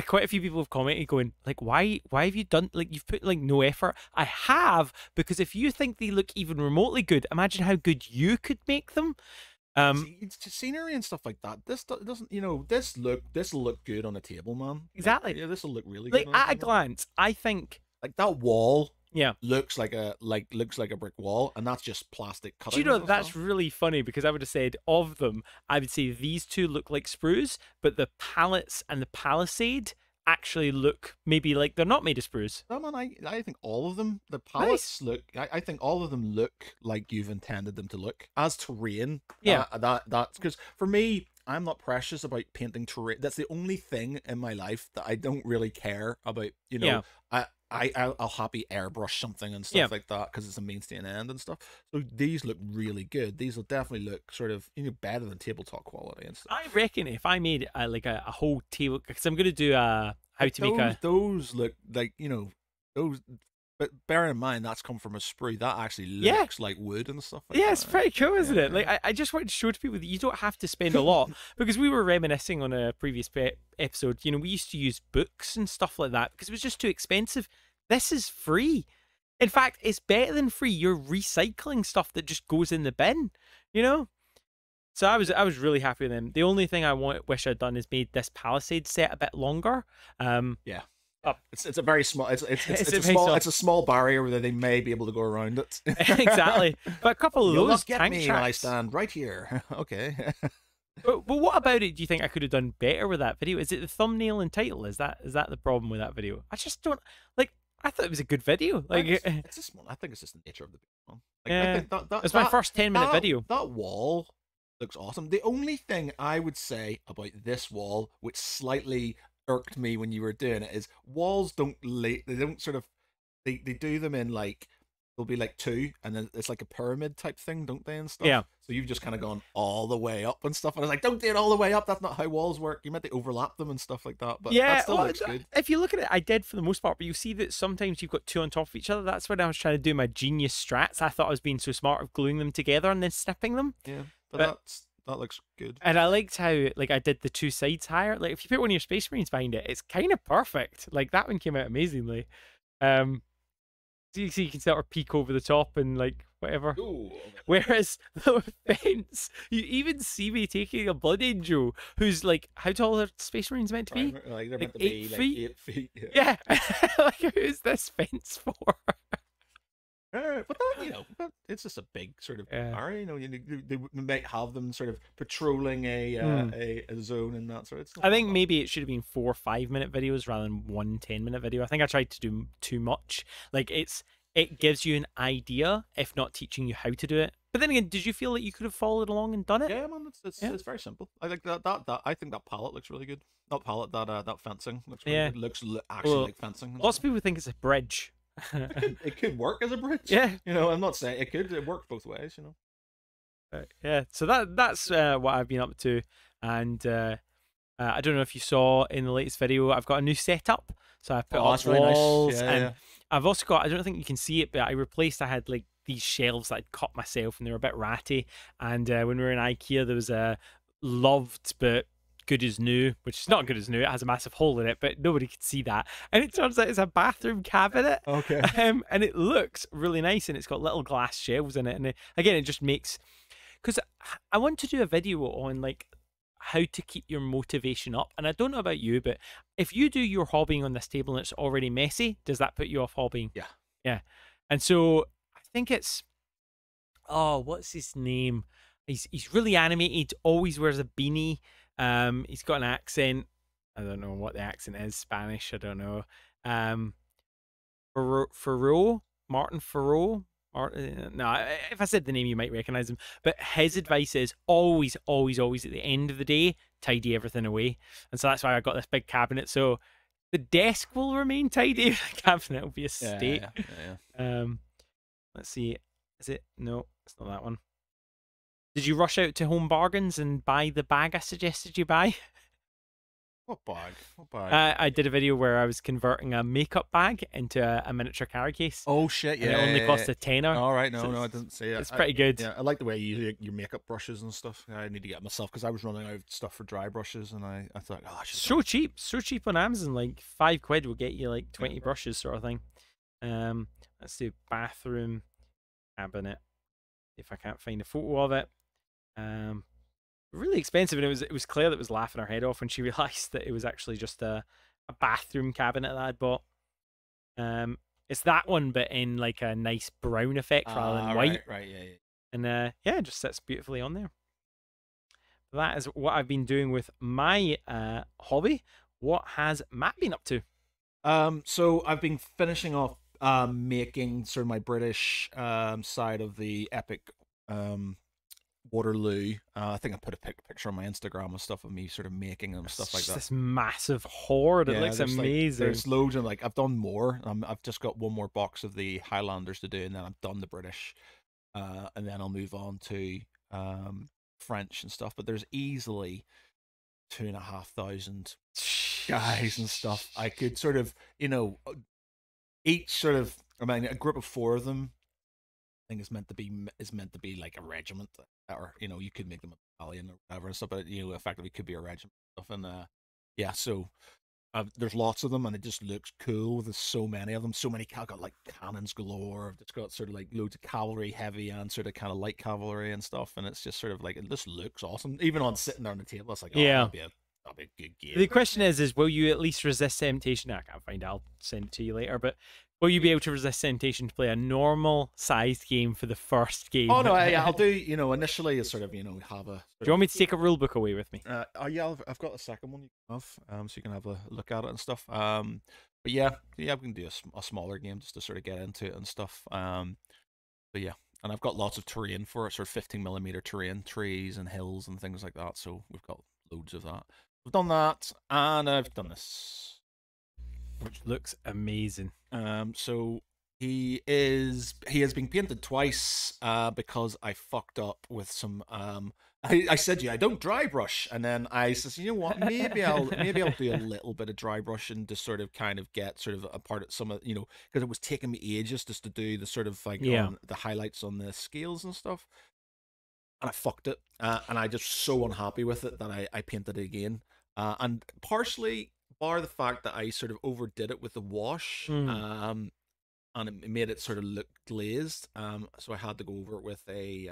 quite a few people have commented going like, why have you done, like, you've put like no effort. I have, because if you think they look even remotely good, imagine how good you could make them. See, it's just scenery and stuff like that. This doesn't, you know, this will look good on a table, man. Exactly. Like, yeah, this will look really like good on at a table. glance, I think Like that wall, yeah, looks like a brick wall, and that's just plastic do you cuttings know and that's stuff. really funny, because I would have said of them, I would say these two look like sprues, but the pallets and the palisade actually look maybe like they're not made of sprues. No, man, I think all of them, the Nice. palettes look, I think all of them look like you've intended them to look as terrain. Yeah. That's because for me, I'm not precious about painting terrain. That's the only thing in my life that I don't really care about. You know, Yeah. I'll happy airbrush something and stuff Yeah. like that because it's a mainstay and end and stuff. So these look really good. These will definitely look sort of, you know, better than tabletop quality and stuff. I reckon if I made like a whole table, because I'm going to do how Like to make a. those look like, you know, those. But bear in mind that's come from a sprue that actually Yeah. looks like wood and stuff like Yeah, that. it's pretty cool, isn't it? Yeah. Like, I just wanted to show to people that you don't have to spend a lot, because we were reminiscing on a previous episode. You know, we used to use books and stuff like that because it was just too expensive. This is free. In fact, it's better than free. You're recycling stuff that just goes in the bin, you know? So I was really happy with them. The only thing I wish I'd done is made this Palisade set a bit longer. Yeah. It's a very small it's It's a small barrier where they may be able to go around it. Exactly. But a couple of You'll those not get tank me when I tracks. stand right here. Okay. But what about it do you think I could have done better with that video? Is it the thumbnail and title? Is that the problem with that video? I just don't like. I thought it was a good video. Like it's a small. I think it's just the nature of the video. Like, yeah, I think that it's my first 10-minute video. That wall looks awesome. The only thing I would say about this wall, which slightly irked me when you were doing it, is walls they don't sort of they do them in like there'll be like two, and then it's like a pyramid type thing, don't they, and stuff? Yeah. So you've just kind of gone all the way up and stuff, and I was like, don't do it all the way up. That's not how walls work. You meant to overlap them and stuff like that. But yeah, that still looks good. If you look at it, I did for the most part, but you see that sometimes you've got two on top of each other. That's when I was trying to do my genius strats. I thought I was being so smart of gluing them together and then snipping them. Yeah, but that looks good. And I liked how like I did the two sides higher. Like if you put one of your Space Marines behind it, it's kind of perfect. Like that one came out amazingly. So you can sort of peek over the top and like whatever. Ooh. Whereas the fence, you even see me taking a Blood Angel who's like, how tall are Space Marines meant to be? Like they're meant to 8 be feet? like 8 feet. Yeah. Like who's this fence for? But that, you know, it's just a big sort of area. You know, they might have them sort of patrolling a zone and that sort of stuff. I think maybe it should have been 4 5-minute videos rather than 1 10-minute video. I think I tried to do too much. Like it gives you an idea, if not teaching you how to do it. But then again, did you feel that you could have followed along and done it? Yeah, man, it's very simple. I think that I think that palette looks really good. Not palette, that fencing looks really good. Looks actually like fencing. Lots of people think it's a bridge. It could work as a bridge. Yeah, you know, I'm not saying it could. It works both ways. You know. Yeah, so that's what I've been up to, and I don't know if you saw in the latest video, I've got a new setup. So I put up walls, nice. and I've also got, I don't think you can see it, but I had like these shelves that I'd cut myself, and they were a bit ratty. And when we were in IKEA, there was a loved but good as new, which is not good as new. It has a massive hole in it, but nobody could see that. And it turns out it's a bathroom cabinet. Okay. And it looks really nice, and it's got little glass shelves in it. And again, it just makes, because I want to do a video on like how to keep your motivation up. And I don't know about you, but if you do your hobbying on this table and it's already messy, does that put you off hobbying? Yeah. Yeah. And so I think it's, oh, what's his name? He's really animated, always wears a beanie. He's got an accent. I don't know what the accent is. Spanish, I don't know. Martin Farrow. No, if I said the name, you might recognize him. But his advice is always, always, always at the end of the day, tidy everything away. And so that's why I got this big cabinet. So the desk will remain tidy. The cabinet will be a state. Yeah. Let's see. Is it? No, it's not that one. Did you rush out to Home Bargains and buy the bag I suggested you buy? What bag? What bag? I did a video where I was converting a makeup bag into a miniature carry case. Oh shit! And Yeah. it only cost a tenner. All right. So No, I didn't see it. it's pretty good. Yeah, I like the way you use your makeup brushes and stuff. I need to get myself because I was running out of stuff for dry brushes, and I thought, oh, I should. So cheap on Amazon. Like £5 will get you like 20 brushes, sort of thing. Let's do bathroom cabinet. If I can't find a photo of it. Really expensive, and it was Claire that was laughing her head off when she realised that it was actually just a bathroom cabinet that I'd bought. It's that one, but in like a nice brown effect rather than white. Right, yeah. And yeah, it just sits beautifully on there. That is what I've been doing with my hobby. What has Matt been up to? So I've been finishing off making sort of my British side of the epic Waterloo. I think I put a picture on my Instagram and stuff of me sort of making them, stuff like that. This massive hoard. It looks amazing. There's loads, and like I've done more. I've just got one more box of the Highlanders to do, and then I've done the British, and then I'll move on to French and stuff. But there's easily 2,500 guys and stuff. I could sort of, each sort of, I mean, a group of 4 of them, I think is meant to be like a regiment, or you could make them a battalion or whatever and stuff, but effectively could be a regiment and stuff. And yeah, so there's lots of them, and it just looks cool. There's so many of them, so many. I've got like cannons galore. It's got sort of like loads of cavalry, heavy and sort of kind of light cavalry and stuff, and it's just sort of like it just looks awesome. Even on sitting there on the table, it's like, oh, yeah. That'll be a good game. The question is will you at least resist temptation? I can't find it. I'll send it to you later, but will you be able to resist temptation to play a normal sized game for the first game? Oh no, I'll do. Initially, it's sort of have a. Do you want me to take a rule book away with me? Oh yeah, I've got a second one you can have, so you can have a look at it and stuff. But yeah, we can do a smaller game just to sort of get into it and stuff. But yeah, and I've got lots of terrain for it, sort of 15mm terrain, trees and hills and things like that. So we've got loads of that. I've done that, and I've done this, which looks amazing. So he has been painted twice because I fucked up with some. I said, I don't dry brush, and then I says, you know what, maybe I'll do a little bit of dry brushing to sort of kind of get sort of a part of some of because it was taking me ages just to do the sort of like the highlights on the scales and stuff. And I fucked it, and I just so unhappy with it that I painted it again. And partially, bar the fact that I sort of overdid it with the wash, and it made it sort of look glazed. So I had to go over it with a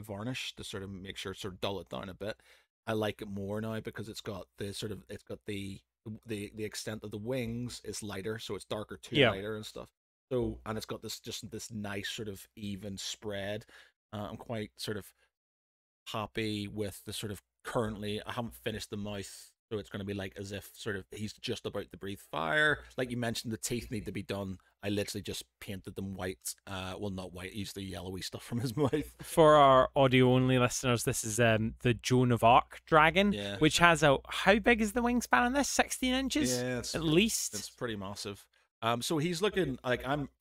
varnish to sort of make sure, sort of dull it down a bit. I like it more now because it's got the extent of the wings is lighter, so it's darker too, lighter and stuff. So, and it's got this nice sort of even spread. I'm quite sort of happy with the sort of currently. I haven't finished the mouth, so it's going to be like as if sort of he's just about to breathe fire. Like you mentioned, the teeth need to be done. I literally just painted them white. Well, not white. He's the yellowy stuff from his mouth. For our audio only listeners, this is the Joan of Arc dragon, which has how big is the wingspan on this? 16 inches, at least. It's pretty massive. So he's looking like I'm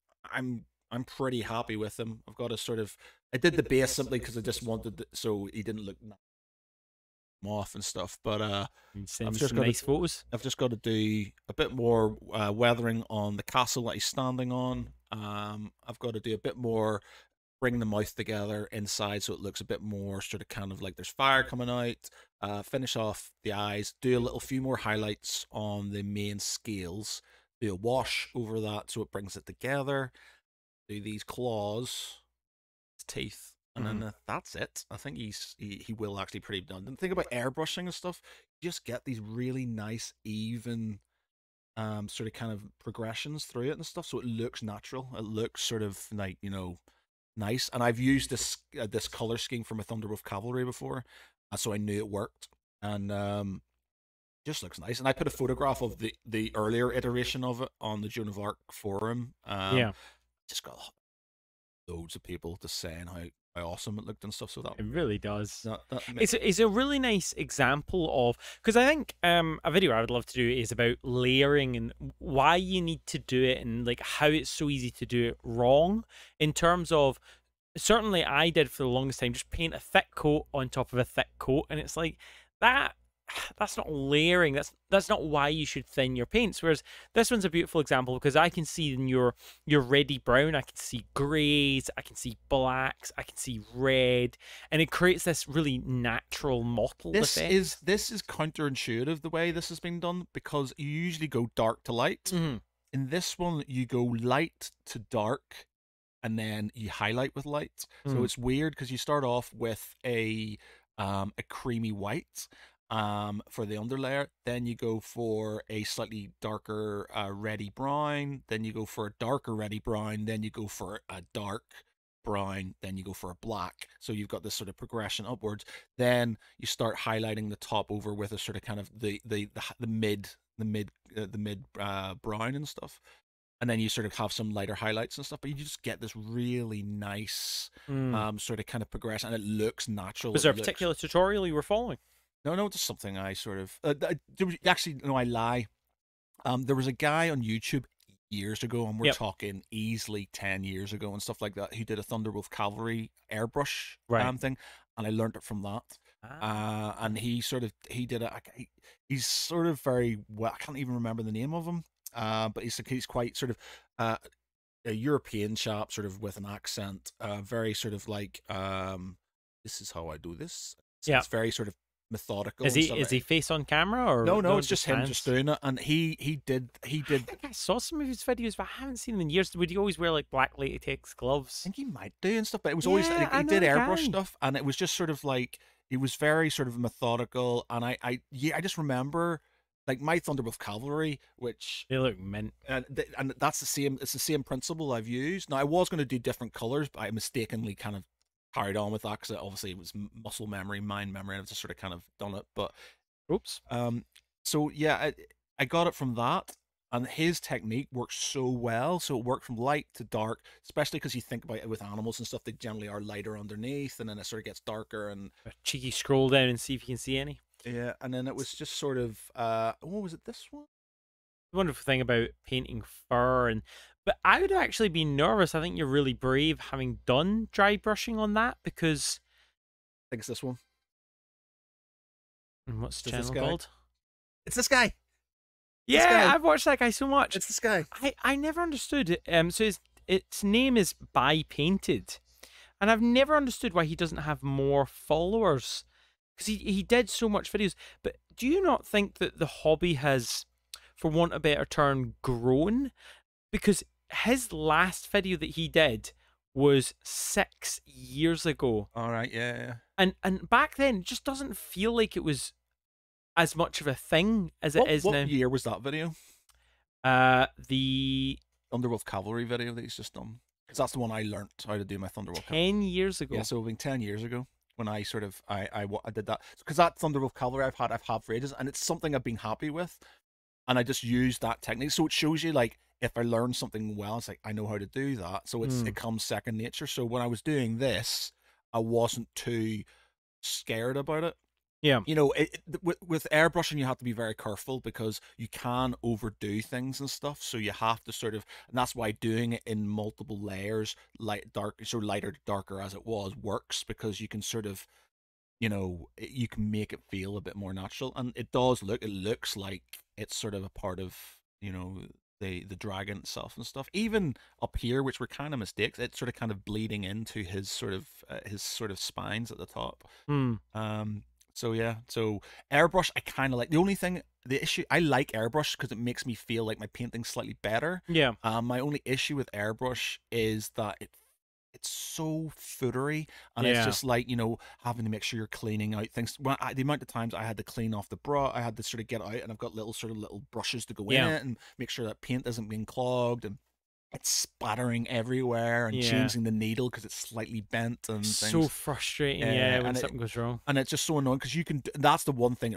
pretty happy with him. I've got a sort of. I did the base simply because I just wanted so he didn't look off and stuff. But I've just got nice photos. I've just got to do a bit more weathering on the castle that he's standing on. I've got to do a bit more, bring the mouth together inside so it looks a bit more sort of kind of like there's fire coming out. Finish off the eyes. Do a few more highlights on the main scales. Do a wash over that so it brings it together. Do these claws, teeth, and then that's it. I think he will actually pretty done. And think about airbrushing and stuff. You just get these really nice, even, sort of kind of progressions through it and stuff, so it looks natural. It looks sort of like nice. And I've used this color scheme from a Thunderwolf Cavalry before, so I knew it worked. And just looks nice. And I put a photograph of the earlier iteration of it on the Joan of Arc forum. Just got loads of people just saying how awesome it looked and stuff. So that it really does. It's a really nice example of, because I think a video I would love to do is about layering and why you need to do it and like how it's so easy to do it wrong. In terms of, certainly I did for the longest time, just paint a thick coat on top of a thick coat, and it's like that that's not layering. That's not why you should thin your paints. Whereas this one's a beautiful example because I can see in your reddy brown, I can see greys, I can see blacks, I can see red, and it creates this really natural mottled effect. This is counterintuitive the way this has been done, because you usually go dark to light. In this one, you go light to dark, and then you highlight with light. So it's weird because you start off with a creamy white for the underlayer. Then you go for a slightly darker reddy brown. Then you go for a darker reddy brown. Then you go for a dark brown. Then you go for a black. So you've got this sort of progression upwards. Then you start highlighting the top over with a sort of kind of the mid brown and stuff, and then you sort of have some lighter highlights and stuff, but you just get this really nice sort of kind of progression, and it looks natural. Was there a particular tutorial you were following? No, just something I sort of actually, no, I lie. There was a guy on YouTube years ago, and we're talking easily 10 years ago and stuff like that, who did a Thunderwolf Cavalry airbrush thing, and I learned it from that. And he did it. He's sort of very well. I can't even remember the name of him. But he's quite sort of a European chap, sort of with an accent. Very sort of like this is how I do this. So it's very sort of methodical. Is he face on camera, or no? It's just him just doing it, and he did. I think I saw some of his videos, but I haven't seen them in years. Would he always wear like black latex gloves? I think he might do and stuff, but it was always he did airbrush stuff, and it was just sort of like he was very sort of methodical, and I just remember. Like my Thunderwolf Cavalry, which they look mint, and that's the same. It's the same principle I've used. Now I was going to do different colors, but I mistakenly kind of carried on with that because obviously it was muscle memory, mind memory, and I've just sort of kind of done it. But oops. So yeah, I got it from that, and his technique works so well. So it worked from light to dark, especially because you think about it with animals and stuff. They generally are lighter underneath, and then it sort of gets darker. And a cheeky scroll down and see if you can see any. Yeah, and then it was just sort of what was it, this one? The wonderful thing about painting fur, but I would actually be nervous. I think you're really brave having done dry brushing on that, because I think it's this one. And what's the channel called? It's this guy. Yeah, I've watched that guy so much. It's this guy. I never understood it. So its name is By Painted, and I've never understood why he doesn't have more followers. Because he did so much videos. But do you not think that the hobby has, for want of a better term, grown? Because his last video that he did was 6 years ago. All right, yeah. And back then, it just doesn't feel like it was as much of a thing as it is now. What year was that video? The Thunderwolf Cavalry video that he's just done. Because that's the one I learnt how to do my Thunderwolf. 10 years ago. Yeah, so it been 10 years ago. When I sort of I did that, because that Thunderwolf Cavalry I've had for ages, and it's something I've been happy with, and I just used that technique. So it shows you, like, if I learn something well, it's like I know how to do that. So it comes second nature. So when I was doing this, I wasn't too scared about it. Yeah, you know, with airbrushing, you have to be very careful because you can overdo things and stuff. So you have to sort of, and that's why doing it in multiple layers, so lighter to darker as it was, works, because you can sort of, you know, you can make it feel a bit more natural, and it looks like it's sort of a part of, you know, the dragon itself and stuff. Even up here, which were kind of mistakes, it's sort of kind of bleeding into his sort of spines at the top. So yeah, so airbrush I kind of like. The issue, I like airbrush because it makes me feel like my painting's slightly better. Yeah. My only issue with airbrush is that it's so footery, and it's just like, you know, having to make sure you're cleaning out things. The amount of times I had to clean off the brush, I had to sort of get out, and I've got little brushes to go in it and make sure that paint isn't being clogged, and it's splattering everywhere, and changing the needle because it's slightly bent and things. So frustrating, when something goes wrong. And it's just so annoying because that's the one thing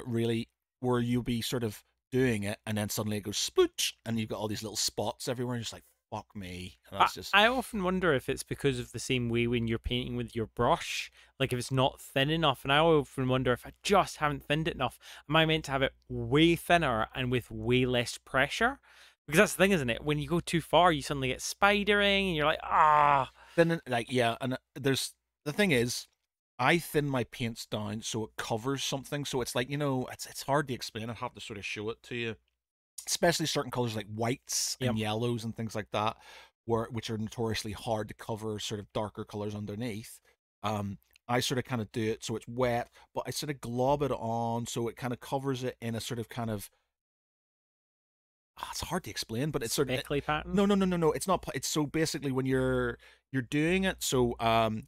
where you'll be sort of doing it, and then suddenly it goes splooch, and you've got all these little spots everywhere, and you're just like, fuck me. And that's I often wonder if it's because of the same way when you're painting with your brush, like if it's not thin enough, and I often wonder if I just haven't thinned it enough. Am I meant to have it way thinner and with way less pressure? Because that's the thing, isn't it? When you go too far, you suddenly get spidering, and you're like, ah. Then, like, yeah, and the thing is, I thin my paints down so it covers something. So it's like, it's hard to explain. I have to sort of show it to you, especially certain colors like whites Yep. and yellows and things like that, which are notoriously hard to cover sort of darker colors underneath. I sort of kind of do it so it's wet, but I sort of glob it on so it kind of covers it in a sort of kind of, it's hard to explain, but it's sort of speckly pattern. No. It's not. It's so basically when you're doing it. So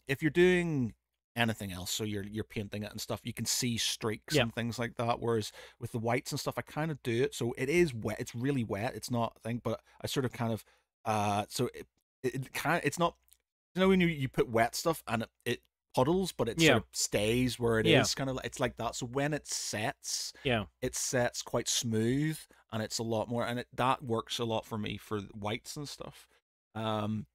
if you're doing anything else, so you're painting it and stuff, you can see streaks and things like that. Whereas with the whites and stuff, I kind of do it so it is wet. It's really wet. It's not a thing, but I sort of kind of so it kind of, it's not, when you put wet stuff and it puddles, but it sort of stays where it is, kind of, it's like that. So when it sets quite smooth, and it's a lot more, and that works a lot for me for whites and stuff. Well,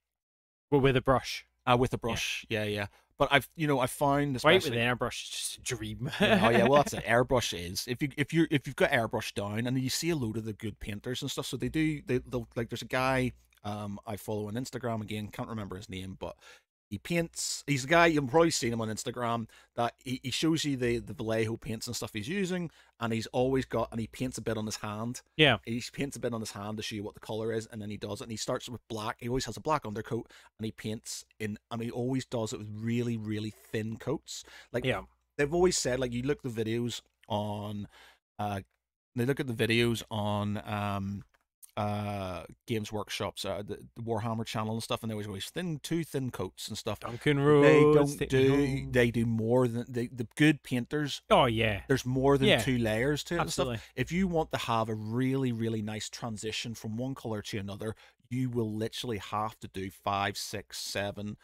with a brush. With a brush, yeah. But I found, white with an airbrush is just a dream. Oh yeah, well that's it. Airbrush is, if you've got airbrush down, and you see a load of the good painters and stuff. So they'll like, there's a guy I follow on Instagram, again can't remember his name, but he paints. He's a guy, you've probably seen him on Instagram, that he shows you the Vallejo paints and stuff he's using, and he's always got, and he paints a bit on his hand. Yeah. He paints a bit on his hand to show you what the color is, and then he does it, and he starts with black. He always has a black undercoat, and he paints in, and he always does it with really, really thin coats. Like, they've always said, like, you look at the videos on, Games Workshop's the Warhammer channel and stuff, and they always too thin coats and stuff. Duncan Rhodes. They do more than the good painters. Oh yeah, there's more than 2 layers to it. Absolutely. And stuff. If you want to have a really, really nice transition from one color to another, you will literally have to do 5, 6, 7,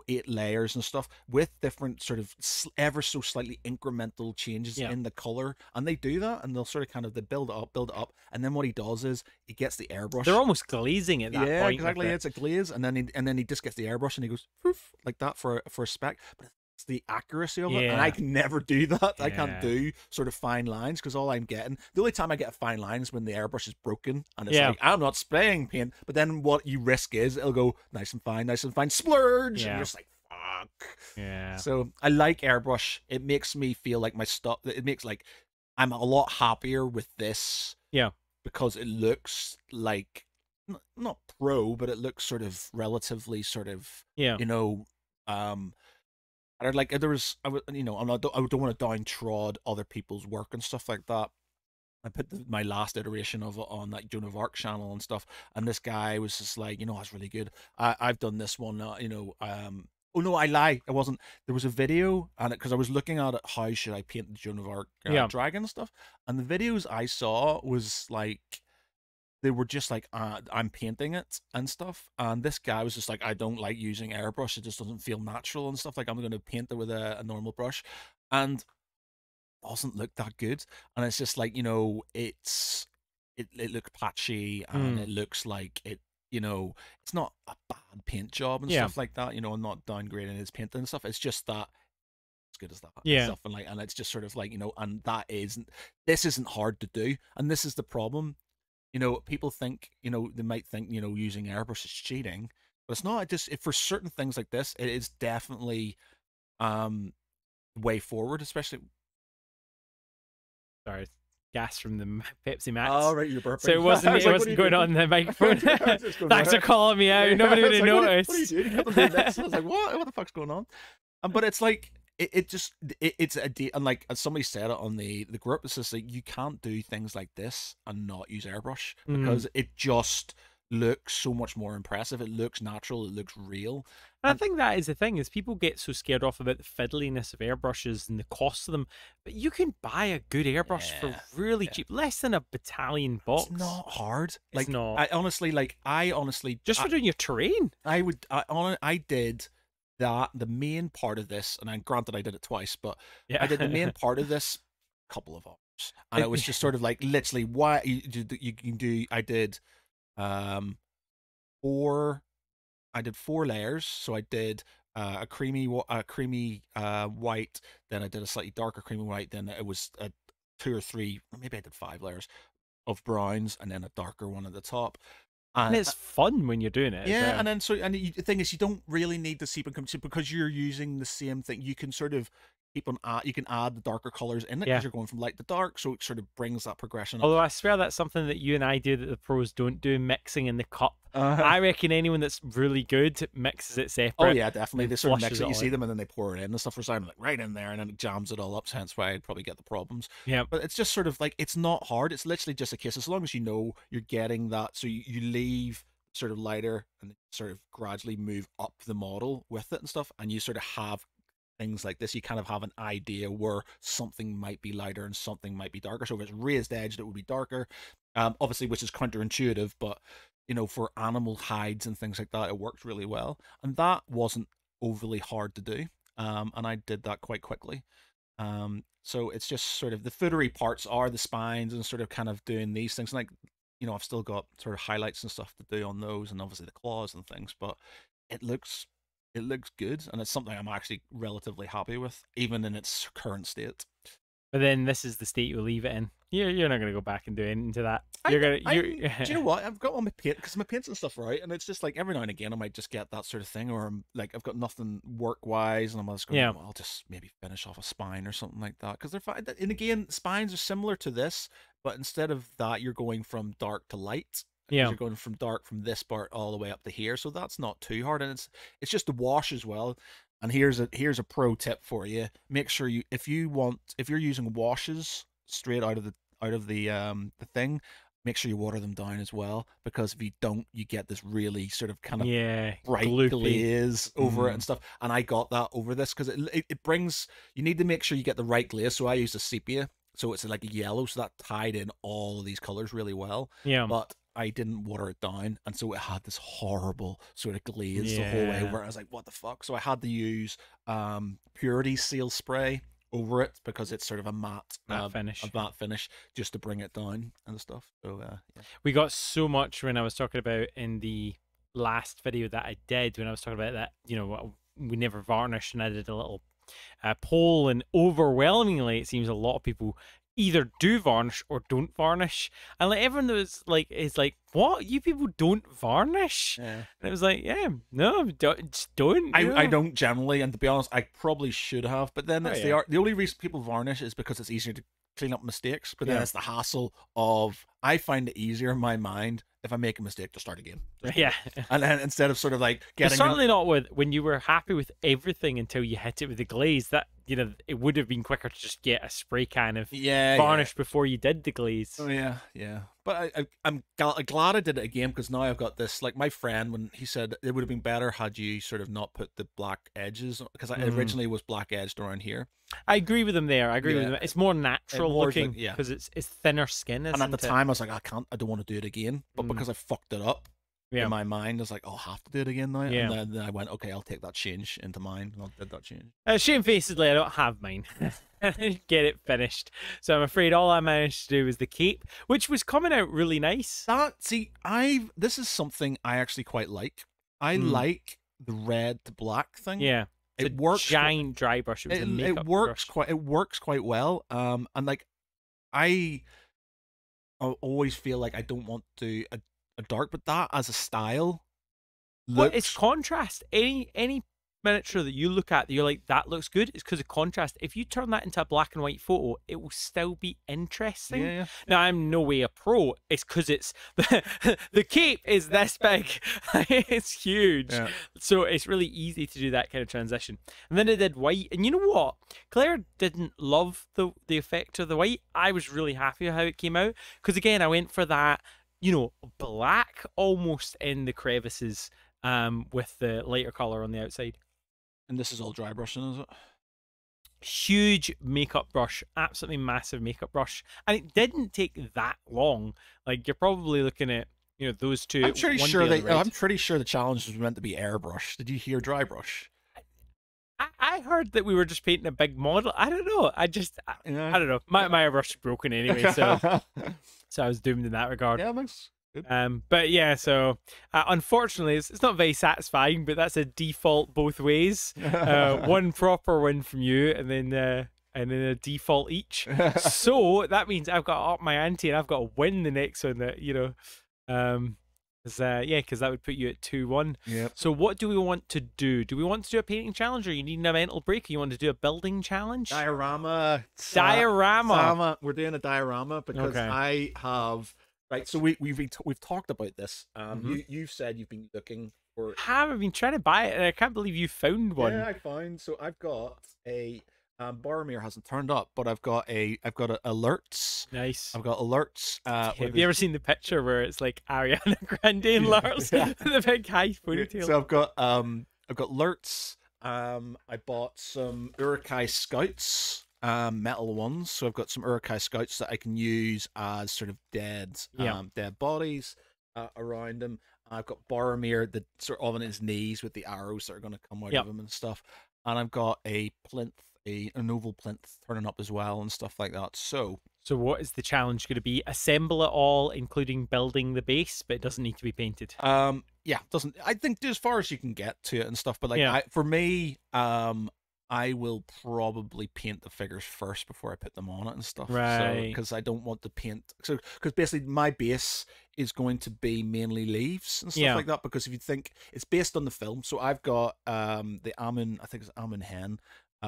8 layers and stuff, with different sort of ever so slightly incremental changes in the color. And they do that, and they'll sort of kind of, they build it up, and then what he does is he gets the airbrush. They're almost glazing at that point. Yeah, exactly. It's a glaze, and then he just gets the airbrush and he goes poof, like that for a speck. But it's the accuracy of it, and I can never do that. I can't do sort of fine lines, because all I'm getting, the only time I get a fine line is when the airbrush is broken, and it's like, I'm not spraying paint. But then what you risk is it'll go nice and fine, splurge, and you're just like, fuck. Yeah. So I like airbrush. It makes me feel like my stuff. It makes, like, I'm a lot happier with this. Yeah. Because it looks like, not pro, but it looks sort of relatively sort of, and like, there was, I don't want to downtrod other people's work and stuff like that. I put my last iteration of it on that Joan of Arc channel and stuff, and this guy was just like, that's really good. I've done this one, oh no, I lie. It wasn't. There was a video, and because I was looking at it, how should I paint the Joan of Arc dragon and stuff, and the videos I saw was like, they were just like, I'm painting it and stuff, and this guy was just like, I don't like using airbrush. It just doesn't feel natural and stuff. Like, I'm going to paint it with a normal brush, and it doesn't look that good. And it's just like, it looks patchy, and it looks like it. It's not a bad paint job and stuff like that. I'm not downgrading his painting and stuff. It's just that as good as that. Yeah. Stuff, and it's just sort of like, and this isn't hard to do. And this is the problem. People think, they might think, using airbrush is cheating, but it's not. Just for certain things like this, it is definitely way forward, especially. Sorry. Gas from the Pepsi Max. Oh, right, you're burping. So it wasn't going on the microphone. Thanks for calling me out. Nobody would have noticed. What are you doing? I was like, what the fuck's going on? But it's like, it's a and like, as somebody said it on the group, it's just like, you can't do things like this and not use airbrush, because it just looks so much more impressive. It looks natural. It looks real. And I think that is the thing, is people get so scared off about the fiddliness of airbrushes and the cost of them, but you can buy a good airbrush for really cheap, less than a battalion box. It's not hard. It's not. I honestly just for doing your terrain. I did that, the main part of this, and granted I did it twice, but I did the main part of this a couple of hours, and it was just sort of like, literally, why you can do. I did 4 layers. So I did a creamy white, then I did a slightly darker creamy white, then it was 2 or 3, maybe I did 5 layers of browns, and then a darker one at the top. And it's fun when you're doing it. Yeah, and then the thing is, you don't really need the sepia because you're using the same thing. You can sort of you can add the darker colors in it because you're going from light to dark, so it sort of brings that progression up. Although I swear that's something that you and I do that the pros don't do, mixing in the cup. I reckon anyone that's really good mixes it separate. Oh yeah, definitely. They sort of mix it, you see them, and then they pour it in and stuff for sound, like right in there, and then it jams it all up. Hence why I'd probably get the problems. Yeah, but it's just sort of like, it's not hard. It's literally just a case, as long as you know you're getting that, so you leave sort of lighter and sort of gradually move up the model with it and stuff, and you sort of have things like this. You kind of have an idea where something might be lighter and something might be darker. So if it's raised edged, it would be darker, obviously, which is counterintuitive, but you know, for animal hides and things like that, it worked really well, and that wasn't overly hard to do, and I did that quite quickly. So it's just sort of the foodery parts are the spines and sort of kind of doing these things, like, you know, I've still got sort of highlights and stuff to do on those, and obviously the claws and things, but it looks good, and it's something I'm actually relatively happy with, even in its current state. But then this is the state you'll leave it in. You're not going to go back and do anything into that. Do you know what? I've got all my paint, because my paints and stuff right, and it's just like every now and again I might just get that sort of thing, or I'm like, I've got nothing work wise, and I'm just going, well, I'll just maybe finish off a spine or something like that, because they're fine. And again, spines are similar to this, but instead of that, you're going from dark to light. Yeah, you're going from dark from this part all the way up to here, so that's not too hard, and it's just the wash as well. And here's a pro tip for you: make sure if you're using washes straight out of the thing, make sure you water them down as well, because if you don't, you get this really sort of kind of bright glaze over it and stuff. And I got that over this because it brings, you need to make sure you get the right glaze. So I used a sepia, so it's like a yellow, so that tied in all of these colors really well. Yeah, but I didn't water it down, and so it had this horrible sort of glaze the whole way over. I was like, what the fuck? So I had to use Purity Seal Spray over it, because it's sort of a matte finish, just to bring it down and stuff. So we got so much when I was talking about in the last video that I did, when I was talking about that, you know, we never varnish, and I did a little poll, and overwhelmingly it seems a lot of people either do varnish or don't varnish, and like everyone was like, is like, what, you people don't varnish? And it was like, no, just don't. I don't generally, and to be honest, I probably should have, but then the only reason people varnish is because it's easier to clean up mistakes, but then it's the hassle of, I find it easier in my mind if I make a mistake to start again. And then instead of sort of like getting, certainly not when you were happy with everything until you hit it with the glaze, that, you know, it would have been quicker to just get a spray can of varnish before you did the glaze. But I'm glad I did it again, because now I've got this, like my friend, when he said it would have been better had you sort of not put the black edges, because I originally was black edged around here. I agree with him there. I agree with him. It's more natural looking, because it's thinner skin, isn't it? And at the time I was like, I don't want to do it again, but because I fucked it up in my mind, I was like, I'll have to do it again now. And then I went, okay, I'll take that change into mine, and I did that change. Shamefacedly, I don't have mine. Get it finished, so I'm afraid all I managed to do was the cape, which was coming out really nice. This is something I actually quite like. I like the red to black thing. It works. Giant dry brush. It works quite well. And like, I always feel like I don't want to do a dark, but that as a style, it's contrast. Any miniature that you look at that you're like, that looks good, is because of contrast. If you turn that into a black and white photo, it will still be interesting. Now, I'm no way a pro. It's because it's the cape is this big. It's huge. So it's really easy to do that kind of transition. And then I did white, and you know what, Claire didn't love the effect of the white. I was really happy with how it came out, because again, I went for that, you know, black almost in the crevices, with the lighter color on the outside. And this is all dry brushing, is it? Huge makeup brush, absolutely massive makeup brush, and it didn't take that long. Like, you're probably looking at, you know, those two. I'm pretty sure the challenge was meant to be airbrush. Did you hear dry brush? I heard that we were just painting a big model. I don't know. I don't know. My airbrush is broken anyway, so I was doomed in that regard. Yeah, thanks. Good. But yeah, so unfortunately, it's not very satisfying, but that's a default both ways. One proper win from you, and then a default each. So that means I've got to up my ante, and I've got to win the next one. That, you know, Because that would put you at 2-1. Yep. So what do we want to do? Do we want to do a painting challenge, or you need a mental break? Or you want to do a building challenge? Diorama. Diorama. We're doing a diorama because Okay. I have right. So we've talked about this. Mhm. You've said you've been looking for. I've been trying to buy it, and I can't believe you found one. Yeah, I found. So I've got a. Boromir hasn't turned up, but I've got alerts. Nice. I've got alerts. Have you ever seen the picture where it's like Ariana Grande and Lars, the big high ponytail? So I've got alerts. I bought some Urukai Scouts, metal ones. So I've got some Urukai Scouts that I can use as sort of dead bodies around them. I've got Boromir, the sort of on his knees with the arrows that are going to come out of him and stuff. And I've got a plinth, an oval plinth turning up as well and stuff like that. So what is the challenge going to be? Assemble it all, including building the base, but it doesn't need to be painted. Yeah, doesn't. I think as far as you can get to it and stuff. But like, for me, I will probably paint the figures first before I put them on it and stuff. Right. Because I don't want to paint. So because basically my base is going to be mainly leaves and stuff like that. Because if you think it's based on the film, so I've got the Amun, I think it's Amun Hen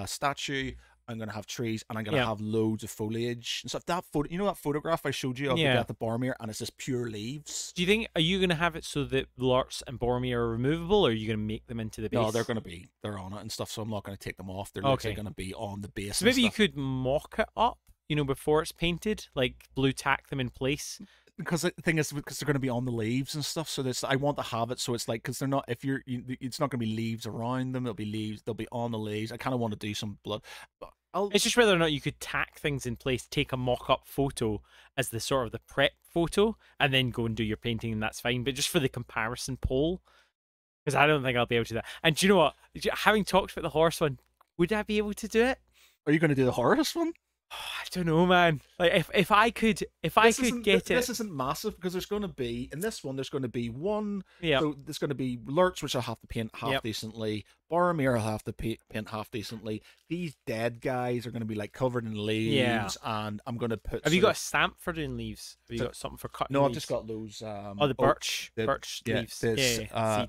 statue. I'm gonna have trees, and I'm gonna have loads of foliage and stuff. That photo, you know, that photograph I showed you of the death of Boromir, and it's just pure leaves. Do you think, are you gonna have it so that Lorts and Boromir are removable, or are you gonna make them into the base? No, they're on it and stuff, so I'm not gonna take them off. They're literally gonna be on the base. So maybe you could mock it up, you know, before it's painted, like blue tack them in place. Because the thing is, because they're going to be on the leaves and stuff, so this I want to have it so it's like, because they're not, if it's not going to be leaves around them. They'll be leaves. They'll be on the leaves. I kind of want to do some blood. It's just whether or not you could tack things in place, take a mock-up photo as the sort of the prep photo, and then go and do your painting, and that's fine. But just for the comparison poll, because I don't think I'll be able to do that. And do you know what? Having talked about the horse one, would I be able to do it? Are you going to do the horse one? I don't know, man. Like if I could get it. This isn't massive because there's going to be in this one. There's going to be one. Yeah. So there's going to be Lurch, which I'll have to paint half decently. Boromir, I'll have to paint half decently. These dead guys are going to be like covered in leaves, and I'm going to put. Have you got a stamp for doing leaves? Have you got something for cutting? No, leaves? I've just got those. The birch leaves.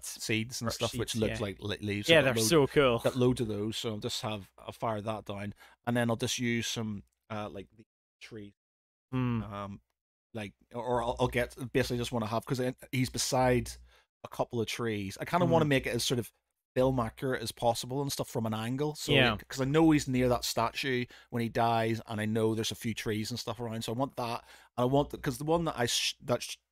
Seeds and stuff, which looks like leaves. Yeah, they're so cool. Got loads of those, so I'll fire that down, and then I'll just use some. Like the tree, like, or I'll get basically just want to have, because he's beside a couple of trees. I kind of want to make it as sort of film accurate as possible and stuff from an angle. So because I know he's near that statue when he dies, and I know there's a few trees and stuff around. So I want that, and I want because the one that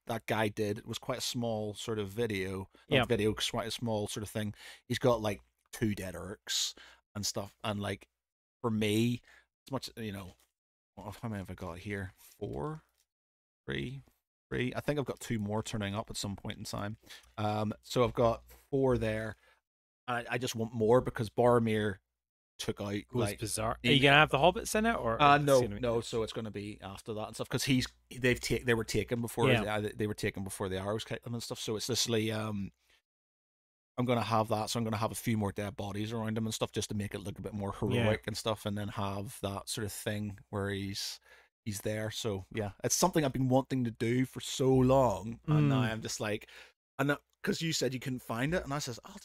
that guy did was quite a small sort of video. Quite a small sort of thing. He's got like 2 dead orcs and stuff, and like for me, as much, you know. How many have I got here? 4, 3. I think I've got 2 more turning up at some point in time. So I've got 4 there. I just want more because Boromir took out like bizarre. Are you gonna have the hobbits in it or? No. So it's gonna be after that and stuff because they were taken before they were taken before the arrows kicked them and stuff. So it's literally I'm gonna have that, so I'm gonna have a few more dead bodies around him and stuff just to make it look a bit more heroic and stuff, and then have that sort of thing where he's there. So yeah, it's something I've been wanting to do for so long, and now I'm just like, and because you said you couldn't find it, and I says, I'll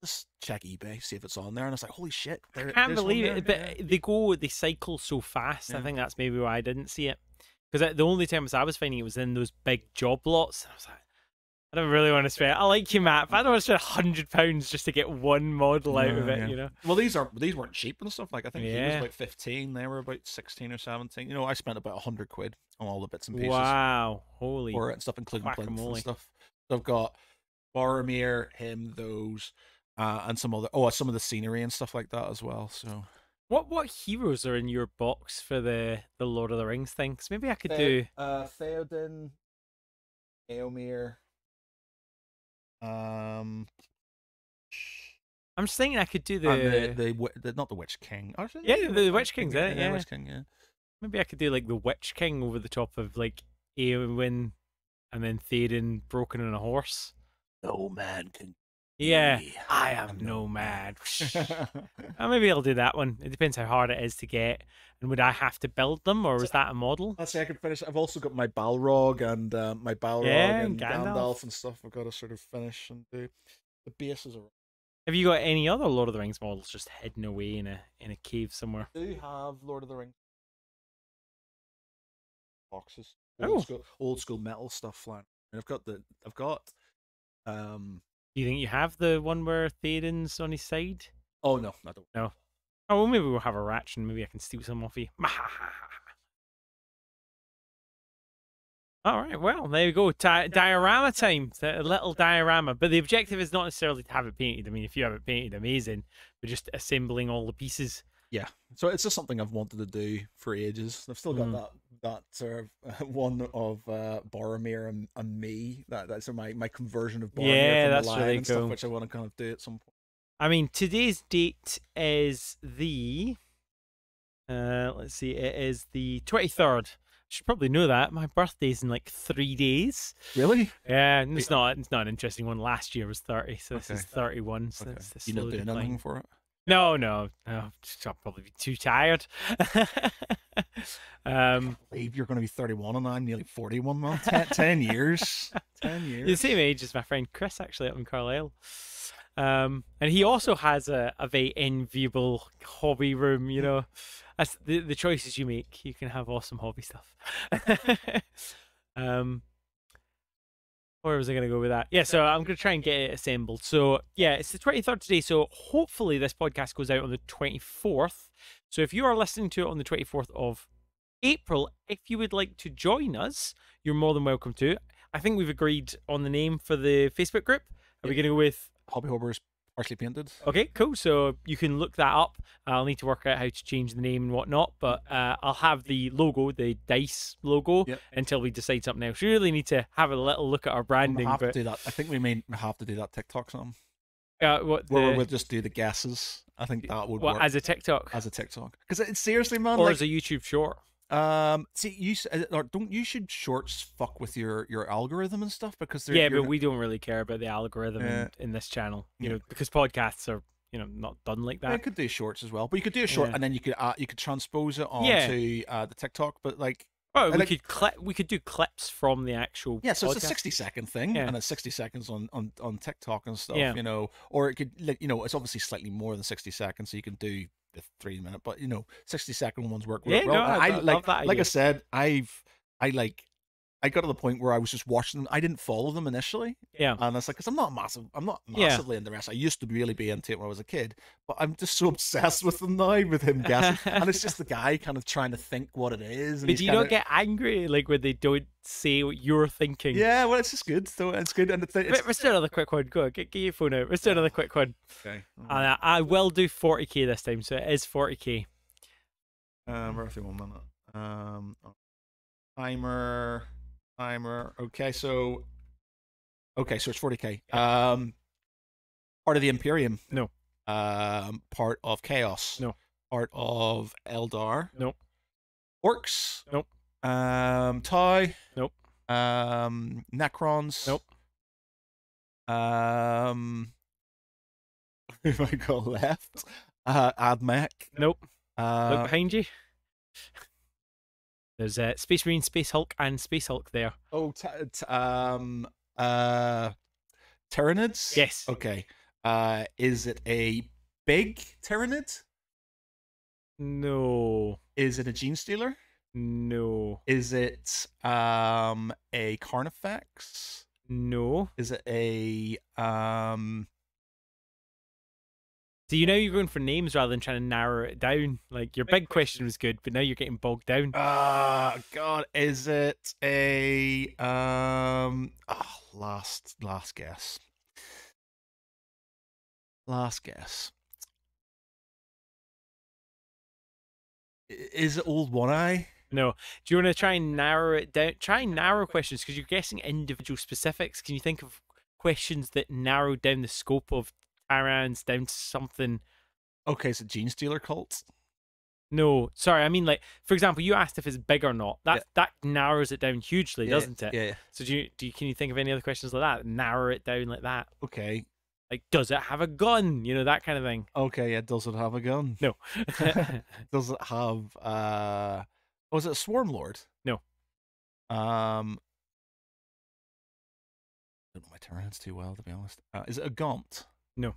just check eBay, see if it's on there, and I was like, holy shit! I can't believe it, but they cycle so fast. I think that's maybe why I didn't see it, because the only times I was finding it was in those big job lots, and I was like, I don't really want to spend. I like you, Matt, but I don't want to spend £100 just to get one model out of it. You know. Well, these weren't cheap and stuff. Like I think he was about 15. They were about 16 or 17. You know, I spent about £100 on all the bits and pieces. Wow, holy! For it and stuff, including plinth and stuff. So I've got Boromir, him, those, and some of the scenery and stuff like that as well. So. What heroes are in your box for the Lord of the Rings thing? Because maybe I could do Theoden, Eomer. I'm just thinking I could do the not the Witch King. The Witch King's it. Yeah, Witch King. Yeah. Maybe I could do like the Witch King over the top of like Eowyn, and then Theoden broken on a horse. No man can Yeah, I am nomad. Maybe I'll do that one. It depends how hard it is to get. And would I have to build them, or was that a model? Let's say I can finish. I've also got my Balrog and Gandalf and stuff. I've got to sort of finish and do. The bases are. Have you got any other Lord of the Rings models just hidden away in a cave somewhere? I do have Lord of the Rings boxes. Old school metal stuff flying. And I've got. Do you think you have the one where Theoden's on his side? Oh no, I don't. No. Oh, well, maybe we'll have a ratch and maybe I can steal some off you. All right, well, there you go. Diorama time. A little diorama. But the objective is not necessarily to have it painted. I mean, if you have it painted, amazing. But just assembling all the pieces. Yeah. So it's just something I've wanted to do for ages. I've still got that sort of one of Boromir and me. That's my conversion of Boromir from that's the Lion really and cool. stuff, which I want to kind of do at some point. I mean, today's date is the let's see, it is the 23rd. I should probably know that. My birthday's in like 3 days. Really? Yeah, it's not an interesting one. Last year was 30, so this is 31. So that's you not doing anything for it? No. I'll probably be too tired. I believe you're going to be 31 and I'm nearly 41, man. 10 years. 10 years. You're the same age as my friend Chris, actually, up in Carlisle. And he also has a very enviable hobby room, you know. That's the choices you make. You can have awesome hobby stuff. Where was I going to go with that? Yeah, so I'm going to try and get it assembled. So, yeah, it's the 23rd today. So, hopefully this podcast goes out on the 24th. So, if you are listening to it on the 24th of April, if you would like to join us, you're more than welcome to. I think we've agreed on the name for the Facebook group. Are we going to go with Hobby Hobbers Partially Painted? Okay, cool. So you can look that up. I'll need to work out how to change the name and whatnot, but I'll have the logo, the dice logo, until we decide something else. We really need to have a little look at our branding. We'll have to do that. I think we may have to do that TikTok song. Where we'll just do the guesses. I think that would work. As a TikTok? As a TikTok. Because it's seriously, man. Or as a YouTube short. See, you should shorts fuck with your algorithm and stuff because but we don't really care about the algorithm in this channel, you know, because podcasts are not done like that. I could do shorts as well, but you could do a short and then you could transpose it onto the TikTok, but like. Oh, we could do clips from the actual. Yeah, so podcast. It's a 60-second thing, and it's 60 seconds on TikTok and stuff, Yeah. you know, or it could, it's obviously slightly more than 60 seconds, so you can do the 3-minute, but 60-second ones work well. No, I love that idea. Like I said, I got to the point where I was just watching them. I didn't follow them initially. Yeah. And it's like, because I'm not massively into wrestling. I used to really be into it when I was a kid, but I'm just so obsessed with them now, with him guessing. And it's just the guy kind of trying to think what it is. And but do you not get angry like when they don't say what you're thinking? Yeah, well, it's just good. So it's good. And let's do another quick one. Go on, get your phone out. Let's do another quick one. Okay. I will do 40k this time, so it is 40k. Roughly 1 minute. Timer. Okay, so it's 40k. Part of the Imperium. No. Part of Chaos. No. Part of Eldar. No. Orcs. Nope. Tau. Nope. Necrons. Nope. Who have I got left? Admech. Nope. Look behind you. There's Space Marine, Space Hulk, and Space Hulk there. Oh, Tyranids? Yes. Okay. Is it a big Tyranid? No. Is it a Gene Stealer? No. Is it a Carnifex? No. Is it a So now you're going for names rather than trying to narrow it down. Like your big question was good, but now you're getting bogged down. God, is it a last guess. Last guess. Is it Old One Eye? No. Do you want to try and narrow it down? Try and narrow questions because you're guessing individual specifics. Can you think of questions that narrow down the scope of Tyrants down to something? Okay, is it Gene Stealer cult? No, sorry. I mean, like, for example, you asked if it's big or not. That narrows it down hugely, doesn't it? Yeah. So can you think of any other questions like that narrow it down like that? Okay. Like, does it have a gun? You know, that kind of thing. Okay, yeah, does it have a gun? No. Does it have was it a Swarm Lord? No. I don't know my Tyranids too well, to be honest. Is it a Gaunt? No.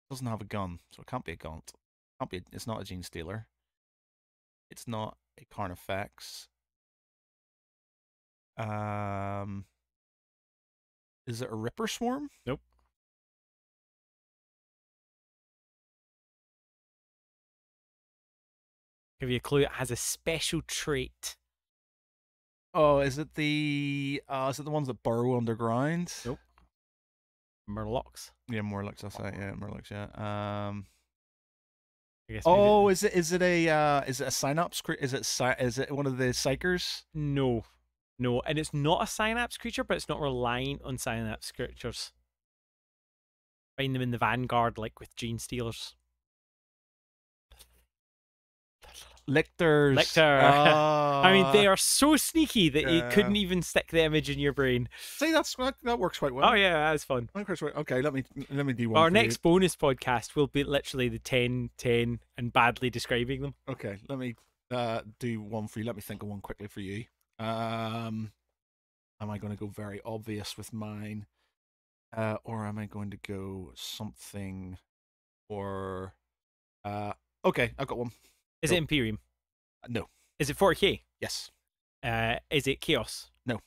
Doesn't have a gun, so it can't be a Gaunt. Can't be. It's not a Gene Stealer. It's not a Carnifex. Is it a Ripper Swarm? Nope. Give you a clue. It has a special trait. Oh, is it the ones that burrow underground? Nope. Murlocs. Yeah, Morlocks. That's right. Yeah, Morlocks. Yeah. I guess Oh, is it a Synapse? Is it one of the Psychers? No. No, and it's not a Synapse creature, but it's not reliant on Synapse creatures. Find them in the Vanguard, like with Gene Stealers. Lictors. Lictor. I mean, they are so sneaky that you couldn't even stick the image in your brain. See, that works quite well. Oh yeah, that's fun. Okay, let me do one. Our next bonus podcast will be literally the 10-10 and badly describing them. Okay, let me do one for you. Let me think of one quickly for you. Am I going to go very obvious with mine, or am I going to go something? Or okay, I've got one. Is it Imperium? No. Is it 40k? Yes. Is it Chaos? No.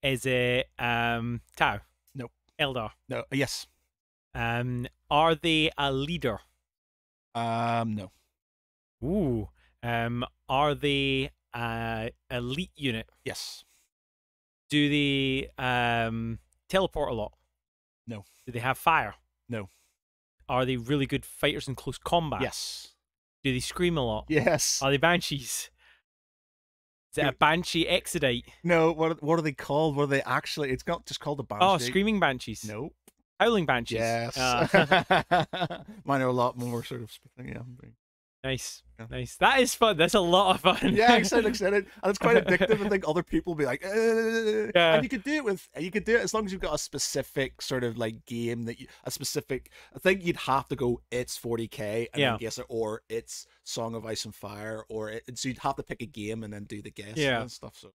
Is it Tau? No. Eldar? No. Yes. Are they a leader? No. Ooh. Are they elite unit? Yes. Do they teleport a lot? No. Do they have fire? No. Are they really good fighters in close combat? Yes. Do they scream a lot? Yes. Are they banshees? Is it a banshee exodite? No. What are they called? What are they actually? It's not just called a banshee. Oh, screaming banshees. Nope. Howling banshees. Yes. Mine are a lot more sort of. Yeah. Nice. Yeah. Nice. That is fun. That's a lot of fun. Yeah, excited. And it's quite addictive. I think other people will be like, yeah. And you could do it as long as you've got a specific sort of like game I think you'd have to go, it's 40k and then guess it, or it's Song of Ice and Fire, so you'd have to pick a game and then do the guess and stuff. So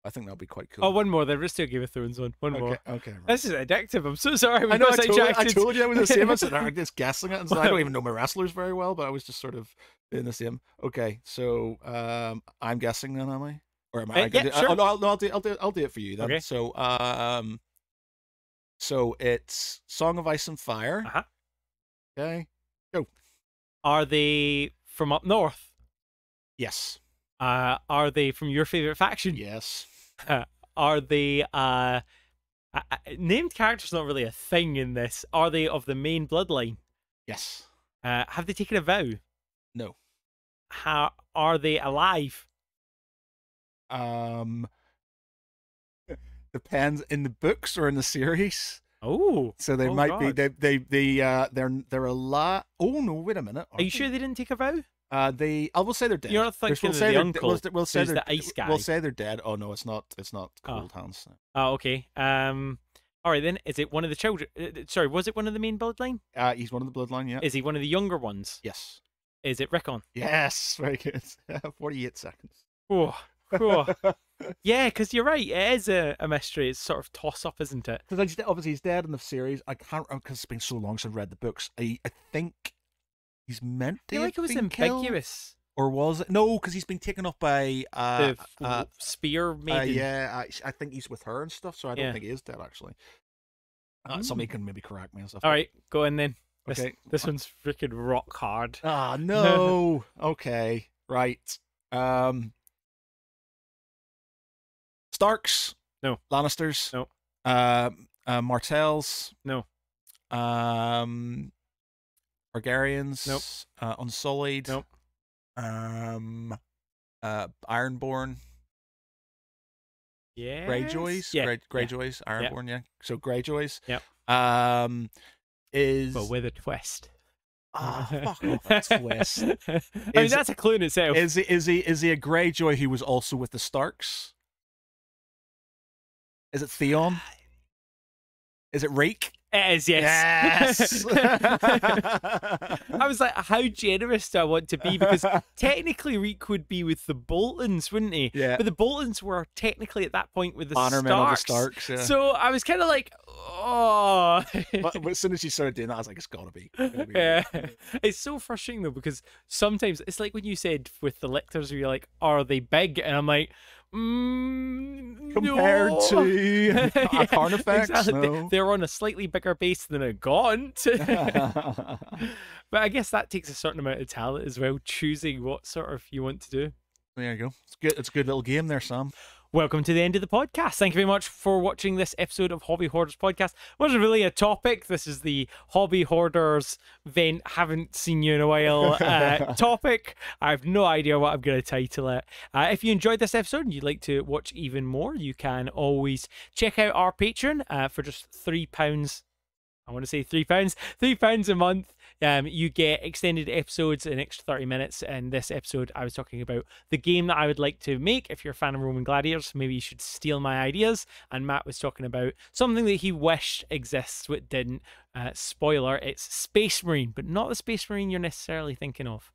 I think that'll be quite cool. Oh, one more. There is still a Game of Thrones one. One more. Okay. Right. This is addictive. I'm so sorry. I know. I told you I was the same. I said I'm just guessing it, and so I don't even know my wrestlers very well, but I was just sort of doing the same. Okay, so I'm guessing then, am I? Or am I? Sure. I'll do it for you then. Okay. So it's Song of Ice and Fire. Uh-huh. Okay, go. Are they from up north? Yes. Are they from your favorite faction? Yes. Are they named characters? Not really a thing in this. Are they of the main bloodline? Yes. Have they taken a vow? No. Are they alive? Depends, in the books or in the series. Oh, so they might be. They're a lot. Oh no! Wait a minute. Are you sure they didn't take a vow? I will say they're dead. You're not thinking of the uncle. We'll say the ice guy. We'll say they're dead. Oh no, it's not. It's not Cold Hands. Oh, okay. All right then. Is it one of the children? Sorry, was it one of the main bloodline? He's one of the bloodline. Yeah. Is he one of the younger ones? Yes. Is it Rickon? Yes. Very good. 48 seconds. Oh. Cool. Yeah, because you're right. It is a mystery. It's sort of toss up, isn't it? Because obviously he's dead in the series. I can't remember because it's been so long since I've read the books. I think he's meant to. I feel like it was ambiguous. Killed, or was it? No, because he's been taken up by the spear maiden. Yeah, I think he's with her and stuff. So I don't think he is dead actually. Somebody can maybe correct me and stuff. All right, go in then. This Okay. one's freaking rock hard. Ah, no. Okay, right. Starks? No. Lannisters? No. Martells? No. Targaryens? Nope. Unsullied? Nope. Ironborn? Yeah. Greyjoys? Yeah. Greyjoys? Ironborn, yeah. So Greyjoys? Yep. But with a twist. Fuck off, a twist. I mean, that's a clue in itself. Is he a Greyjoy who was also with the Starks? Is it Theon? Is it Reek? It is, yes. Yes. I was like, how generous do I want to be? Because technically Reek would be with the Boltons, wouldn't he? Yeah. But the Boltons were technically at that point with the Bannermen of the Starks, yeah. So I was kind of like, oh. But as soon as she started doing that, I was like, it's gotta be. Yeah. It's so frustrating though, because sometimes it's like when you said with the lictors, where you're like, are they big? And I'm like, compared no. to a Carnifex, exactly. no. They're on a slightly bigger base than a Gaunt. But I guess that takes a certain amount of talent as well, choosing what sort of you want to do. There you go. It's good. It's a good little game there, Sam. Welcome to the end of the podcast. Thank you very much for watching this episode of Hobby Hoarders Podcast. It wasn't really a topic. This is the Hobby Hoarders vent, haven't seen you in a while topic. I have no idea what I'm going to title it. If you enjoyed this episode and you'd like to watch even more, you can always check out our Patreon for just £3. I want to say £3. £3 a month. You get extended episodes, an extra 30 minutes. And this episode, I was talking about the game that I would like to make. If you're a fan of Roman Gladiators, maybe you should steal my ideas. And Matt was talking about something that he wished exists, but didn't. Spoiler, it's Space Marine, but not the Space Marine you're necessarily thinking of.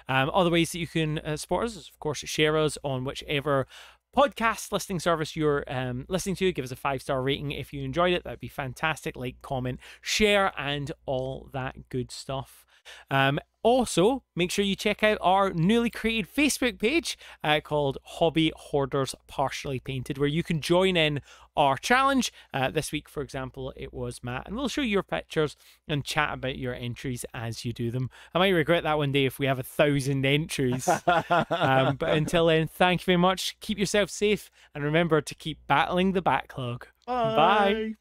Other ways that you can support us is, of course, share us on whichever podcast listening service you're listening to. Give us a 5-star rating if you enjoyed it. That'd be fantastic. Like, comment, share, and all that good stuff. Also, make sure you check out our newly created Facebook page called Hobby Hoarders Partially Painted, where you can join in our challenge. This week, for example, it was Matt, and we'll show you your pictures and chat about your entries as you do them. I might regret that one day if we have 1,000 entries. But until then, thank you very much. Keep yourself safe, and remember to keep battling the backlog. Bye.